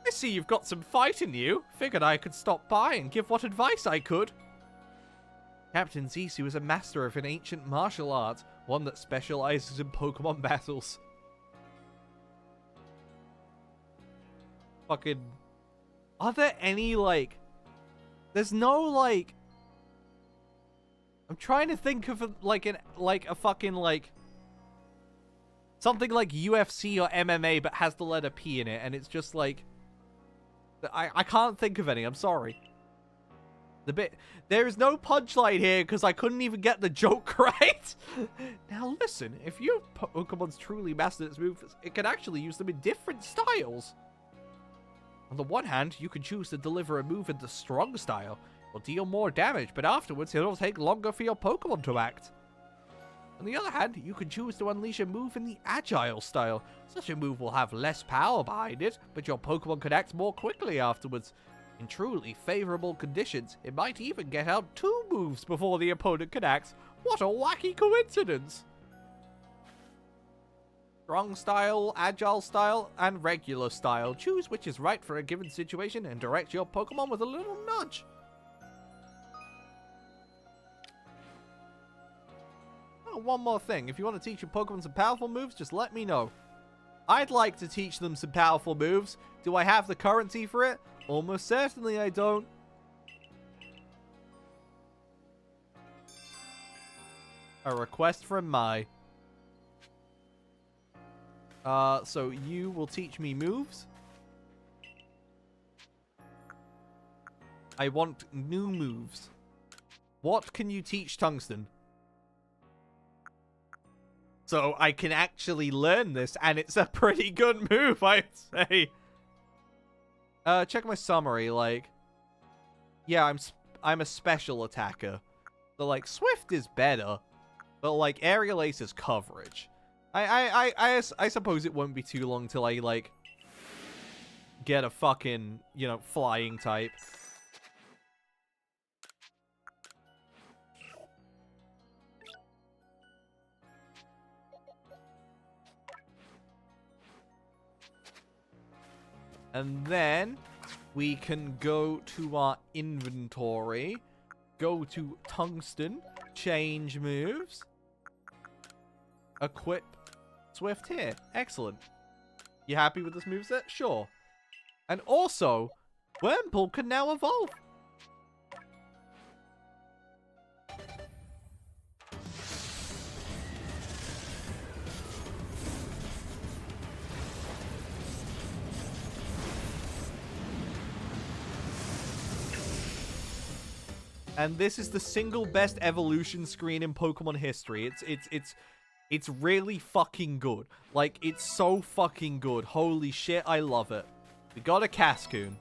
I see you've got some fight in you. Figured I could stop by and give what advice I could. Captain Zissou is a master of an ancient martial art, one that specializes in Pokemon battles. Fucking... Are there any, like... There's no, like... I'm trying to think of, a fucking, like... Something like UFC or MMA, but has the letter P in it, and it's just, like... I can't think of any, I'm sorry. There is no punchline here, because I couldn't even get the joke right. Now listen, if your Pokemon's truly mastered its moves, it can actually use them in different styles. On the one hand, you can choose to deliver a move in the strong style. Will deal more damage, but afterwards it'll take longer for your Pokemon to act. On the other hand, you can choose to unleash a move in the agile style. Such a move will have less power behind it, but your Pokemon can act more quickly afterwards. In truly favorable conditions, it might even get out 2 moves before the opponent can act. What a wacky coincidence! Strong style, agile style, and regular style. Choose which is right for a given situation and direct your Pokemon with a little nudge. Oh, one more thing. If you want to teach your Pokemon some powerful moves, just let me know. I'd like to teach them some powerful moves. Do I have the currency for it? Almost certainly I don't. A request from Mai. So you will teach me moves. I want new moves. What can you teach Tungsten? So I can actually learn this, and it's a pretty good move, I'd say. Check my summary, like... Yeah, I'm a special attacker. So, like, Swift is better, but, like, Aerial Ace is coverage. I suppose it won't be too long till I, like, get a fucking, you know, flying type. And then we can go to our inventory, go to Tungsten, change moves, equip Swift here. Excellent. You happy with this moveset? Sure. And also, Wurmple can now evolve. And this is the single best evolution screen in Pokemon history. It's really fucking good. Like, it's so fucking good. Holy shit, I love it. We got a Cascoon.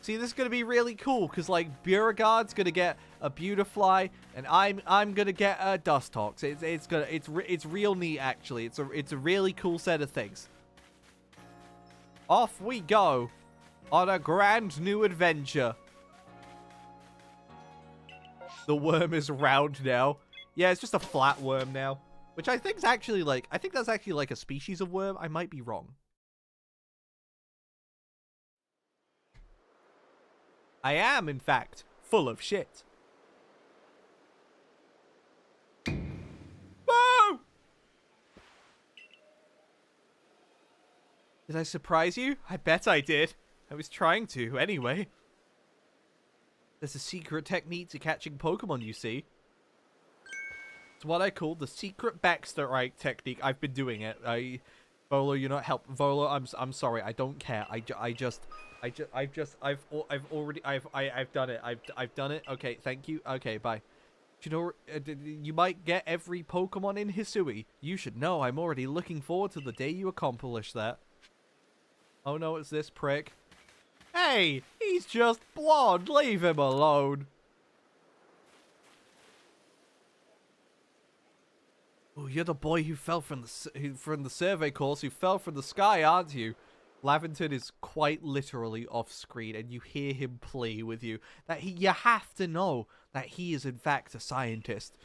See, this is gonna be really cool, because, like, Beauregard's gonna get a Beautifly, and I'm gonna get a Dustox. It's real neat, actually. It's a really cool set of things. Off we go on a grand new adventure. The worm is round now. Yeah, it's just a flat worm now. Which I think is actually like... I think that's actually like a species of worm. I might be wrong. I am, in fact, full of shit. Whoa! Did I surprise you? I bet I did. I was trying to, anyway. There's a secret technique to catching Pokemon, you see. It's what I call the secret backstrike technique. I've been doing it. Volo, you're not help. Volo, I'm sorry. I don't care. I've done it. I've done it. Okay, thank you. Okay, bye. You know, you might get every Pokemon in Hisui. You should know. I'm already looking forward to the day you accomplish that. Oh no, it's this prick. Hey, he's just blonde. Leave him alone. Oh, you're the boy who fell from the survey course, who fell from the sky, aren't you? Laventon is quite literally off screen, and you hear him play with you. You have to know that he is in fact a scientist.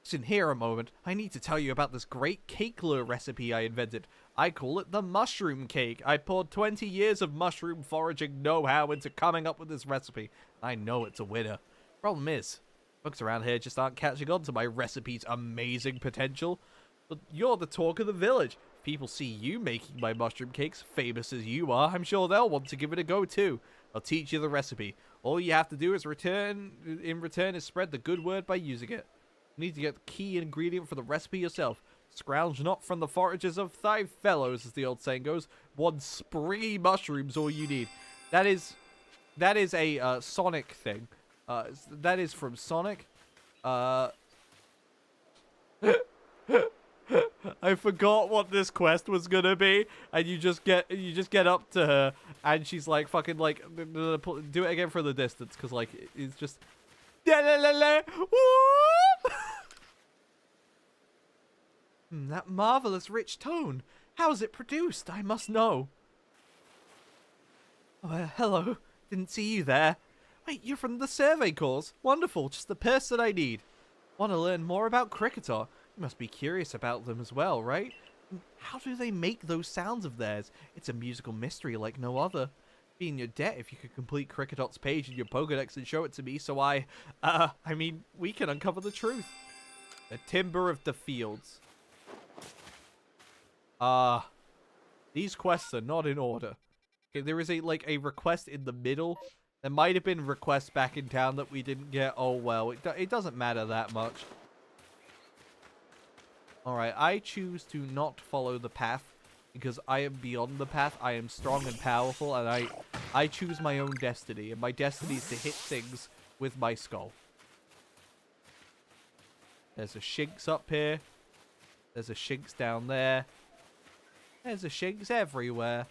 Listen here a moment. I need to tell you about this great cake lure recipe I invented. I call it the mushroom cake. I poured 20 years of mushroom foraging know-how into coming up with this recipe. I know it's a winner. Problem is, folks around here just aren't catching on to my recipe's amazing potential. But you're the talk of the village. People see you making my mushroom cakes, famous as you are, I'm sure they'll want to give it a go too. I'll teach you the recipe. All you have to do is in return is spread the good word by using it. You need to get the key ingredient for the recipe yourself. Scrounge not from the forages of thy fellows, as the old saying goes. One springy mushroom's all you need. That is a Sonic thing. That is from Sonic. I forgot what this quest was gonna be, and you just get up to her, and she's like fucking like do it again for the distance, cause like it's just that marvelous rich tone. How is it produced? I must know. Oh, hello. Didn't see you there. Wait, you're from the survey corps. Wonderful, just the person I need. Want to learn more about Cricketer? You must be curious about them as well, right? How do they make those sounds of theirs? It's a musical mystery like no other. Be in your debt if you could complete Cricketot's page in your Pokedex and show it to me, so I mean, we can uncover the truth. The Timber of the Fields. These quests are not in order. Okay, there is a request in the middle. There might have been requests back in town that we didn't get. Oh well, it doesn't matter that much. Alright, I choose to not follow the path because I am beyond the path. I am strong and powerful, and I choose my own destiny, and my destiny is to hit things with my skull. There's a Shinx up here. There's a Shinx down there. There's a Shinx everywhere.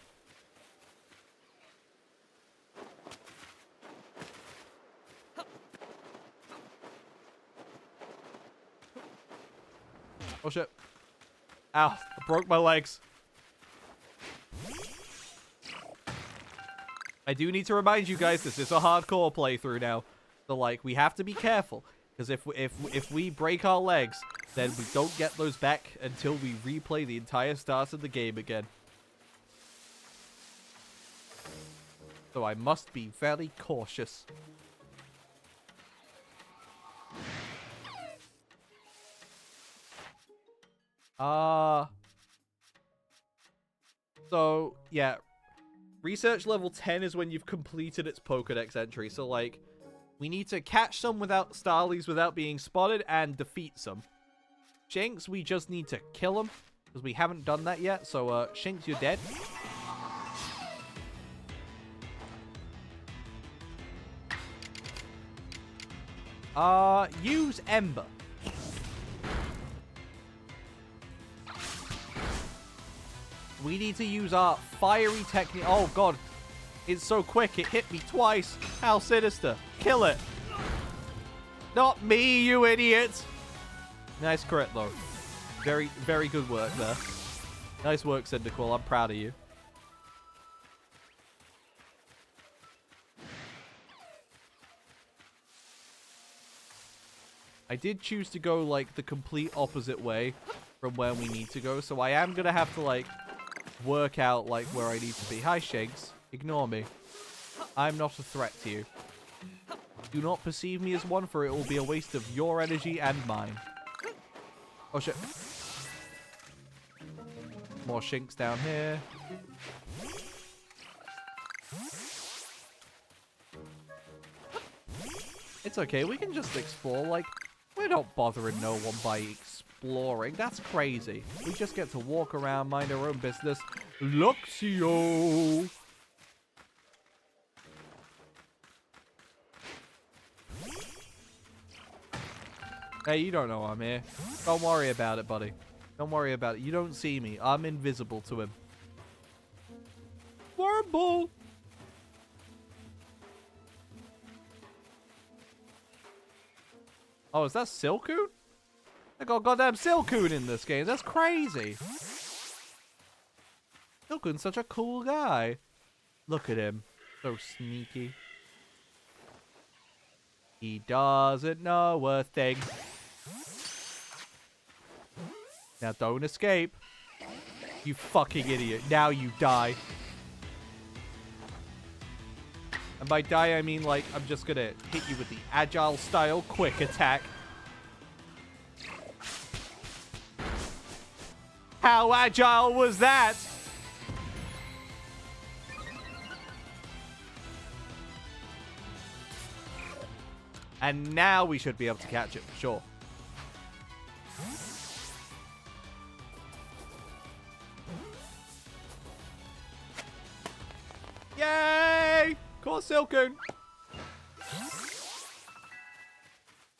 Oh shit. Ow, I broke my legs. I do need to remind you guys, this is a hardcore playthrough now. So like, we have to be careful. Because if we break our legs, then we don't get those back until we replay the entire start of the game again. So I must be very cautious. So, yeah. Research level 10 is when you've completed its Pokedex entry. So, like, we need to catch some Starlies without being spotted and defeat some. Shinx, we just need to kill them, because we haven't done that yet. So, Shinx, you're dead. Use Ember. We need to use our fiery technique. Oh, God. It's so quick. It hit me twice. How sinister. Kill it. Not me, you idiot. Nice crit, though. Very, very good work there. Nice work, Cyndaquil. I'm proud of you. I did choose to go, like, the complete opposite way from where we need to go. So I am going to have to, like, work out, like, where I need to be. Hi, Shinx. Ignore me. I'm not a threat to you. Do not perceive me as one, for it will be a waste of your energy and mine. Oh, shit. More Shinx down here. It's okay. We can just explore. Like, we're not bothering no one by exploring. That's crazy. We just get to walk around, mind our own business. Luxio! Hey, you don't know I'm here. Don't worry about it, buddy. Don't worry about it. You don't see me. I'm invisible to him. Wormball! Oh, is that Silcoon? I got goddamn Silcoon in this game. That's crazy. Silcoon's such a cool guy. Look at him. So sneaky. He doesn't know a thing. Now don't escape. You fucking idiot. Now you die. And by die, I mean, like, I'm just gonna hit you with the agile style quick attack. How agile was that? And now we should be able to catch it for sure. Yay! Caught Silcoon.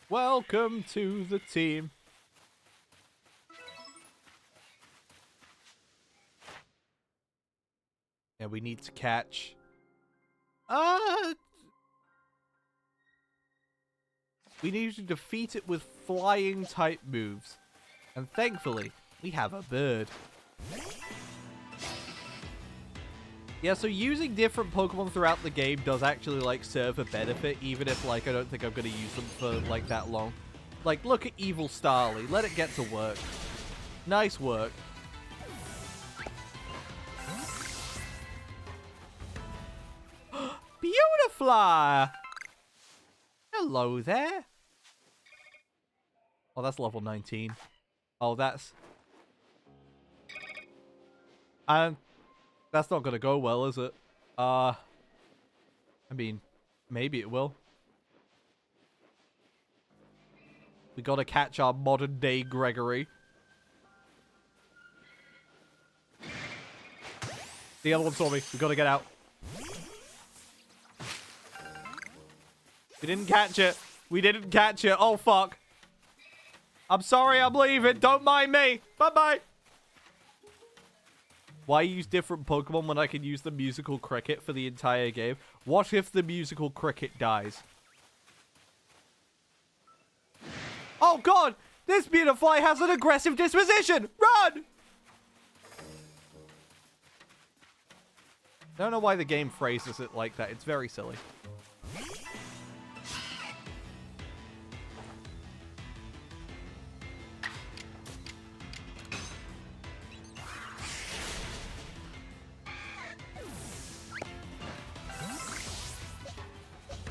Welcome to the team. And we need to catch... we need to defeat it with flying type moves. And thankfully, we have a bird. Yeah, so using different Pokemon throughout the game does actually, like, serve a benefit, even if, like, I don't think I'm going to use them for, like, that long. Like, look at Evil Starly. Let it get to work. Nice work. Beautifly! Hello there. Oh, that's level 19. Oh, that's... And that's not gonna go well, is it? I mean, maybe it will. We gotta catch our modern day Gregory. The other one saw me. We gotta get out. We didn't catch it. We didn't catch it. Oh, fuck. I'm sorry, I'm leaving. Don't mind me. Bye-bye. Why use different Pokemon when I can use the musical cricket for the entire game? What if the musical cricket dies? Oh, God. This Beautifly has an aggressive disposition. Run! I don't know why the game phrases it like that. It's very silly.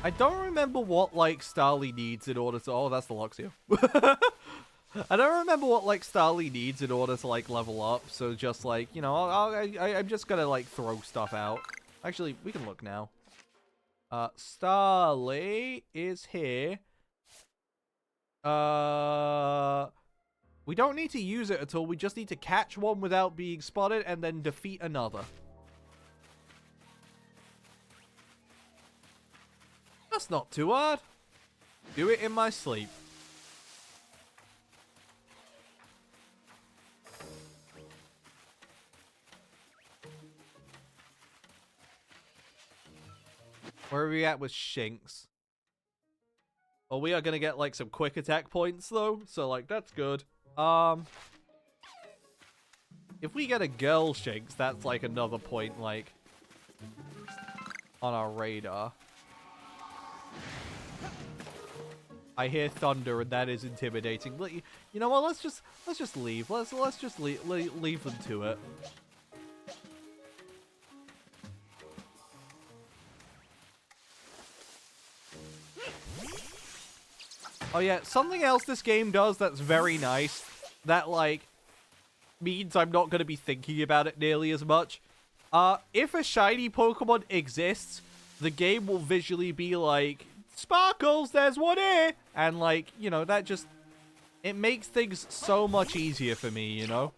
I don't remember what, like, Starly needs in order to... Oh, that's the Luxio. I don't remember what, like, Starly needs in order to, like, level up. So just, like, you know, I'm just gonna, like, throw stuff out. Actually, we can look now. Starly is here. We don't need to use it at all. We just need to catch one without being spotted and then defeat another. That's not too hard. Do it in my sleep. Where are we at with Shinx? Oh, we are going to get, like, some quick attack points, though. So, like, that's good. If we get a girl Shinx, that's, like, another point, like, on our radar. I hear thunder, and that is intimidating. You know what? Let's just leave. Let's just leave them to it. Oh yeah, something else this game does that's very nice. That like means I'm not going to be thinking about it nearly as much. If a shiny Pokemon exists, the game will visually be like, Sparkles, there's one here! And, like, you know, that just... It makes things so much easier for me, you know?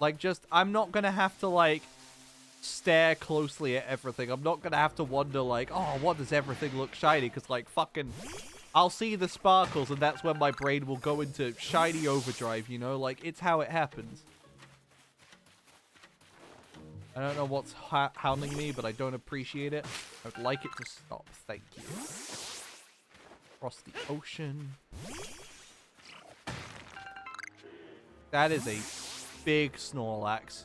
Like, just... I'm not gonna have to, like, stare closely at everything. I'm not gonna have to wonder, like, oh, what does everything look shiny? Because, like, fucking... I'll see the sparkles, and that's when my brain will go into shiny overdrive, you know? Like, it's how it happens. I don't know what's hounding me, but I don't appreciate it. I would like it to stop. Thank you. Across the ocean. That is a big Snorlax.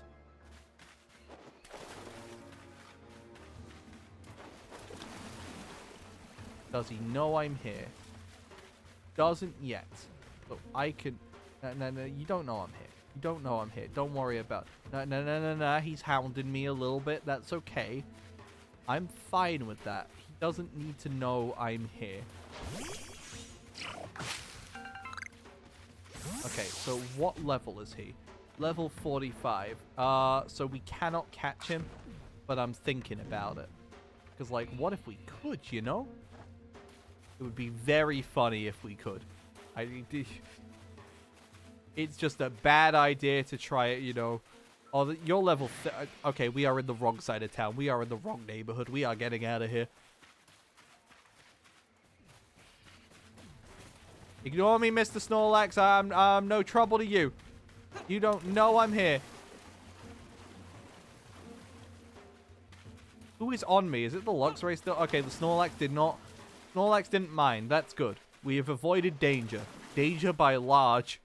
Does he know I'm here? Doesn't yet. So I can... No, you don't know I'm here. You don't know I'm here. Don't worry about it. No. He's hounding me a little bit. That's okay. I'm fine with that. He doesn't need to know I'm here. Okay, so what level is he? Level 45. So we cannot catch him, but I'm thinking about it. Because, like, what if we could, you know? It would be very funny if we could. It's just a bad idea to try it, you know. Oh, you're level... Okay, we are in the wrong side of town. We are in the wrong neighborhood. We are getting out of here. Ignore me, Mr. Snorlax. I'm no trouble to you. You don't know I'm here. Who is on me? Is it the Luxray still? Okay, the Snorlax did not... Snorlax didn't mind. That's good. We have avoided danger. Danger by large.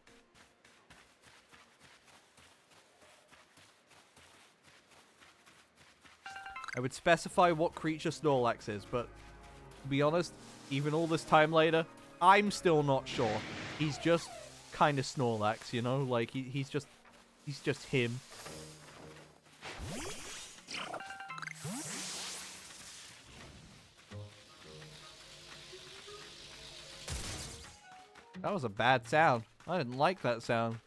I would specify what creature Snorlax is, but to be honest, even all this time later, I'm still not sure. He's just kind of Snorlax, you know? Like, he's just him. That was a bad sound. I didn't like that sound.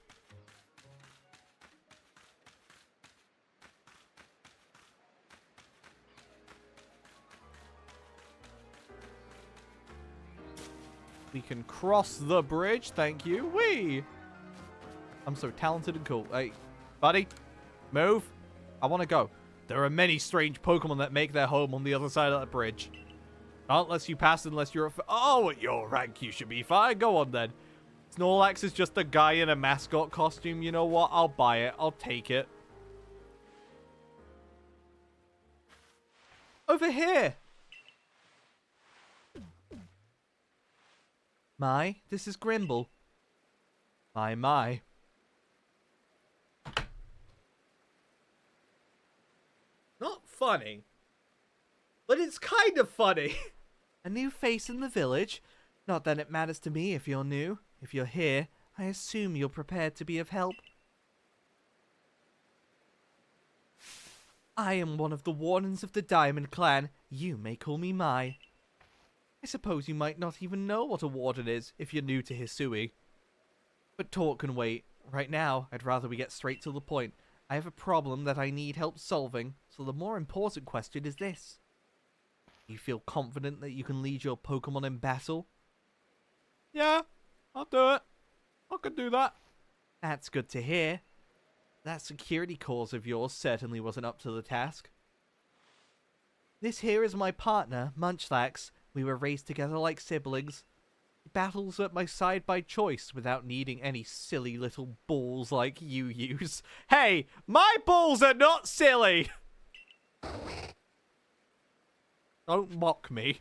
We can cross the bridge. Thank you. Whee! I'm so talented and cool. Hey, buddy, move. I want to go. There are many strange Pokemon that make their home on the other side of that bridge. Can't let you pass unless you're oh, at your rank, you should be fine. Go on, then. Snorlax is just a guy in a mascot costume. You know what? I'll buy it. I'll take it. Over here. My, this is Grimble. My. Not funny. But it's kind of funny. A new face in the village? Not that it matters to me if you're new. If you're here, I assume you're prepared to be of help. I am one of the Wardens of the Diamond Clan. You may call me Mai. I suppose you might not even know what a Warden is if you're new to Hisui. But talk can wait. Right now, I'd rather we get straight to the point. I have a problem that I need help solving, so the more important question is this. You feel confident that you can lead your Pokemon in battle? Yeah, I'll do it. I can do that. That's good to hear. That security cause of yours certainly wasn't up to the task. This here is my partner, Munchlax. We were raised together like siblings. He battles at my side by choice without needing any silly little balls like you use. Hey, my balls are not silly! Don't mock me.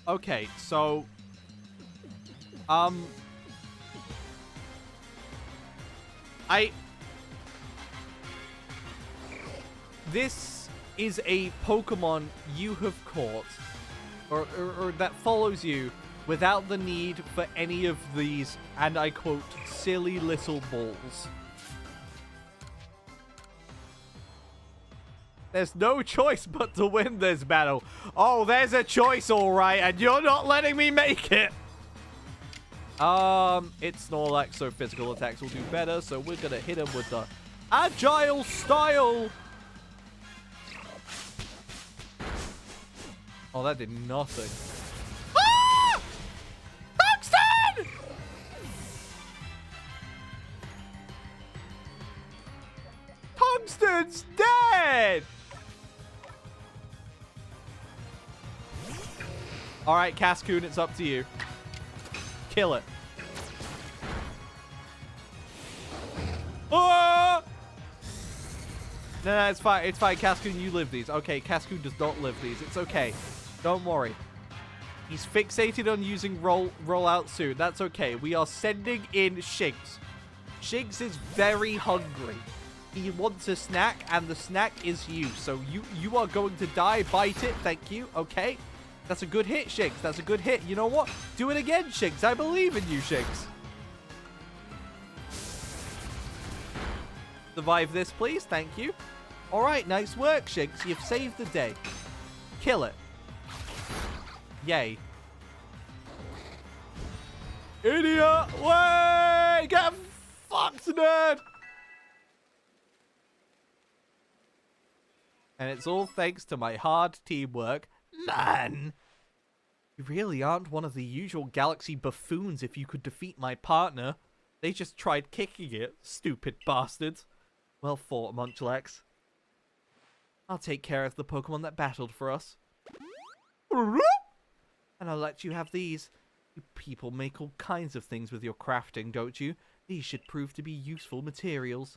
Okay, so... This is a Pokemon you have caught, or that follows you without the need for any of these, and I quote, silly little balls. There's no choice but to win this battle. Oh, there's a choice, alright, and you're not letting me make it! It's Snorlax, so physical attacks will do better, so we're gonna hit him with the Agile Style! Oh, that did nothing. Ah! Tungsten! Tungsten's dead! Alright, Cascoon, it's up to you. Kill it. Oh! No, it's fine. It's fine. Cascoon, you live these. Okay, Cascoon does not live these. It's okay. Don't worry. He's fixated on using roll out soon. That's okay. We are sending in Shinx. Shinx is very hungry. He wants a snack, and the snack is you. So you are going to die. Bite it. Thank you. Okay. That's a good hit, Shiggs. That's a good hit. You know what? Do it again, Shiggs. I believe in you, Shiggs. Survive this, please. Thank you. All right. Nice work, Shiggs. You've saved the day. Kill it. Yay. Idiot! Way! Get fucked, nerd! And it's all thanks to my hard teamwork. Man! You really aren't one of the usual galaxy buffoons if you could defeat my partner. They just tried kicking it, stupid bastards. Well fought, Munchlax. I'll take care of the Pokemon that battled for us. And I'll let you have these. You people make all kinds of things with your crafting, don't you? These should prove to be useful materials.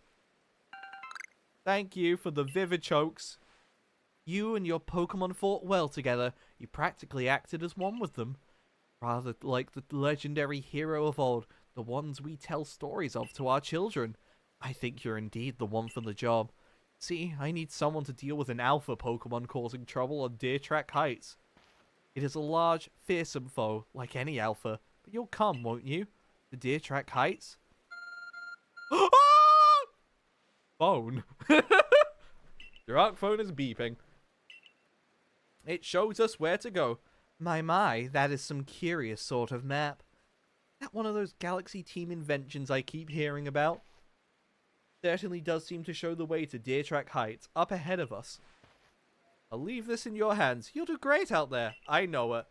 Thank you for the Vivichokes. You and your Pokemon fought well together. You practically acted as one with them. Rather like the legendary hero of old, the ones we tell stories of to our children. I think you're indeed the one for the job. See, I need someone to deal with an alpha Pokemon causing trouble on Deer Track Heights. It is a large, fearsome foe, like any alpha. But you'll come, won't you? To Deer Track Heights? Phone. Your Arc phone is beeping. It shows us where to go. My, that is some curious sort of map. Is that one of those Galaxy Team inventions I keep hearing about? Certainly does seem to show the way to Deer Track Heights, up ahead of us. I'll leave this in your hands. You'll do great out there. I know it.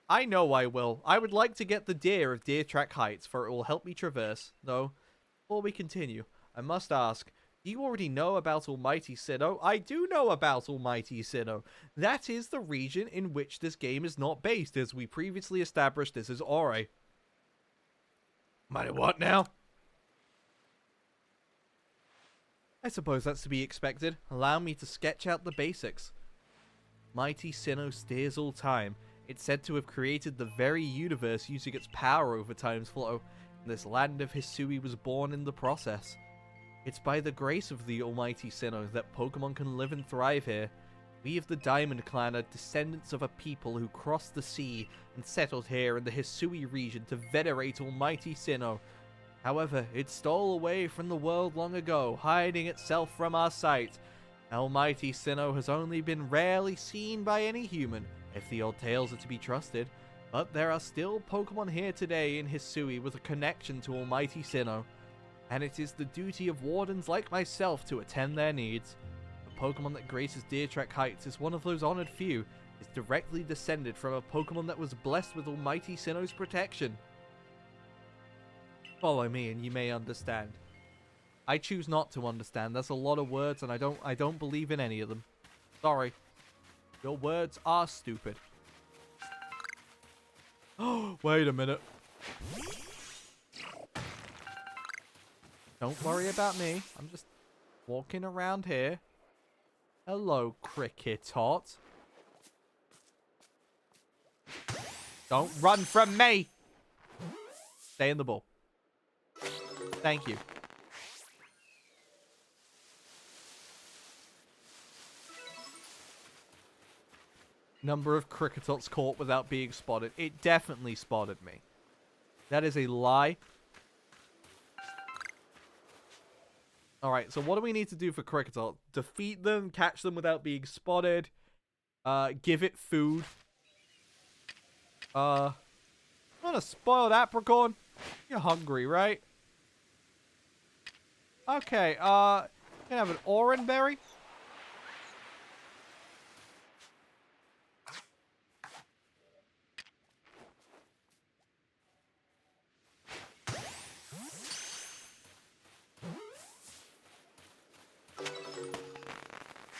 I know I will. I would like to get the deer of Deer Track Heights, for it will help me traverse. Though, before we continue, I must ask, do you already know about Almighty Sinnoh? I do know about Almighty Sinnoh. That is the region in which this game is not based, as we previously established this is Ore. Mighty what now? I suppose that's to be expected. Allow me to sketch out the basics. Mighty Sinnoh steers all time. It's said to have created the very universe using its power over time's flow, and this land of Hisui was born in the process. It's by the grace of the Almighty Sinnoh that Pokemon can live and thrive here. We of the Diamond Clan are descendants of a people who crossed the sea and settled here in the Hisui region to venerate Almighty Sinnoh. However, it stole away from the world long ago, hiding itself from our sight. Almighty Sinnoh has only been rarely seen by any human, if the old tales are to be trusted, but there are still Pokemon here today in Hisui with a connection to Almighty Sinnoh, and it is the duty of wardens like myself to attend their needs. The Pokemon that graces Deer Track Heights is one of those honored few, is directly descended from a Pokemon that was blessed with Almighty Sinnoh's protection. Follow me and you may understand. I choose not to understand. That's a lot of words, and I don't believe in any of them. Sorry. Your words are stupid. Oh, wait a minute. Don't worry about me. I'm just walking around here. Hello, Cricketot. Don't run from me! Stay in the ball. Thank you. Number of Cricketots caught without being spotted. It definitely spotted me. That is a lie. Alright, so what do we need to do for Cricketot? Defeat them, catch them without being spotted. Give it food. Not a spoiled apricorn. You're hungry, right? Okay, can I have an orange berry?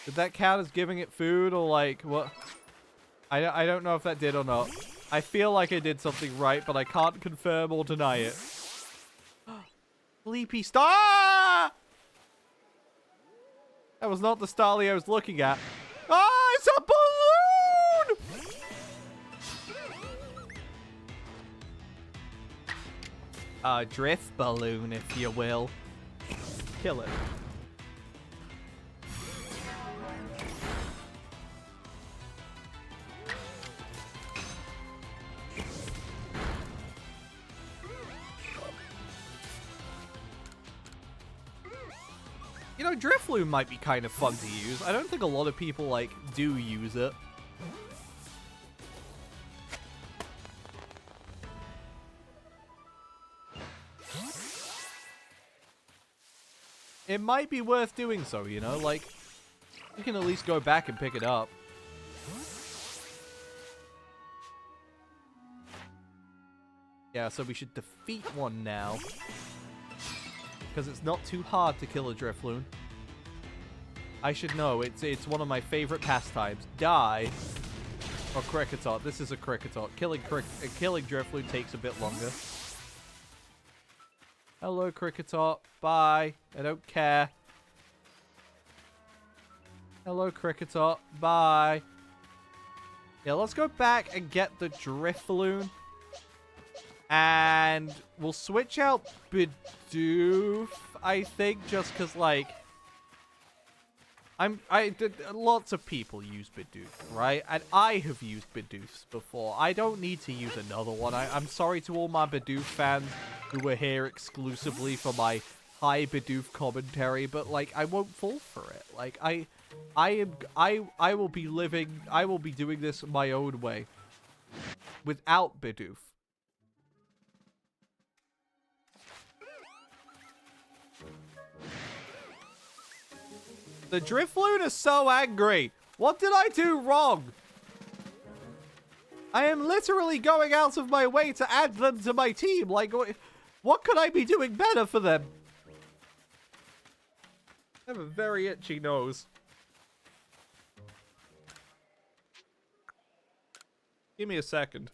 Did that count as giving it food, or like, what? I don't know if that did or not. I feel like I did something right, but I can't confirm or deny it. Sleepy Star! That was not the Starly I was looking at. Ah, it's a balloon! A drift balloon, if you will. Kill it. You know, Drifloon might be kind of fun to use. I don't think a lot of people, like, do use it. It might be worth doing so, you know? Like, you can at least go back and pick it up. Yeah, so we should defeat one now. Because it's not too hard to kill a Drifloon. I should know. It's one of my favorite pastimes. Die. Or Kricketot. This is a Kricketot. Killing Drifloon takes a bit longer. Hello, Kricketot. Bye. I don't care. Hello, Kricketot. Bye. Yeah, let's go back and get the Drifloon. And we'll switch out Bidoof, I think, just because, like, lots of people use Bidoof, right? And I have used Bidoofs before. I don't need to use another one. I'm sorry to all my Bidoof fans who were here exclusively for my high Bidoof commentary, but, like, I won't fall for it. Like, I will be doing this my own way without Bidoof. The Drifloon is so angry. What did I do wrong? I am literally going out of my way to add them to my team. Like, what could I be doing better for them? I have a very itchy nose. Give me a second.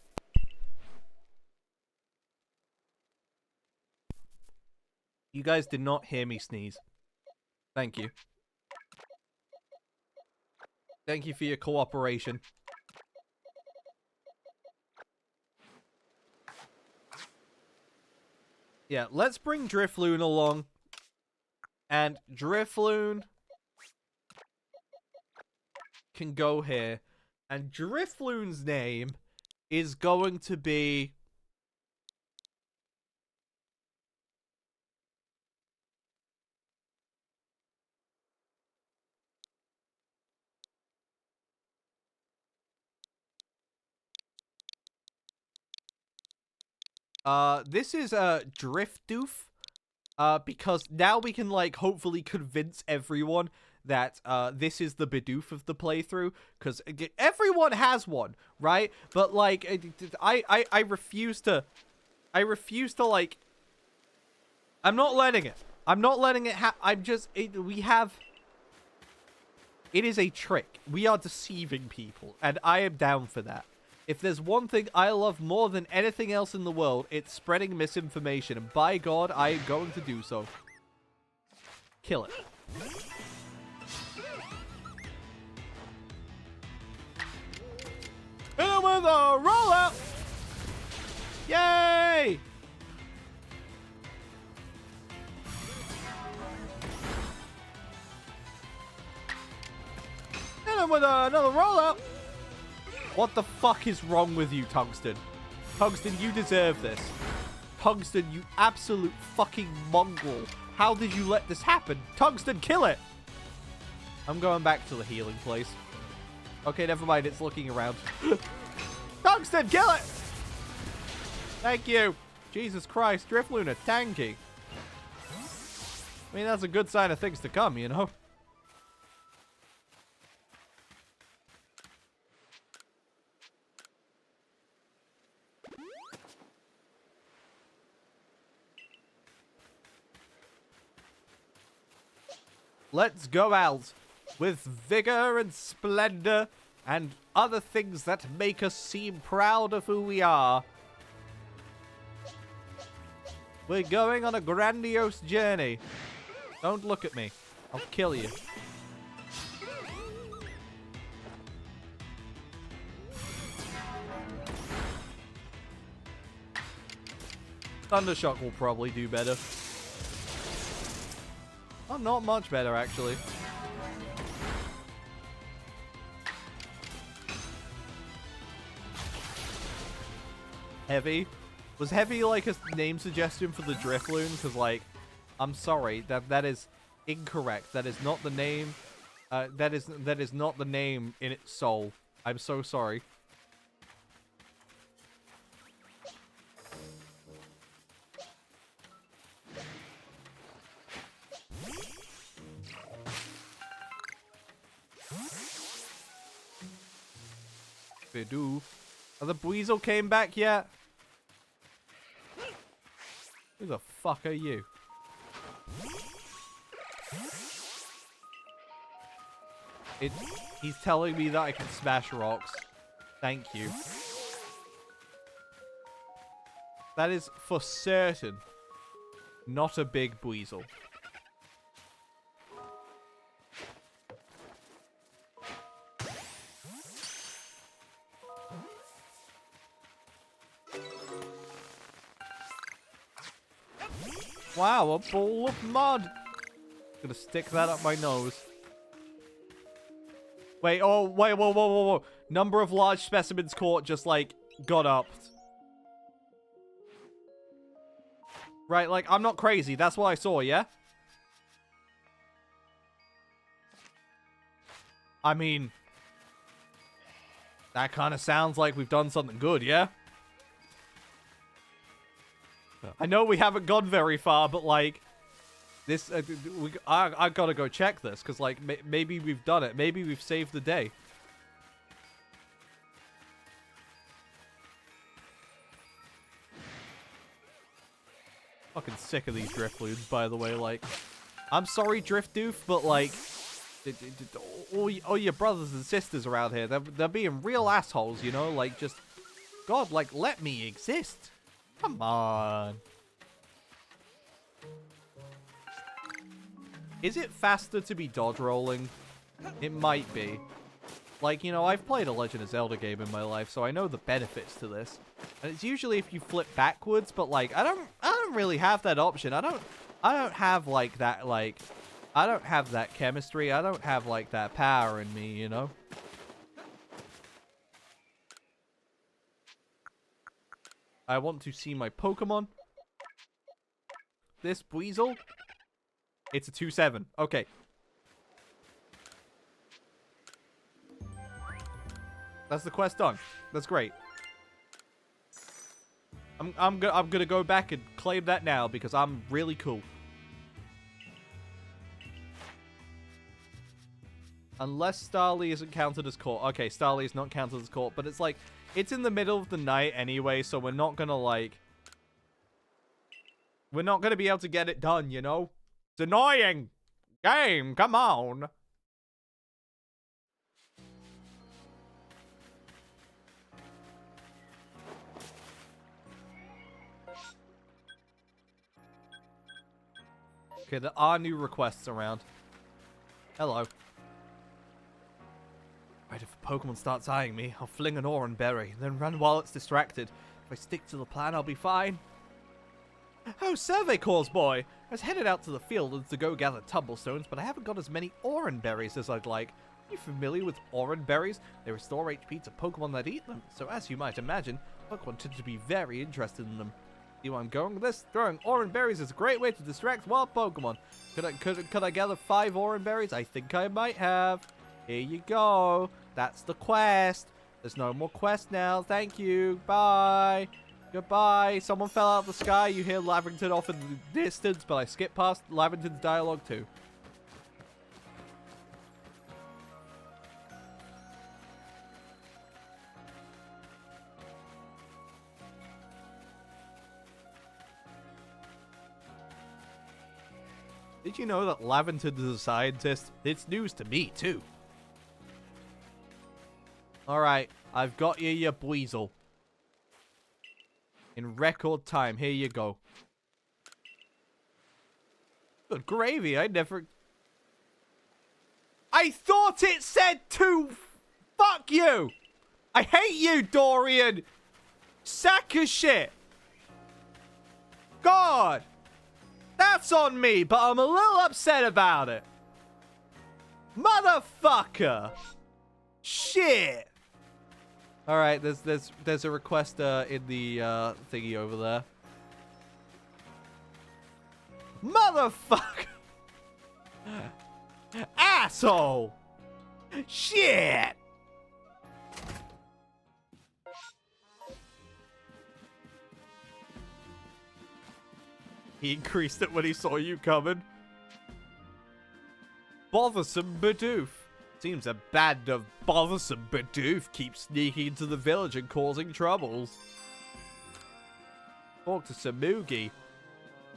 You guys did not hear me sneeze. Thank you. Thank you for your cooperation. Yeah, let's bring Drifloon along. And Drifloon can go here. And Drifloon's name is going to be... this is Driftoof, because now we can, like, hopefully convince everyone that this is the Bidoof of the playthrough, because everyone has one, right? But, like, I refuse to, like, I'm not letting it. I'm not letting it it is a trick. We are deceiving people, and I am down for that. If there's one thing I love more than anything else in the world, it's spreading misinformation. And by God, I am going to do so. Kill it. Hit him with a rollout! Yay! Hit him with another rollout! What the fuck is wrong with you, Tungsten? Tungsten, you deserve this. Tungsten, you absolute fucking mongrel. How did you let this happen? Tungsten, kill it! I'm going back to the healing place. Okay, never mind. It's looking around. Tungsten, kill it! Thank you. Jesus Christ, Drifloon are tanky. I mean, that's a good sign of things to come, you know? Let's go out with vigor and splendor and other things that make us seem proud of who we are. We're going on a grandiose journey. Don't look at me. I'll kill you. Thundershock will probably do better. Oh, not much better, actually. Heavy? Was Heavy, like, a name suggestion for the Drifloon? Because, like, I'm sorry, that is incorrect. That is not the name. That is not the name in its soul. I'm so sorry. Bidoof. Are the Buizel came back yet? Who the fuck are you? He's telling me that I can smash rocks. Thank you. That is for certain not a big Buizel. Wow, a ball of mud. Gonna stick that up my nose. Wait, oh, wait, whoa. Number of large specimens caught just, like, got upped. Right, like, I'm not crazy. That's what I saw, yeah? I mean, that kind of sounds like we've done something good, yeah? I know we haven't gone very far, but, like, this, I gotta go check this, because, like, maybe we've done it. Maybe we've saved the day. Fucking sick of these Drifloons, by the way. Like, I'm sorry, Driftdoof, but, like, all your brothers and sisters around here, they're being real assholes, you know? Like, just, God, like, let me exist. Come on. Is it faster to be dodge rolling? It might be. Like, you know, I've played a Legend of Zelda game in my life, so I know the benefits to this. And it's usually if you flip backwards, but like I don't really have that option. I don't have like that I don't have that chemistry. I don't have like that power in me, you know? I want to see my Pokemon. This Buizel. It's a 2-7. Okay. That's the quest done. That's great. I'm gonna go back and claim that now because I'm really cool. Unless Starly isn't counted as caught. Okay, Starly is not counted as caught, but it's like it's in the middle of the night anyway, so we're not gonna like we're not gonna be able to get it done, you know? It's annoying. Game, come on. Okay, there are new requests around. Hello. Right, if a Pokemon starts eyeing me, I'll fling an Oran Berry, then run while it's distracted. If I stick to the plan, I'll be fine. Oh, Survey Corps boy! I was headed out to the field to go gather tumblestones, but I haven't got as many Oran Berries as I'd like. Are you familiar with Oran Berries? They restore HP to Pokemon that eat them, so as you might imagine, Pokemon tend to be very interested in them. See where I'm going with this? Throwing Oran Berries is a great way to distract wild Pokemon. Could I gather 5 Oran Berries? I think I might have. Here you go. That's the quest. There's no more quest now. Thank you. Bye. Goodbye. Someone fell out of the sky. You hear Lavington off in the distance, but I skipped past Lavington's dialogue too. Did you know that Lavington is a scientist? It's news to me, too. Alright, I've got you your Buizel. In record time, here you go. Good gravy, I thought it said to... Fuck you! I hate you, Dorian! Sack of shit! God! That's on me, but I'm a little upset about it. Motherfucker! Shit! Alright, there's a request in the thingy over there. Motherfucker! Asshole! Shit! He increased it when he saw you coming. Bothersome Bidoof. Seems a band of bothersome Bidoof keeps sneaking into the village and causing troubles. Talk to Samugi.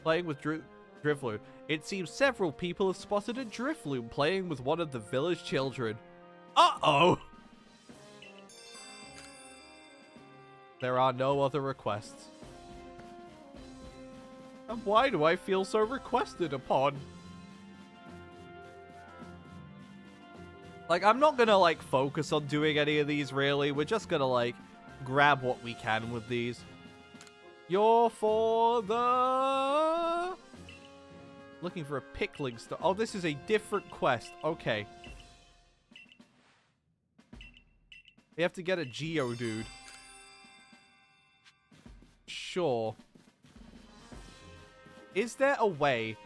Playing with Drifloon. It seems several people have spotted a Drifloon playing with one of the village children. Uh-oh! There are no other requests. And why do I feel so requested upon? Like, I'm not gonna, like, focus on doing any of these, really. We're just gonna, like, grab what we can with these. You're for the... Looking for a pickling star. Oh, this is a different quest. Okay. We have to get a Geodude. Sure. Is there a way...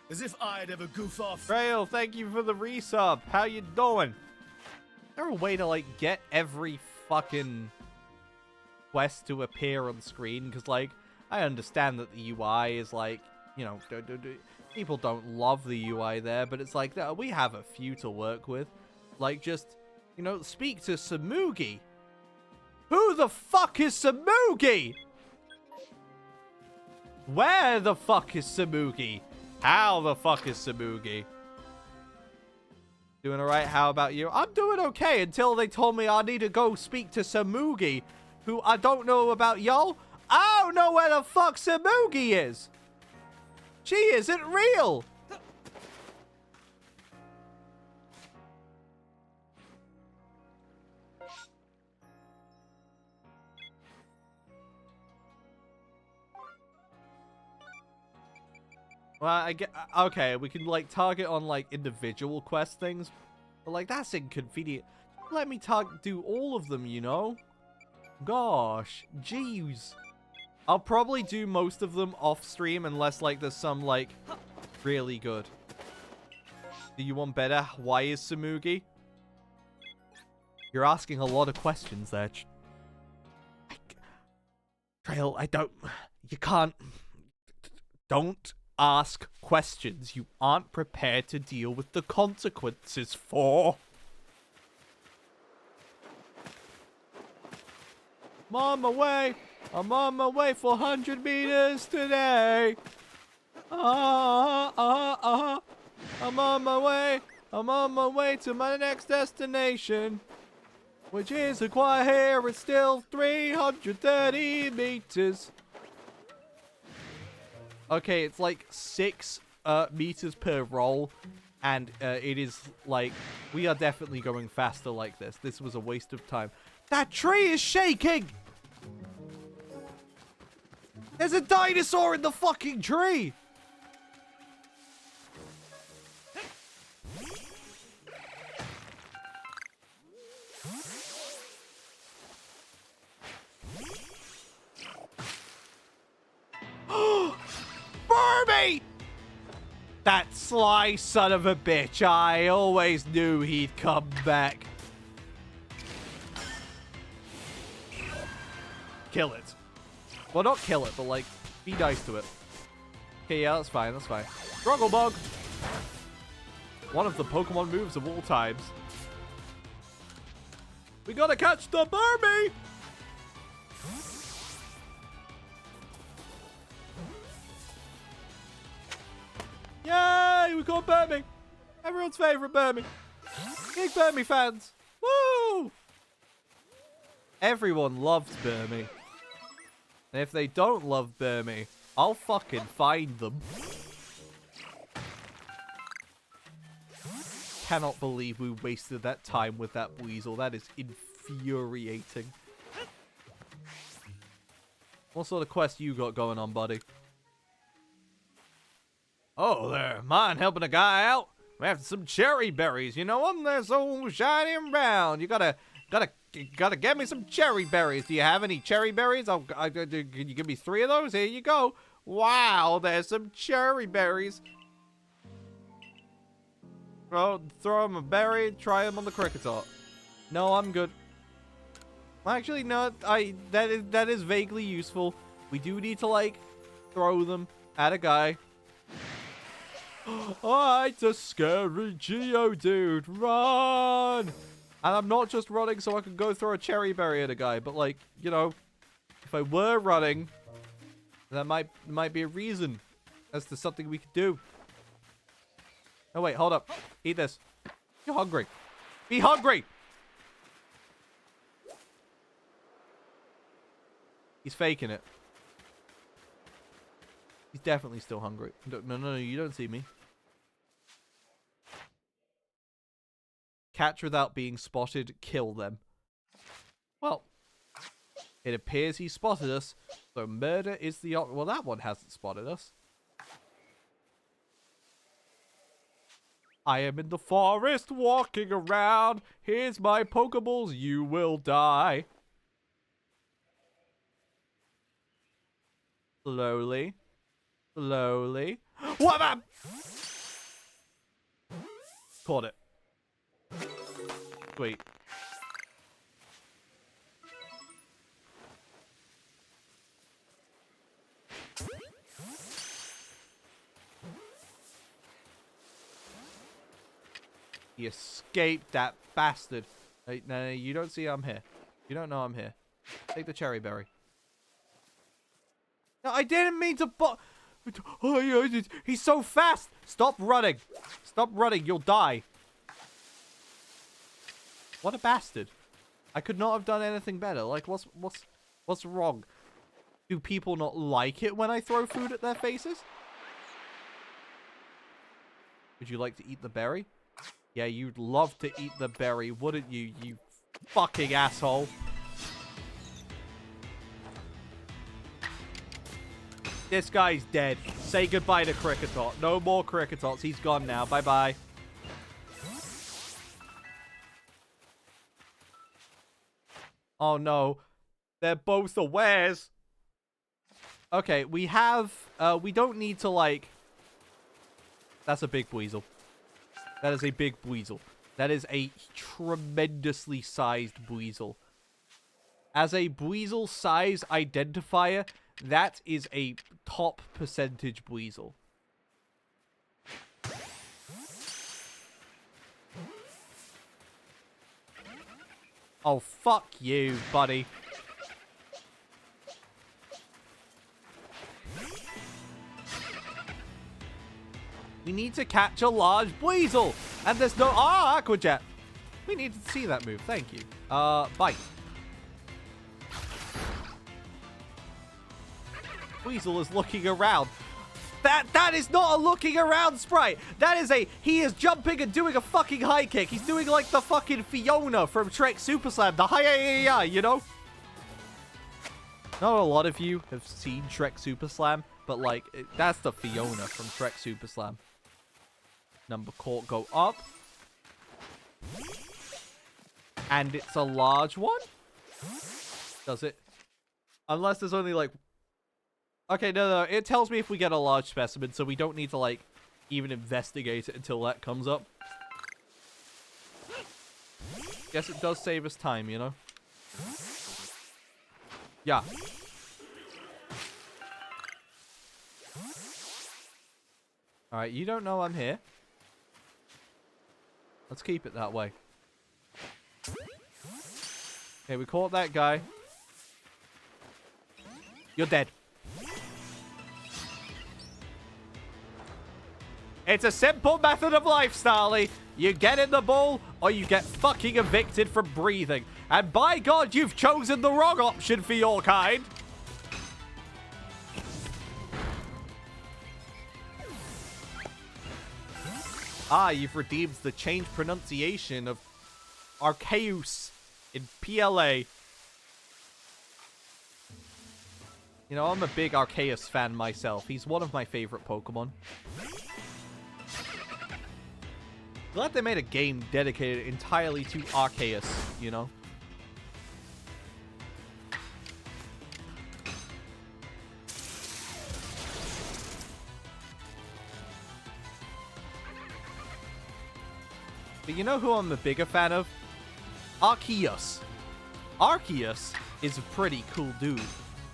As if I'd ever goof off. Trail, thank you for the resub. How you doing? Is there a way to, like, get every fucking quest to appear on screen? Because, like, I understand that the UI is, like, you know, people don't love the UI there, but it's like, we have a few to work with. Like, just, you know, speak to Samugi. Who the fuck is Samugi? Where the fuck is Samugi? How the fuck is Samugi? Doing alright? How about you? I'm doing okay until they told me I need to go speak to Samugi, who I don't know about y'all. I don't know where the fuck Samugi is. She isn't real. Well, I get... Okay, we can, like, target on, like, individual quest things. But, like, that's inconvenient. Let me do all of them, you know? Gosh. Jeez. I'll probably do most of them off-stream unless, like, there's some, like, really good. Do you want better? Why is Samugi? You're asking a lot of questions there. Trail, I don't... You can't... Don't... ask questions you aren't prepared to deal with the consequences for. I'm on my way. I'm on my way for 100 meters today. I'm on my way. I'm on my way to my next destination, which isn't quite here. It's still 330 meters. Okay, it's like 6 meters per roll, and it is like, we are definitely going faster like this. This was a waste of time. That tree is shaking! There's a dinosaur in the fucking tree! Burmy! That sly son of a bitch. I always knew he'd come back. Kill it. Well, not kill it, but, like, be nice to it. Okay, yeah, that's fine, that's fine. Struggle Bug! One of the Pokemon moves of all times. We gotta catch the Burmy! Yay! We got Burmy! Everyone's favorite Burmy. Big Burmy fans. Woo! Everyone loves Burmy. And if they don't love Burmy, I'll fucking find them. Cannot believe we wasted that time with that weasel. That is infuriating. What sort of quest you got going on, buddy? Oh, there. Mind helping a guy out? We have some cherry berries. You know them? They're so shiny and brown. You gotta get me some cherry berries. Do you have any cherry berries? Can you give me 3 of those? Here you go. Wow, there's some cherry berries. Throw him a berry, try him on the Cricketot. No, I'm good. Actually, no, that is vaguely useful. We do need to, like, throw them at a guy. Oh, it's a scary Geodude. Run! And I'm not just running so I can go throw a cherry berry at a guy, but, like, you know, if I were running, that might be a reason as to something we could do. Oh, wait, hold up. Eat this. You're hungry. Be hungry! He's faking it. He's definitely still hungry. No, you don't see me. Catch without being spotted, kill them. Well, it appears he spotted us, so murder is the option. Well, that one hasn't spotted us. I am in the forest walking around. Here's my Pokeballs, you will die. Slowly. Slowly. What? Caught it. Sweet. He escaped, that bastard. Hey, no, you don't see I'm here. You don't know I'm here. Take the cherry berry. No, I didn't mean to Oh, he's so fast. Stop running. Stop running. You'll die. What a bastard. I could not have done anything better. Like, what's wrong? Do people not like it when I throw food at their faces? Would you like to eat the berry? Yeah, you'd love to eat the berry, wouldn't you, you fucking asshole? This guy's dead. Say goodbye to Cricketot. No more Cricketots. He's gone now. Bye-bye. Oh, no. They're both awares. Okay, we have... we don't need to, like... That's a big Weasel. That is a big Weasel. That is a tremendously sized Weasel. As a Weasel size identifier, that is a top percentage Weasel. Oh, fuck you, buddy. We need to catch a large Weasel. And there's no... Ah, Aqua Jet. We need to see that move. Thank you. Bite. Weasel is looking around. That is not a looking around sprite. That is a... He is jumping and doing a fucking high kick. He's doing like the fucking Fiona from Shrek Super Slam. The hi-ya-ya-ya, you know? Not a lot of you have seen Shrek Super Slam, but like, that's the Fiona from Shrek Super Slam. Number court go up. And it's a large one? Does it? Unless there's only like... Okay, no. It tells me if we get a large specimen, so we don't need to like even investigate it until that comes up. Guess it does save us time, you know? Yeah. Alright, you don't know I'm here. Let's keep it that way. Okay, we caught that guy. You're dead. It's a simple method of life, Starly. You get in the ball, or you get fucking evicted from breathing. And by God, you've chosen the wrong option for your kind. Ah, you've redeemed the changed pronunciation of Arceus in PLA. You know, I'm a big Arceus fan myself. He's one of my favorite Pokemon. Glad they made a game dedicated entirely to Arceus, you know? But you know who I'm a bigger fan of? Arceus. Arceus is a pretty cool dude.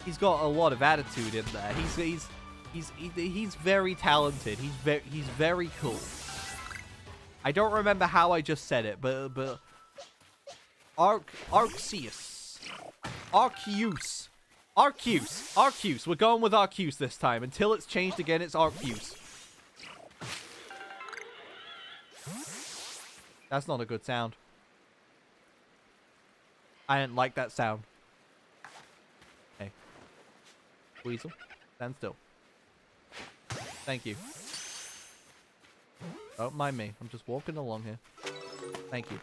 He's got a lot of attitude in there. He's very talented. He's very cool. I don't remember how I just said it, but Arceus. Arceus. We're going with Arceus this time. Until it's changed again, it's Arceus. That's not a good sound. I didn't like that sound. Hey. Weasel, stand still. Thank you. Don't mind me. I'm just walking along here. Thank you.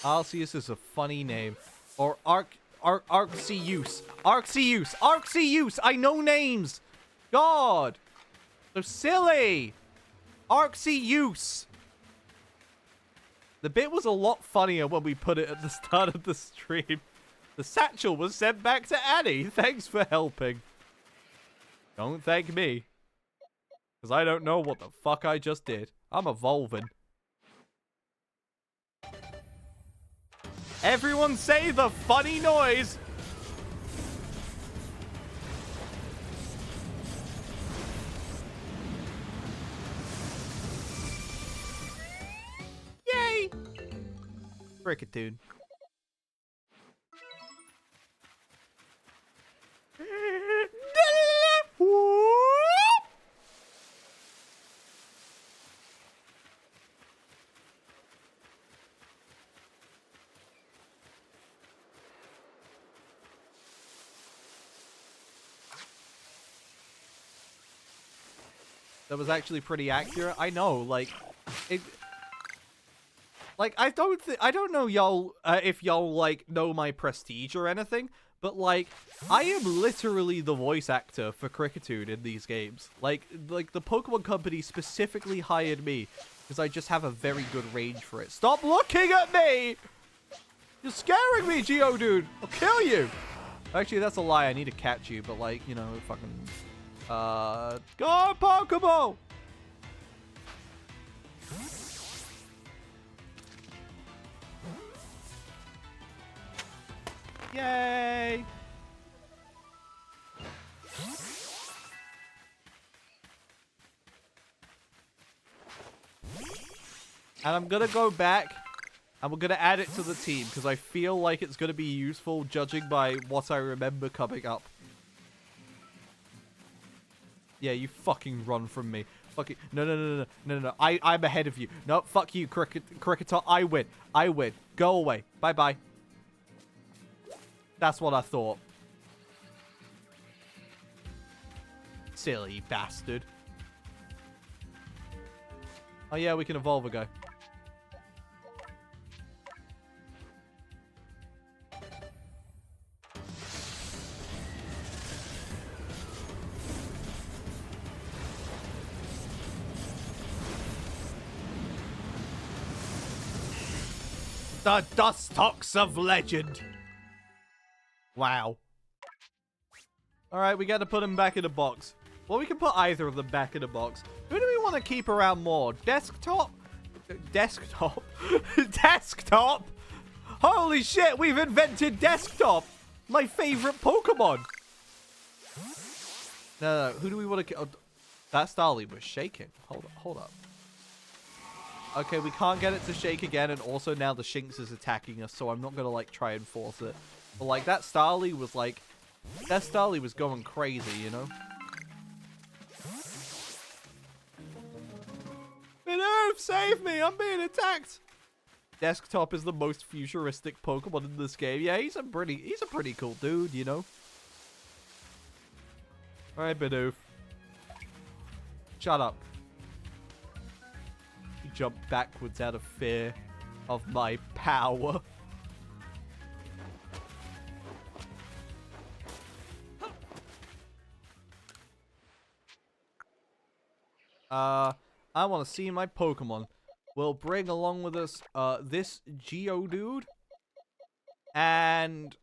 Arceus is a funny name. Or Arceus. Arceus! I know names! God! So silly! Arceus! The bit was a lot funnier when we put it at the start of the stream. The satchel was sent back to Annie. Thanks for helping. Don't thank me. Because I don't know what the fuck I just did. I'm evolving. Everyone say the funny noise! Yay! Cricket dude. That was actually pretty accurate. I know, like, it. Like, I don't know y'all if y'all like know my prestige or anything, but like, I am literally the voice actor for Cricketune in these games. Like the Pokemon Company specifically hired me because I just have a very good range for it. Stop looking at me! You're scaring me, Geodude! I'll kill you! Actually, that's a lie. I need to catch you, but like, you know, fucking. Go Pokeball! Yay! And I'm gonna go back and we're gonna add it to the team because I feel like it's gonna be useful judging by what I remember coming up. Yeah, you fucking run from me. Fucking no. I'm ahead of you. No, fuck you, Cricketer. I win. Go away. Bye. That's what I thought. Silly bastard. Oh yeah, we can evolve a guy. The Dustox of Legend. Wow. Alright, we got to put him back in a box. Well, we can put either of them back in a box. Who do we want to keep around more? Desktop? Desktop? Desktop? Holy shit, we've invented Desktop! My favorite Pokemon! No, who do we want to... Oh, that Starly was shaking. Hold up. Okay, we can't get it to shake again, and also now the Shinx is attacking us, so I'm not gonna, like, try and force it. But, like, that Starly was, like... That Starly was going crazy, you know? Minoof, save me! I'm being attacked! Desktop is the most futuristic Pokemon in this game. Yeah, he's a pretty cool dude, you know? Alright, Minoof. Shut up. Jump backwards out of fear of my power. I want to see my Pokemon. We'll bring along with us this Geodude and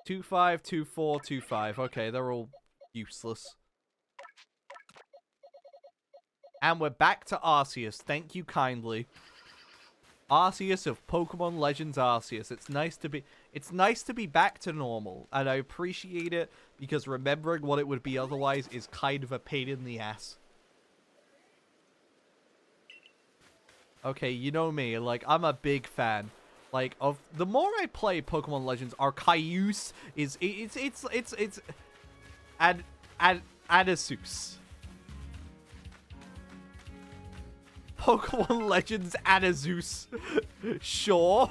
25, 24, 25. Okay, they're all useless. And we're back to Arceus. Thank you kindly. Arceus of Pokemon Legends Arceus. It's nice to be back to normal, and I appreciate it because remembering what it would be otherwise is kind of a pain in the ass. Okay, you know me, like I'm a big fan. Like of the more I play Pokemon Legends, Arceus is it's Arceus. Pokemon Legends Arceus. Sure.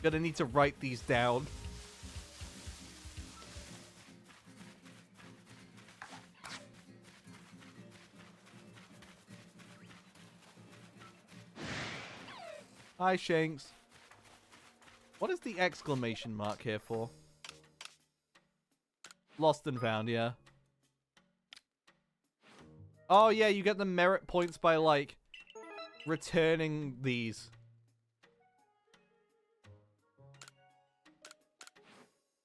Gonna need to write these down. Hi, Shanks. What is the exclamation mark here for? Lost and found, yeah. Oh, yeah, you get the merit points by, like, returning these.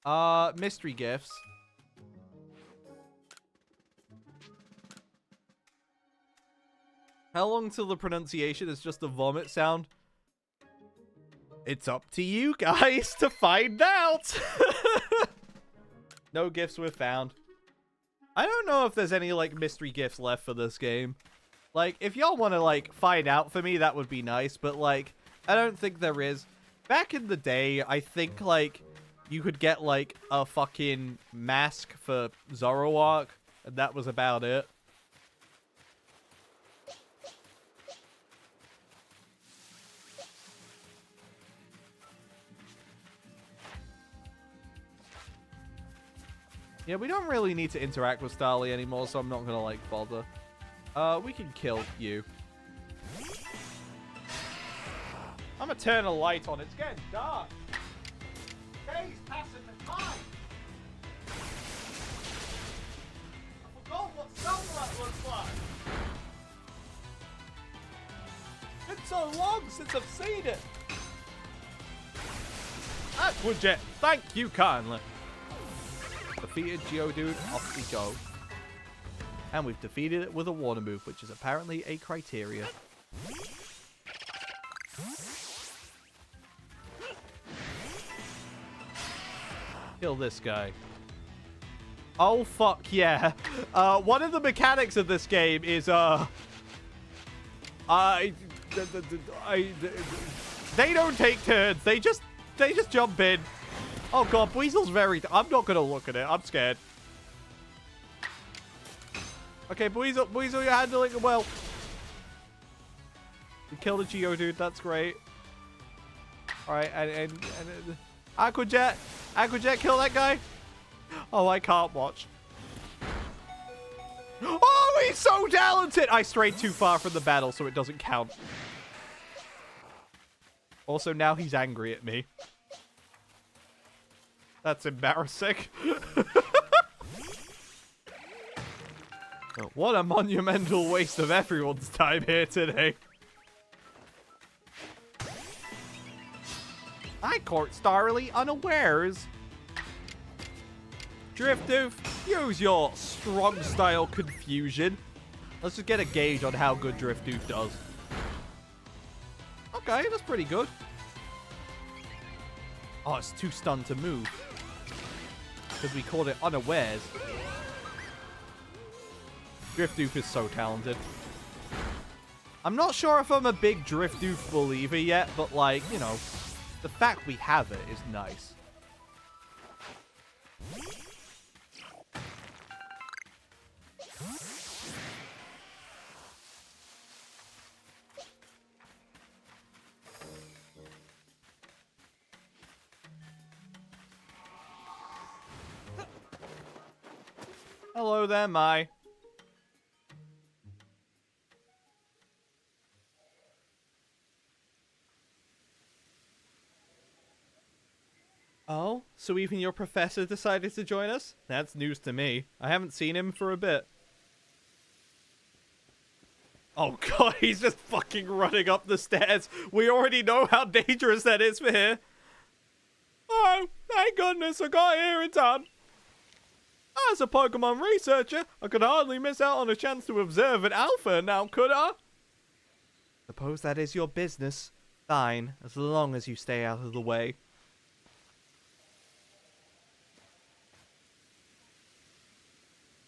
Mystery gifts. How long till the pronunciation is just a vomit sound? It's up to you guys to find out. No gifts were found. I don't know if there's any, like, mystery gifts left for this game. Like, if y'all want to, like, find out for me, that would be nice. But, like, I don't think there is. Back in the day, I think, like, you could get, like, a fucking mask for Zoroark. And that was about it. Yeah, we don't really need to interact with Starly anymore, so I'm not gonna, like, bother. We can kill you. I'm gonna turn a light on. It's getting dark. Day's passing the time. I forgot what sunlight looks like. It's so long since I've seen it. Aquajet, thank you kindly. Defeated Geodude, off we go. And we've defeated it with a water move, which is apparently a criteria. Kill this guy. Oh, fuck yeah. One of the mechanics of this game is, they don't take turns. They just jump in. Oh god, Weasel's very... I'm not gonna look at it. I'm scared. Okay, Weasel, you're handling it well. You killed a Geodude. That's great. Alright, and Aquajet. Aquajet, kill that guy. Oh, I can't watch. Oh, he's so talented! I strayed too far from the battle, so it doesn't count. Also, now he's angry at me. That's embarrassing. Oh, what a monumental waste of everyone's time here today. I caught Starly unawares. Driftoof, use your strong style confusion. Let's just get a gauge on how good Driftoof does. Okay, that's pretty good. Oh, it's too stunned to move. Because we called it unawares. Driftoof is so talented. I'm not sure if I'm a big Driftoof believer yet, but, like, you know, the fact we have it is nice. Hello there, Mai. Oh, so even your professor decided to join us? That's news to me. I haven't seen him for a bit. Oh god, he's just fucking running up the stairs. We already know how dangerous that is for here. Oh, thank goodness I got here in time. As a Pokemon researcher, I could hardly miss out on a chance to observe an alpha now, could I? Suppose that is your business. Fine, as long as you stay out of the way.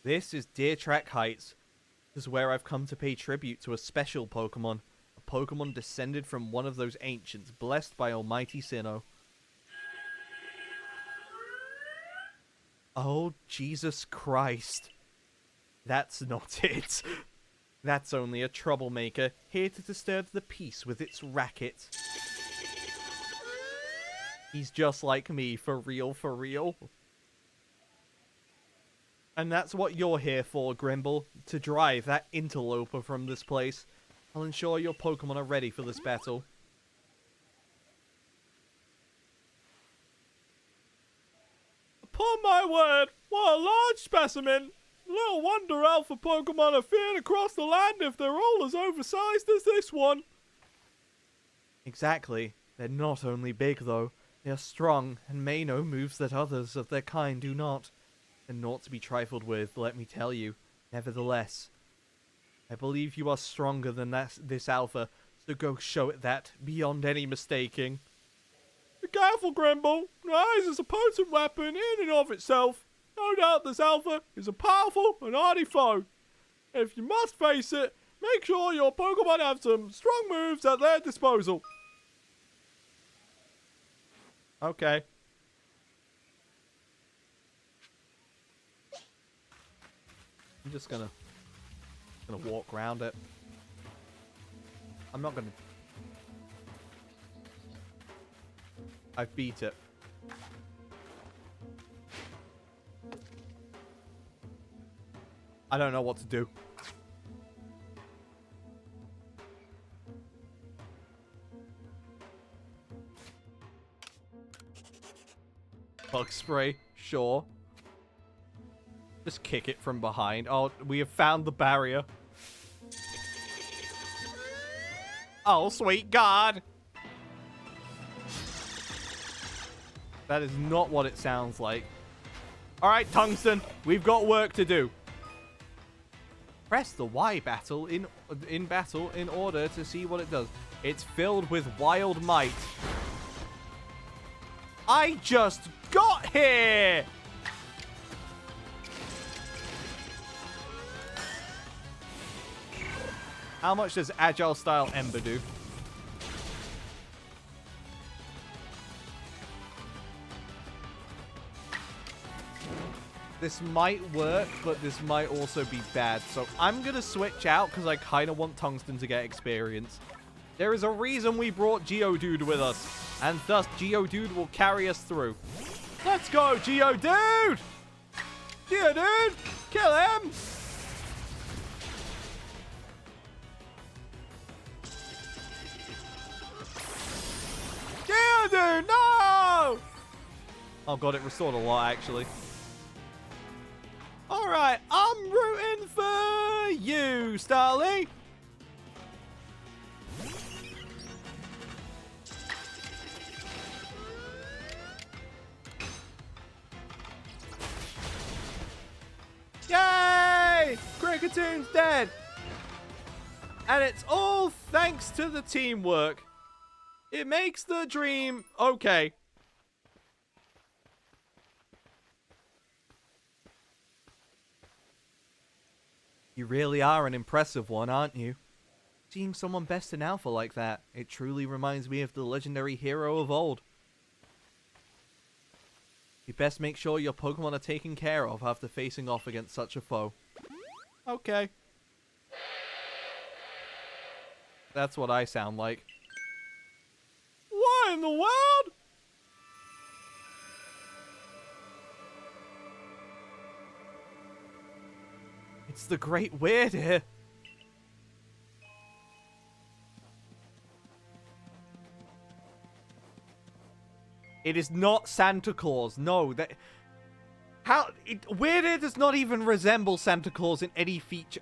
This is Deer Track Heights. This is where I've come to pay tribute to a special Pokemon. A Pokemon descended from one of those ancients, blessed by Almighty Sinnoh. Oh, Jesus Christ. That's not it. That's only a troublemaker, here to disturb the peace with its racket. He's just like me, for real, for real. And that's what you're here for, Grimble, to drive that interloper from this place. I'll ensure your Pokemon are ready for this battle. Upon my word, what a large specimen! Little wonder alpha Pokemon are feared across the land if they're all as oversized as this one. Exactly. They're not only big, though. They are strong, and may know moves that others of their kind do not. And not to be trifled with, let me tell you. Nevertheless, I believe you are stronger than this alpha, so go show it that, beyond any mistaking. Be careful, Grimble. Eyes is a potent weapon in and of itself. No doubt this alpha is a powerful and hardy foe. If you must face it, make sure your Pokemon have some strong moves at their disposal. Okay. I'm just gonna walk around it. I'm not gonna... I've beat it. I don't know what to do. Bug spray, sure. Just kick it from behind. Oh, we have found the barrier. Oh, sweet God. That is not what it sounds like. Alright, Tungsten, we've got work to do. Press the Y battle in battle in order to see what it does. It's filled with wild might. I just got here! How much does Agile Style Ember do? This might work, but this might also be bad. So I'm going to switch out because I kind of want Tungsten to get experience. There is a reason we brought Geodude with us, and thus Geodude will carry us through. Let's go, Geodude! Geodude! Kill him! Geodude, no! Oh god, it restored a lot, actually. Alright, I'm rooting for you, Starly. Yay! Krickettoon's dead. And it's all thanks to the teamwork. It makes the dream okay. You really are an impressive one, aren't you? Seeing someone best in Alpha like that, it truly reminds me of the legendary hero of old. You best make sure your Pokemon are taken care of after facing off against such a foe. Okay. That's what I sound like. What in the world? It's the Great Weird here. It is not Santa Claus. No, that... Weird does not even resemble Santa Claus in any feature.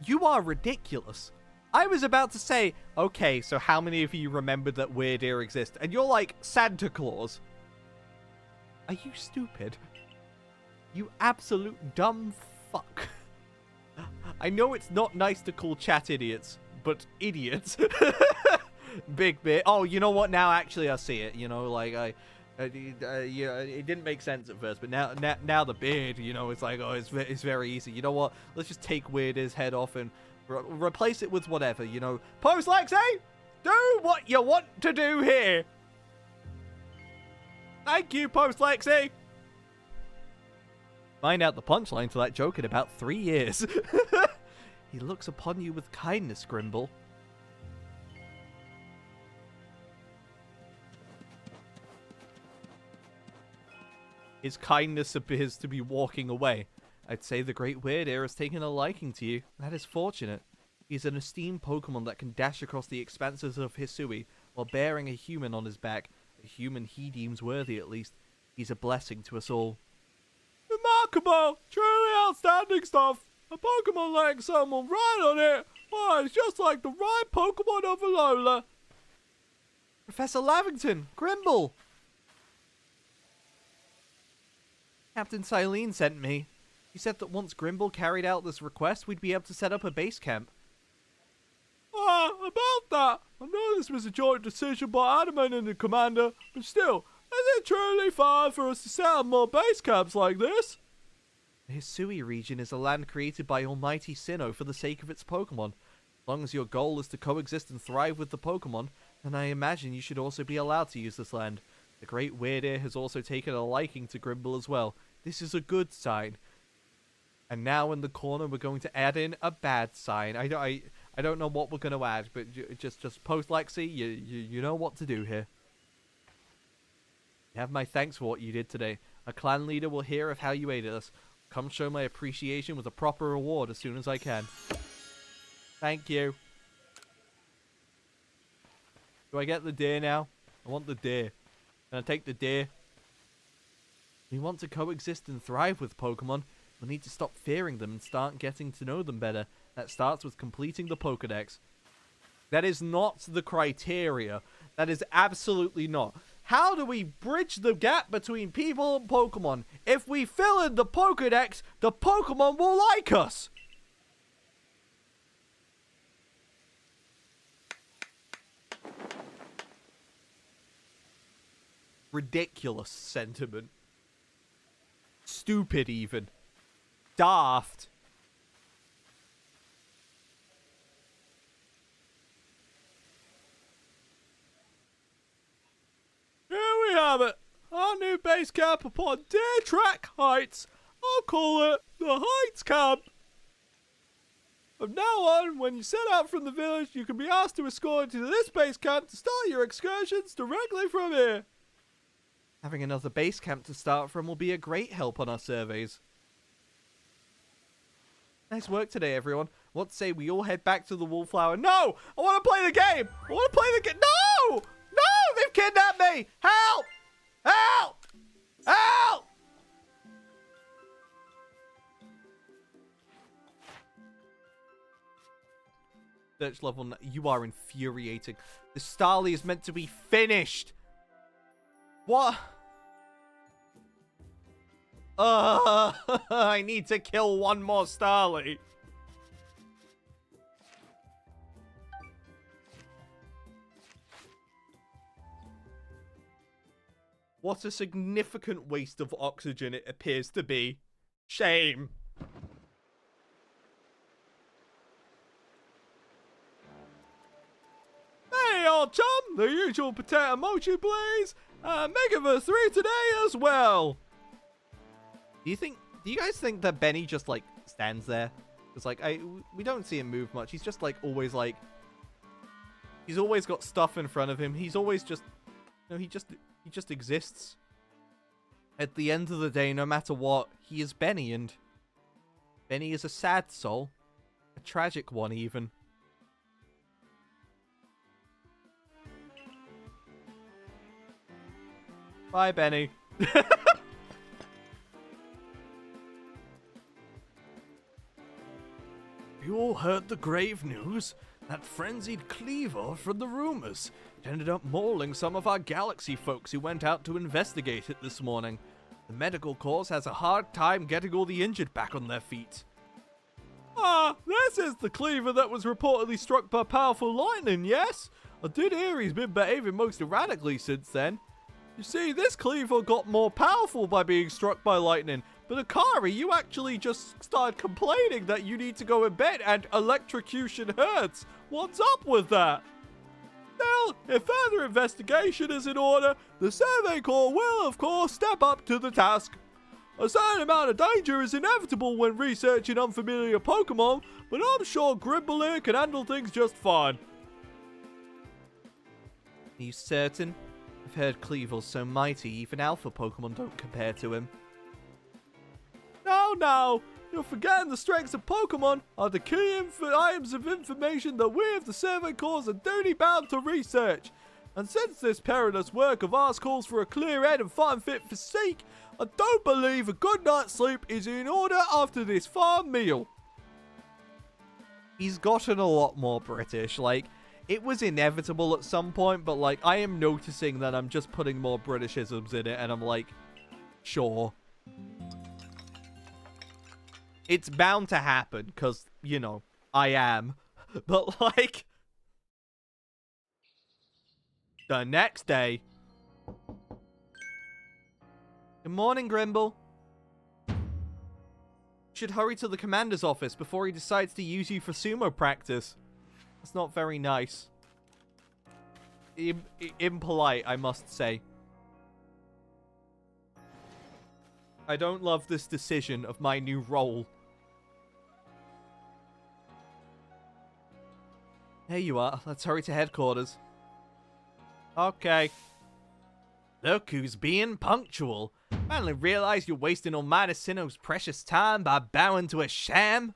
You are ridiculous. I was about to say, okay, so how many of you remembered that Weird Ear exists? And you're like, Santa Claus. Are you stupid? You absolute dumb fuck. I know it's not nice to call chat idiots, but idiots. Big bit. Oh, you know what? Now actually I see it. You know, like yeah, it didn't make sense at first, but now the beard, you know, it's like, oh, it's very easy. You know what? Let's just take Weird Ear's head off and replace it with whatever, you know. Post Lexi, do what you want to do here. Thank you, Post Lexi. Find out the punchline to that joke in about 3 years. He looks upon you with kindness, Grimble. His kindness appears to be walking away. I'd say the Great Weird Ear has taken a liking to you. That is fortunate. He's an esteemed Pokemon that can dash across the expanses of Hisui while bearing a human on his back. A human he deems worthy, at least. He's a blessing to us all. Remarkable! Truly outstanding stuff! A Pokemon letting someone ride on it! Why, it's just like the right Pokemon of Alola! Professor Lavington! Grimble! Captain Silene sent me. He said that once Grimble carried out this request, we'd be able to set up a base camp. About that, I know this was a joint decision by Adamant and the Commander, but still, is it truly fine for us to set up more base camps like this? The Hisui region is a land created by Almighty Sinnoh for the sake of its Pokemon. As long as your goal is to coexist and thrive with the Pokemon, then I imagine you should also be allowed to use this land. The Great Weird Ear has also taken a liking to Grimble as well. This is a good sign. And now in the corner, we're going to add in a bad sign. I don't know what we're going to add, but just post Lexi. You know what to do here. You have my thanks for what you did today. A clan leader will hear of how you aided us. Come show my appreciation with a proper reward as soon as I can. Thank you. Do I get the deer now? I want the deer. Can I take the deer? We want to coexist and thrive with Pokemon. We need to stop fearing them and start getting to know them better. That starts with completing the Pokedex. That is not the criteria. That is absolutely not. How do we bridge the gap between people and Pokemon? If we fill in the Pokedex, the Pokemon will like us. Ridiculous sentiment. Stupid even. Daft. Here we have it. Our new base camp upon Deer Track Heights. I'll call it the Heights Camp. From now on, when you set out from the village, you can be asked to escort to this base camp to start your excursions directly from here. Having another base camp to start from will be a great help on our surveys. Nice work today, everyone. What say we all head back to the Wallflower? No! I want to play the game! I want to play the game! No! No! They've kidnapped me! Help! Help! Help! Search level... You are infuriating. The Starly is meant to be finished! What? I need to kill one more Starly. What a significant waste of oxygen it appears to be. Shame. Hey, old chum! The usual potato mochi, please! Megaverse 3 today as well! Do you guys think that Benny just, like, stands there? Because, like, we don't see him move much. He's just, like, always, like... He's always got stuff in front of him. He's always just... You know, he just exists. At the end of the day, no matter what, he is Benny, and... Benny is a sad soul. A tragic one, even. Bye, Benny. You all heard the grave news? That frenzied Cleaver from the rumors. It ended up mauling some of our galaxy folks who went out to investigate it this morning. The medical corps has a hard time getting all the injured back on their feet. Ah, this is the cleaver that was reportedly struck by powerful lightning, yes? I did hear he's been behaving most erratically since then. You see, this cleaver got more powerful by being struck by lightning, but Akari, you actually just started complaining that you need to go in bed and electrocution hurts. What's up with that? Still, if further investigation is in order, the Survey Corps will, of course, step up to the task. A certain amount of danger is inevitable when researching unfamiliar Pokemon, but I'm sure Grimble here can handle things just fine. Are you certain? I've heard Cleavel's so mighty, even alpha Pokemon don't compare to him. No, you're forgetting the strengths of Pokemon are the key items of information that we of the Survey Corps are duty bound to research. And since this perilous work of ours calls for a clear head and fine fit physique, I don't believe a good night's sleep is in order after this farm meal. He's gotten a lot more British, like, it was inevitable at some point, but, like, I am noticing that I'm just putting more Britishisms in it, and I'm like, sure. It's bound to happen, because, you know, I am. But, like, the next day. Good morning, Grimble. Should hurry to the commander's office before he decides to use you for sumo practice. That's not very nice. Impolite, I must say. I don't love this decision of my new role. There you are. Let's hurry to headquarters. Okay. Look who's being punctual. Finally realize you're wasting Almighty Sinnoh's precious time by bowing to a sham?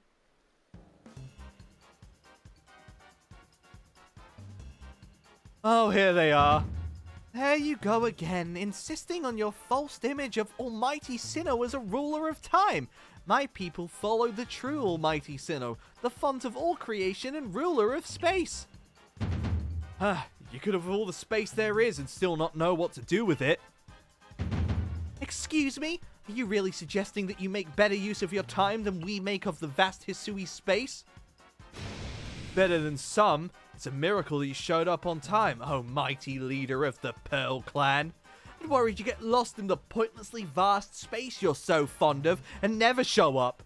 Oh, here they are. There you go again, insisting on your false image of Almighty Sinnoh as a ruler of time. My people follow the true Almighty Sinnoh, the font of all creation and ruler of space. You could have all the space there is and still not know what to do with it. Excuse me? Are you really suggesting that you make better use of your time than we make of the vast Hisui space? Better than some. It's a miracle you showed up on time, oh mighty leader of the Pearl Clan. I'm worried you get lost in the pointlessly vast space you're so fond of and never show up.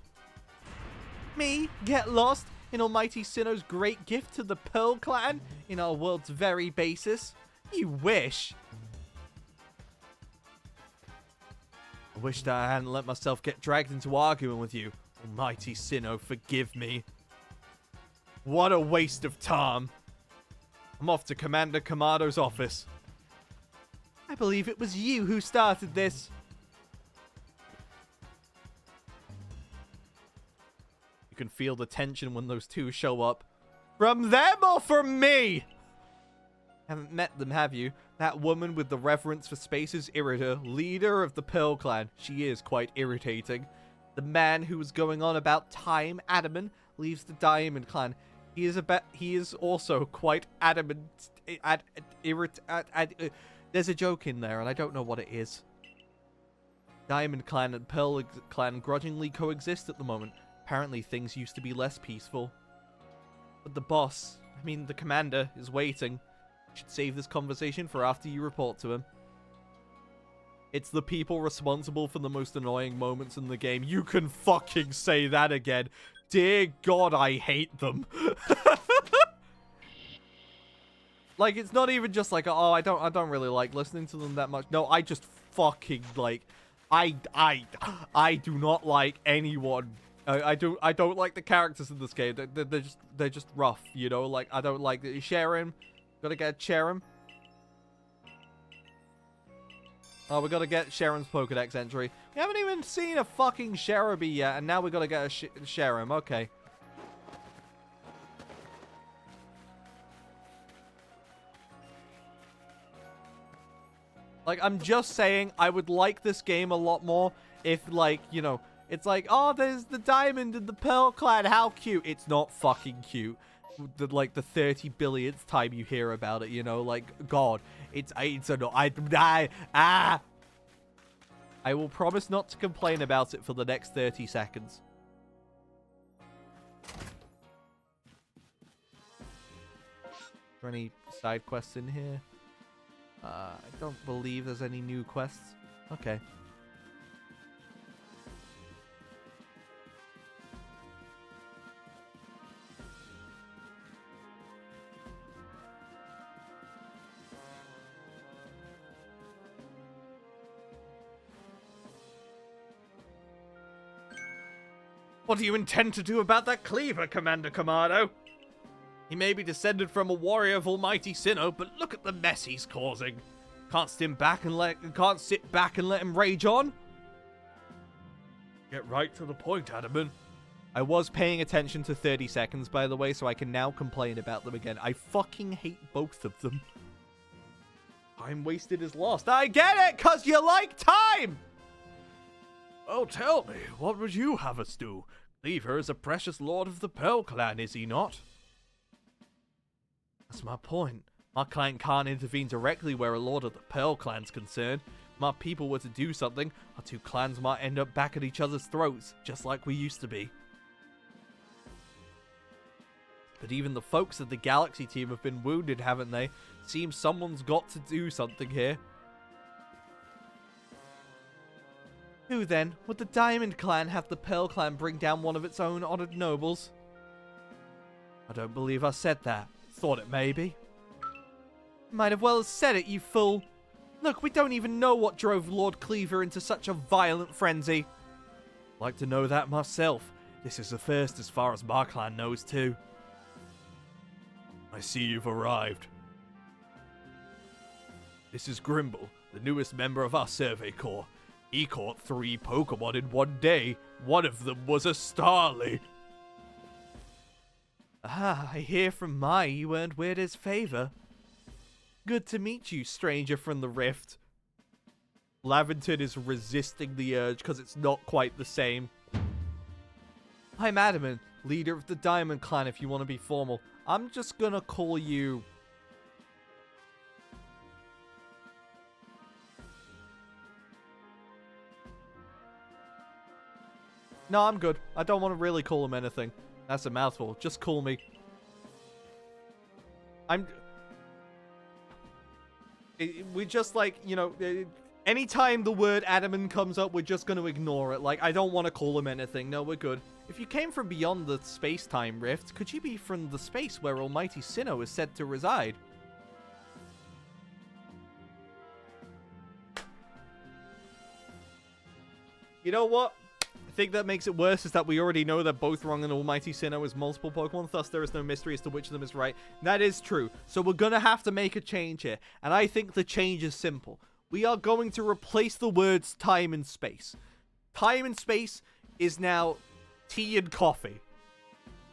Me? Get lost? In Almighty Sinnoh's great gift to the Pearl Clan? In our world's very basis? You wish. I wish that I hadn't let myself get dragged into arguing with you. Almighty Sinnoh, forgive me. What a waste of time. I'm off to Commander Kamado's office. I believe it was you who started this. You can feel the tension when those two show up. From them or from me? Haven't met them, have you? That woman with the reverence for space is Irrita, leader of the Pearl Clan. She is quite irritating. The man who was going on about time, Adamant, leaves the Diamond Clan. He is also quite adamant. There's a joke in there, and I don't know what it is. Diamond Clan and Pearl Clan grudgingly coexist at the moment. Apparently, things used to be less peaceful. But the boss, the commander, is waiting. Should save this conversation for after you report to him. It's the people responsible for the most annoying moments in the game. You can fucking say that again. Dear God, I hate them. Like, it's not even just like, oh, I don't really like listening to them that much. No, I just fucking like, I do not like anyone. I don't like the characters in this game. They're just rough, you know. Like, I don't like Sharon. Gotta get Sharon. Oh, we gotta get Sharon's Pokedex entry. We haven't even seen a fucking Cherubi yet, and now we gotta get a Sharon. Okay. Like, I'm just saying, I would like this game a lot more if, like, you know, it's like, oh, there's the Diamond and the Pearl Clan, how cute. It's not fucking cute. Like, the 30 billionth time you hear about it, you know, like, God, it's I will promise not to complain about it for the next 30 seconds. Are there any side quests in here? I don't believe there's any new quests. Okay. What do you intend to do about that cleaver, Commander Kamado? He may be descended from a warrior of Almighty Sinnoh, but look at the mess he's causing. Can't sit back and let him rage on. Get right to the point, Adaman. I was paying attention to 30 seconds, by the way, so I can now complain about them again. I fucking hate both of them. Time wasted is lost. I get it, cause you like time! Well, tell me, what would you have us do? Cleaver is a precious lord of the Pearl Clan, is he not? That's my point. My clan can't intervene directly where a lord of the Pearl Clan's concerned. If my people were to do something, our two clans might end up back at each other's throats, just like we used to be. But even the folks of the Galaxy team have been wounded, haven't they? Seems someone's got to do something here. Who then? Would the Diamond Clan have the Pearl Clan bring down one of its own honored nobles? I don't believe I said that. Thought it maybe. Might have well said it, you fool. Look, we don't even know what drove Lord Cleaver into such a violent frenzy. Like to know that myself. This is the first as far as my clan knows too. I see you've arrived. This is Grimble, the newest member of our Survey Corps. He caught 3 Pokemon in one day. One of them was a Starly. Ah, I hear from Mai you earned Weirder's favor. Good to meet you, stranger from the Rift. Laventon is resisting the urge because it's not quite the same. I'm Adaman, leader of the Diamond Clan if you want to be formal. I'm just gonna call you... No, I'm good. I don't want to really call him anything. That's a mouthful. Just call me. We just like, you know, anytime the word Adaman comes up, we're just going to ignore it. Like, I don't want to call him anything. No, we're good. If you came from beyond the space-time rift, could you be from the space where Almighty Sinnoh is said to reside? You know what? I think that makes it worse is that we already know that both Wrong and Almighty Sinnoh is multiple Pokemon, thus there is no mystery as to which of them is right. That is true. So we're going to have to make a change here. And I think the change is simple. We are going to replace the words time and space. Time and space is now tea and coffee.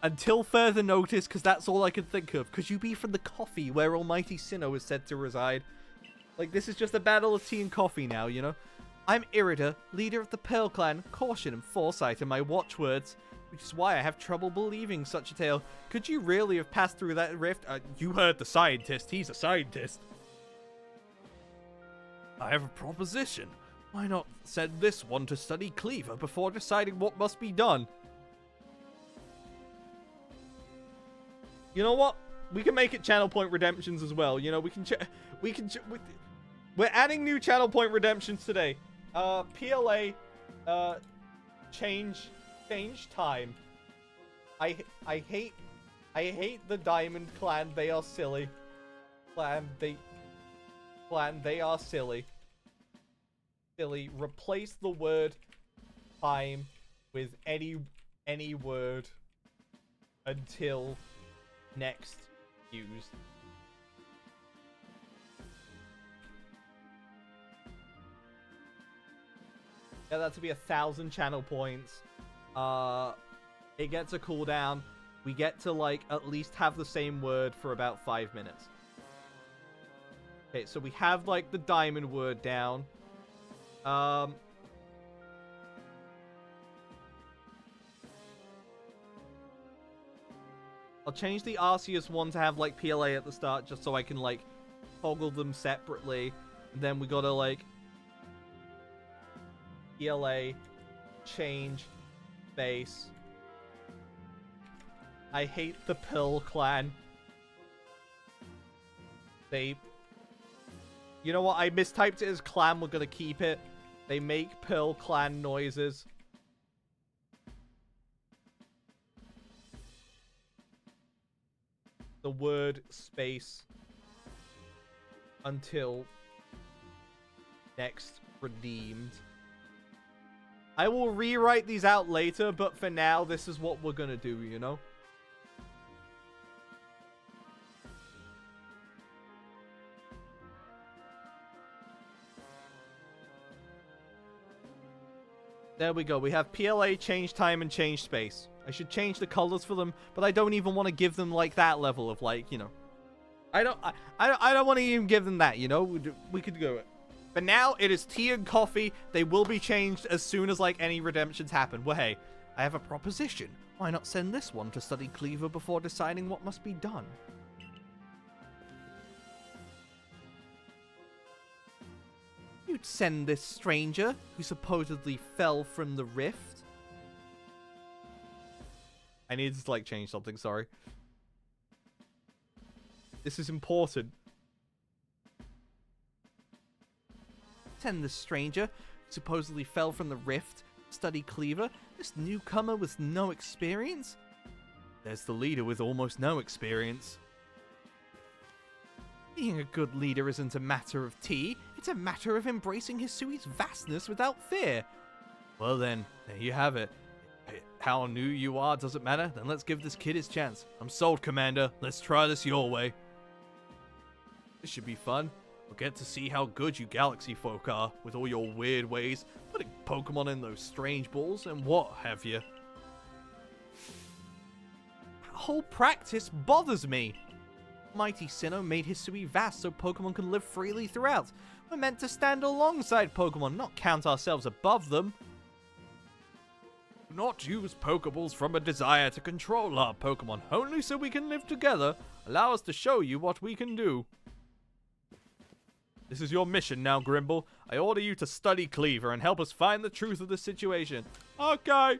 Until further notice, because that's all I can think of. Could you be from the coffee where Almighty Sinnoh is said to reside? Like, this is just a battle of tea and coffee now, you know? I'm Irida, leader of the Pearl Clan. Caution and foresight are my watchwords, which is why I have trouble believing such a tale. Could you really have passed through that rift? You heard the scientist. He's a scientist. I have a proposition. Why not send this one to study Cleaver before deciding what must be done? You know what? We can make it channel point redemptions as well. You know, we're adding new channel point redemptions today. PLA, change time. I hate the Diamond Clan. They are silly. Clan, they are silly. Silly. Replace the word time with any word until next used. Get that to be 1,000 channel points. It gets a cooldown. We get to, like, at least have the same word for about 5 minutes. Okay, so we have, like, the diamond word down. I'll change the Arceus one to have, like, PLA at the start, just so I can, like, toggle them separately. And then we gotta, like... PLA, change, base. I hate the Pill clan. They... You know what? I mistyped it as clan. We're gonna keep it. They make Pill clan noises. The word space until next redeemed. I will rewrite these out later, but for now, this is what we're gonna do, you know? There we go. We have PLA, change time, and change space. I should change the colors for them, but I don't even want to give them, like, that level of, like, you know. I don't want to even give them that, you know? We could go it. But now, it is tea and coffee. They will be changed as soon as, like, any redemptions happen. Well, hey, I have a proposition. Why not send this one to study Cleaver before deciding what must be done? You'd send this stranger, who supposedly fell from the rift? I need to, like, change something, sorry. This is important. Send this stranger, who supposedly fell from the rift, study Cleaver? This newcomer with no experience? There's the leader with almost no experience. Being a good leader isn't a matter of tea, it's a matter of embracing Hisui's vastness without fear. Well then, there you have it. How new you are doesn't matter, then let's give this kid his chance. I'm sold, Commander. Let's try this your way. This should be fun. We'll get to see how good you galaxy folk are, with all your weird ways, putting Pokemon in those strange balls and what have you. That whole practice bothers me. Mighty Sinnoh made Hisui vast so Pokemon can live freely throughout. We're meant to stand alongside Pokemon, not count ourselves above them. Not use Pokeballs from a desire to control our Pokemon, only so we can live together. Allow us to show you what we can do. This is your mission now, Grimble. I order you to study Cleaver and help us find the truth of the situation. Okay.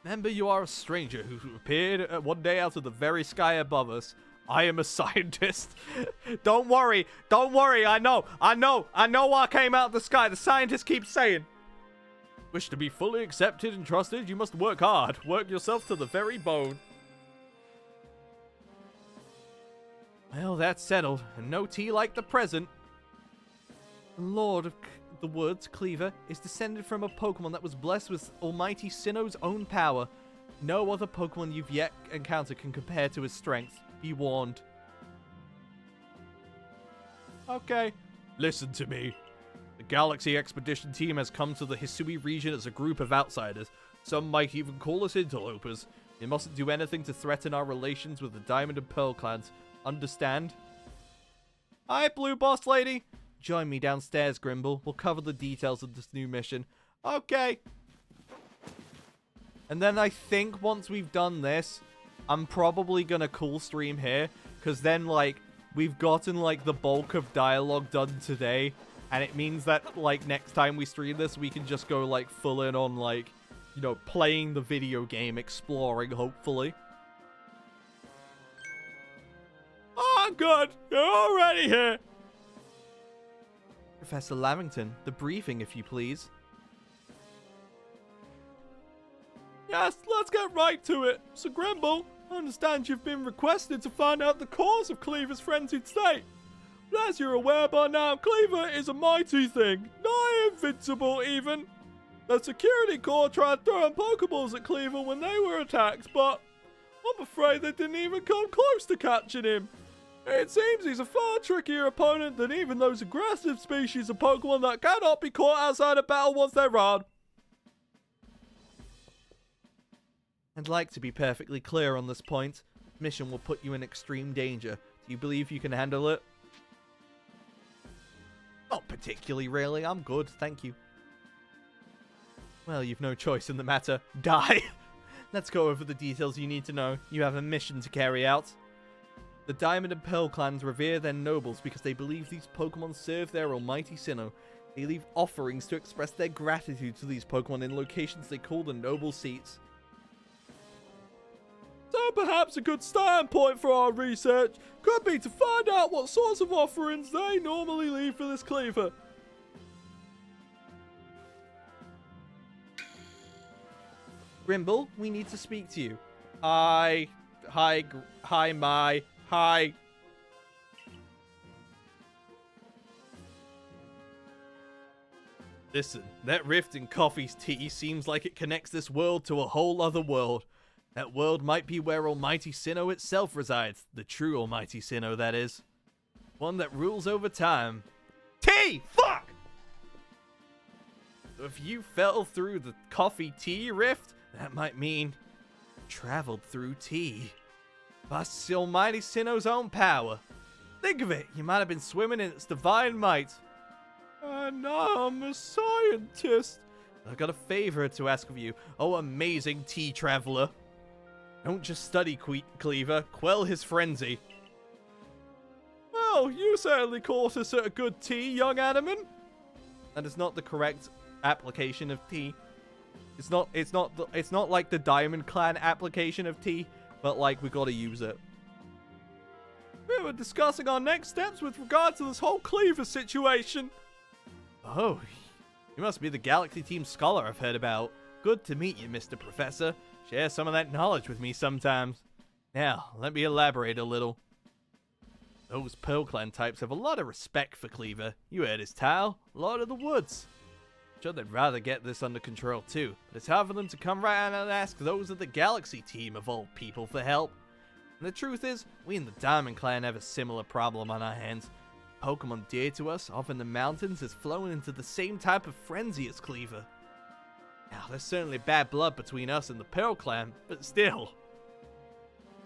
Remember, you are a stranger who appeared one day out of the very sky above us. I am a scientist. Don't worry. Don't worry. I know what came out of the sky. The scientist keeps saying. Wish to be fully accepted and trusted, you must work hard. Work yourself to the very bone. Well, that's settled. And no tea like the present. The Lord of the Woods, Cleaver, is descended from a Pokemon that was blessed with Almighty Sinnoh's own power. No other Pokemon you've yet encountered can compare to his strength. Be warned. Okay. Listen to me. The Galaxy Expedition team has come to the Hisui region as a group of outsiders. Some might even call us interlopers. They mustn't do anything to threaten our relations with the Diamond and Pearl clans. Understand? Hi, Blue Boss Lady. Join me downstairs, Grimble. We'll cover the details of this new mission. Okay. And then I think once we've done this, I'm probably gonna cool stream here. Because then, like, we've gotten, like, the bulk of dialogue done today. And it means that, like, next time we stream this, we can just go, like, full in on, like, you know, playing the video game, exploring, hopefully. Oh, good. You're already here. Professor Lavington, the briefing, if you please. Yes, let's get right to it. So, Grimble, I understand you've been requested to find out the cause of Cleaver's frenzied state. But as you're aware by now, Cleaver is a mighty thing, nigh invincible even. The security corps tried throwing Pokeballs at Cleaver when they were attacked, but I'm afraid they didn't even come close to catching him. It seems he's a far trickier opponent than even those aggressive species of Pokemon that cannot be caught outside of battle once they're on. I'd like to be perfectly clear on this point. This mission will put you in extreme danger. Do you believe you can handle it? Not particularly, really. I'm good, thank you. Well, you've no choice in the matter. Die! Let's go over the details you need to know. You have a mission to carry out. The Diamond and Pearl clans revere their nobles because they believe these Pokemon serve their almighty Sinnoh. They leave offerings to express their gratitude to these Pokemon in locations they call the Noble Seats. So perhaps a good starting point for our research could be to find out what sorts of offerings they normally leave for this Cleaver. Grimble, we need to speak to you. Hi, hi. Listen, that rift in Coffee's tea seems like it connects this world to a whole other world. That world might be where Almighty Sinnoh itself resides. The true Almighty Sinnoh, that is. One that rules over time. Tea! Fuck! So if you fell through the Coffee-Tea rift, that might mean traveled through tea. Thus, the Almighty Sinnoh's own power. Think of it, you might have been swimming in its divine might. And now I'm a scientist. I've got a favor to ask of you, oh amazing tea traveler. Don't just study Cleaver, quell his frenzy. Well, you certainly caught us at a good tea, young Adaman. That is not the correct application of tea. It's not like the Diamond Clan application of tea, but like we gotta use it. We were discussing our next steps with regard to this whole Cleaver situation. Oh, you must be the Galaxy Team scholar I've heard about. Good to meet you, Mr. Professor. Share some of that knowledge with me sometimes. Now, let me elaborate a little. Those Pearl Clan types have a lot of respect for Cleaver. You heard his tale, Lord of the Woods. Sure, they'd rather get this under control too, but it's hard for them to come right out and ask those of the Galaxy Team of all people for help. And the truth is, we in the Diamond Clan have a similar problem on our hands. Pokemon dear to us, off in the mountains, has flown into the same type of frenzy as Cleaver. Now, there's certainly bad blood between us and the Pearl Clan, but still.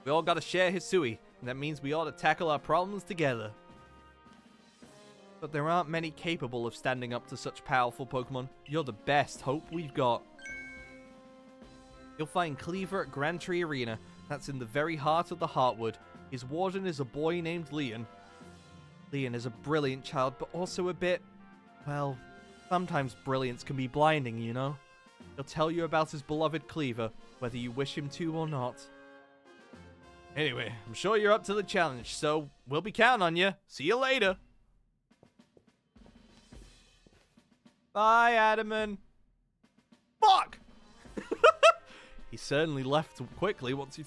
We all gotta share Hisui, and that means we ought to tackle our problems together. But there aren't many capable of standing up to such powerful Pokemon. You're the best hope we've got. You'll find Cleaver at Grand Tree Arena. That's in the very heart of the Heartwood. His warden is a boy named Leon. Leon is a brilliant child, but also a bit, well, sometimes brilliance can be blinding, you know? He'll tell you about his beloved Cleaver, whether you wish him to or not. Anyway, I'm sure you're up to the challenge, so we'll be counting on you. See you later. Bye, Adaman. Fuck! He certainly left quickly once he'd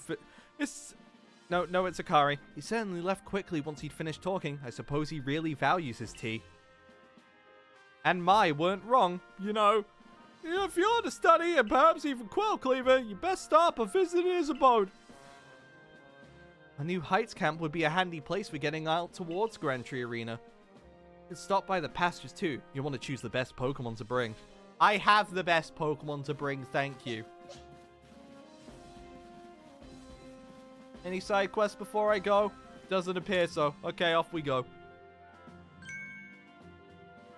No, it's Akari. He certainly left quickly once he'd finished talking. I suppose he really values his tea. And Mai weren't wrong, you know. If you're to study and perhaps even quell Cleaver, you best start by visiting his abode. A new Heights camp would be a handy place for getting out towards Grand Tree Arena. You can stop by the pastures too. You want to choose the best Pokemon to bring. I have the best Pokemon to bring, thank you. Any side quests before I go? Doesn't appear so. Okay, off we go.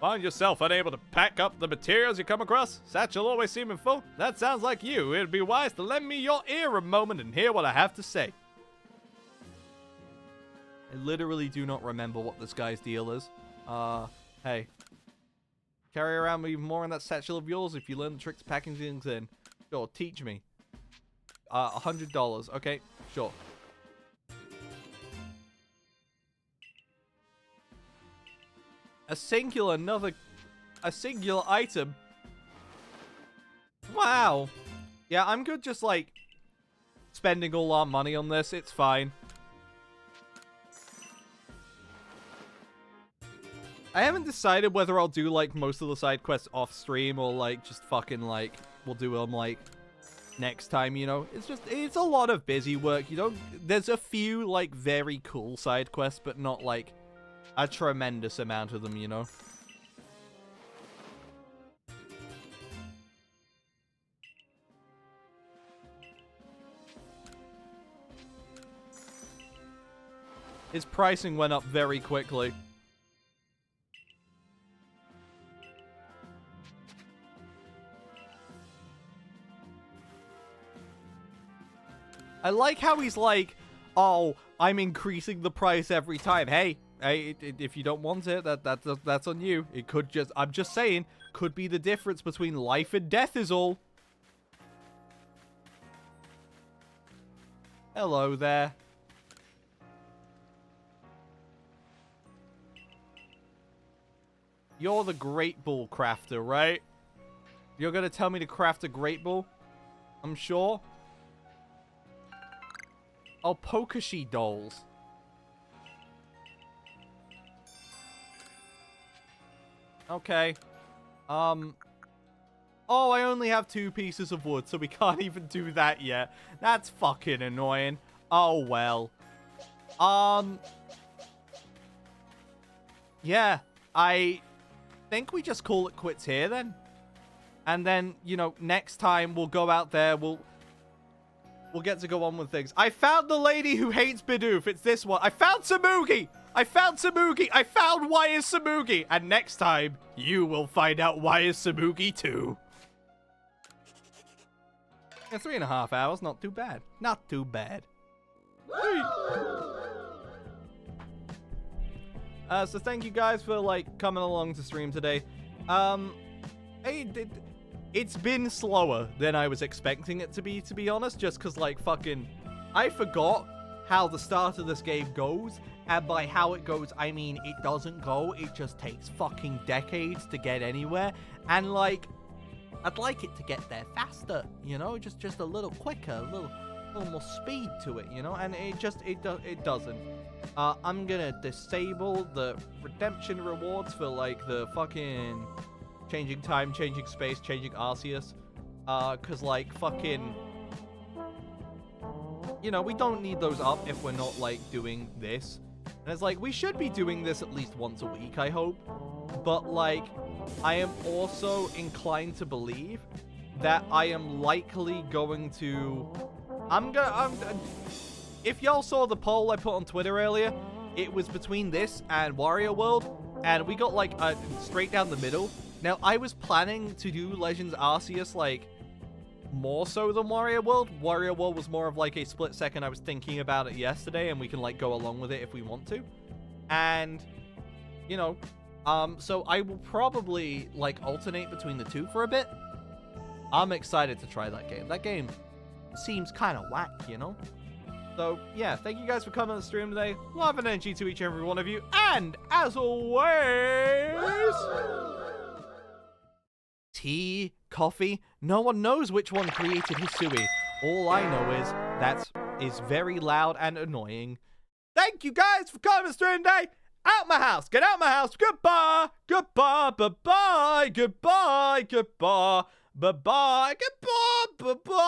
Find yourself unable to pack up the materials you come across? Satchel always seeming full? That sounds like you. It'd be wise to lend me your ear a moment and hear what I have to say. I literally do not remember what this guy's deal is. Hey. Carry around even more in that satchel of yours if you learn the tricks packing things in. Sure, teach me. $100. Okay, sure. A singular item. Wow. Yeah, I'm good just, like, spending all our money on this. It's fine. I haven't decided whether I'll do, like, most of the side quests off stream or, like, just fucking, like, we'll do them, like, next time, you know? It's a lot of busy work, you know? There's a few, like, very cool side quests, but not, like, a tremendous amount of them, you know? His pricing went up very quickly. I like how he's like, oh, I'm increasing the price every time. Hey, Hey, if you don't want it, that's on you. It could just, I'm just saying, could be the difference between life and death is all. Hello there. You're the Great Ball crafter, right? You're gonna tell me to craft a Great Ball? I'm sure. Oh, Pokashi dolls. Okay. Oh, I only have 2 pieces of wood, so we can't even do that yet. That's fucking annoying. Oh, well. Yeah, I think we just call it quits here, then. And then, you know, next time we'll go out there, we'll get to go on with things. I found the lady who hates Bidoof. It's this one. I found Samugi! I found Samugi! I found why is Samugi! And next time, you will find out why is Samugi too. Yeah, 3.5 hours. Not too bad. Not too bad. So thank you guys for, like, coming along to stream today. It's been slower than I was expecting it to be honest, just because, like, fucking, I forgot how the start of this game goes, and by how it goes, I mean it doesn't go, it just takes fucking decades to get anywhere, and, like, I'd like it to get there faster, you know, just a little quicker, a little more speed to it, you know, and it doesn't. I'm gonna disable the redemption rewards for, like, the fucking changing time, changing space, changing Arceus. Cause, like, fucking, you know, we don't need those up if we're not, like, doing this. And it's like, we should be doing this at least once a week, I hope. But, like, I am also inclined to believe that I am likely going to... if y'all saw the poll I put on Twitter earlier, it was between this and Wario World, and we got, like, straight down the middle. Now, I was planning to do Legends Arceus, like, more so than Wario World. Wario World was more of, like, a split second. I was thinking about it yesterday, and we can, like, go along with it if we want to. And, you know, so I will probably, like, alternate between the two for a bit. I'm excited to try that game. That game seems kind of whack, you know? So, yeah, thank you guys for coming on the stream today. Love and energy to each and every one of you. And, as always... tea, coffee, no one knows which one created Hisui. All I know is that is very loud and annoying. Thank you guys for coming to stream today. Out my house. Get out my house. Goodbye. Goodbye. Bye-bye. Goodbye. Goodbye. Bye-bye. Goodbye. Bye-bye.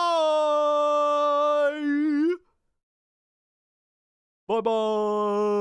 Bye-bye.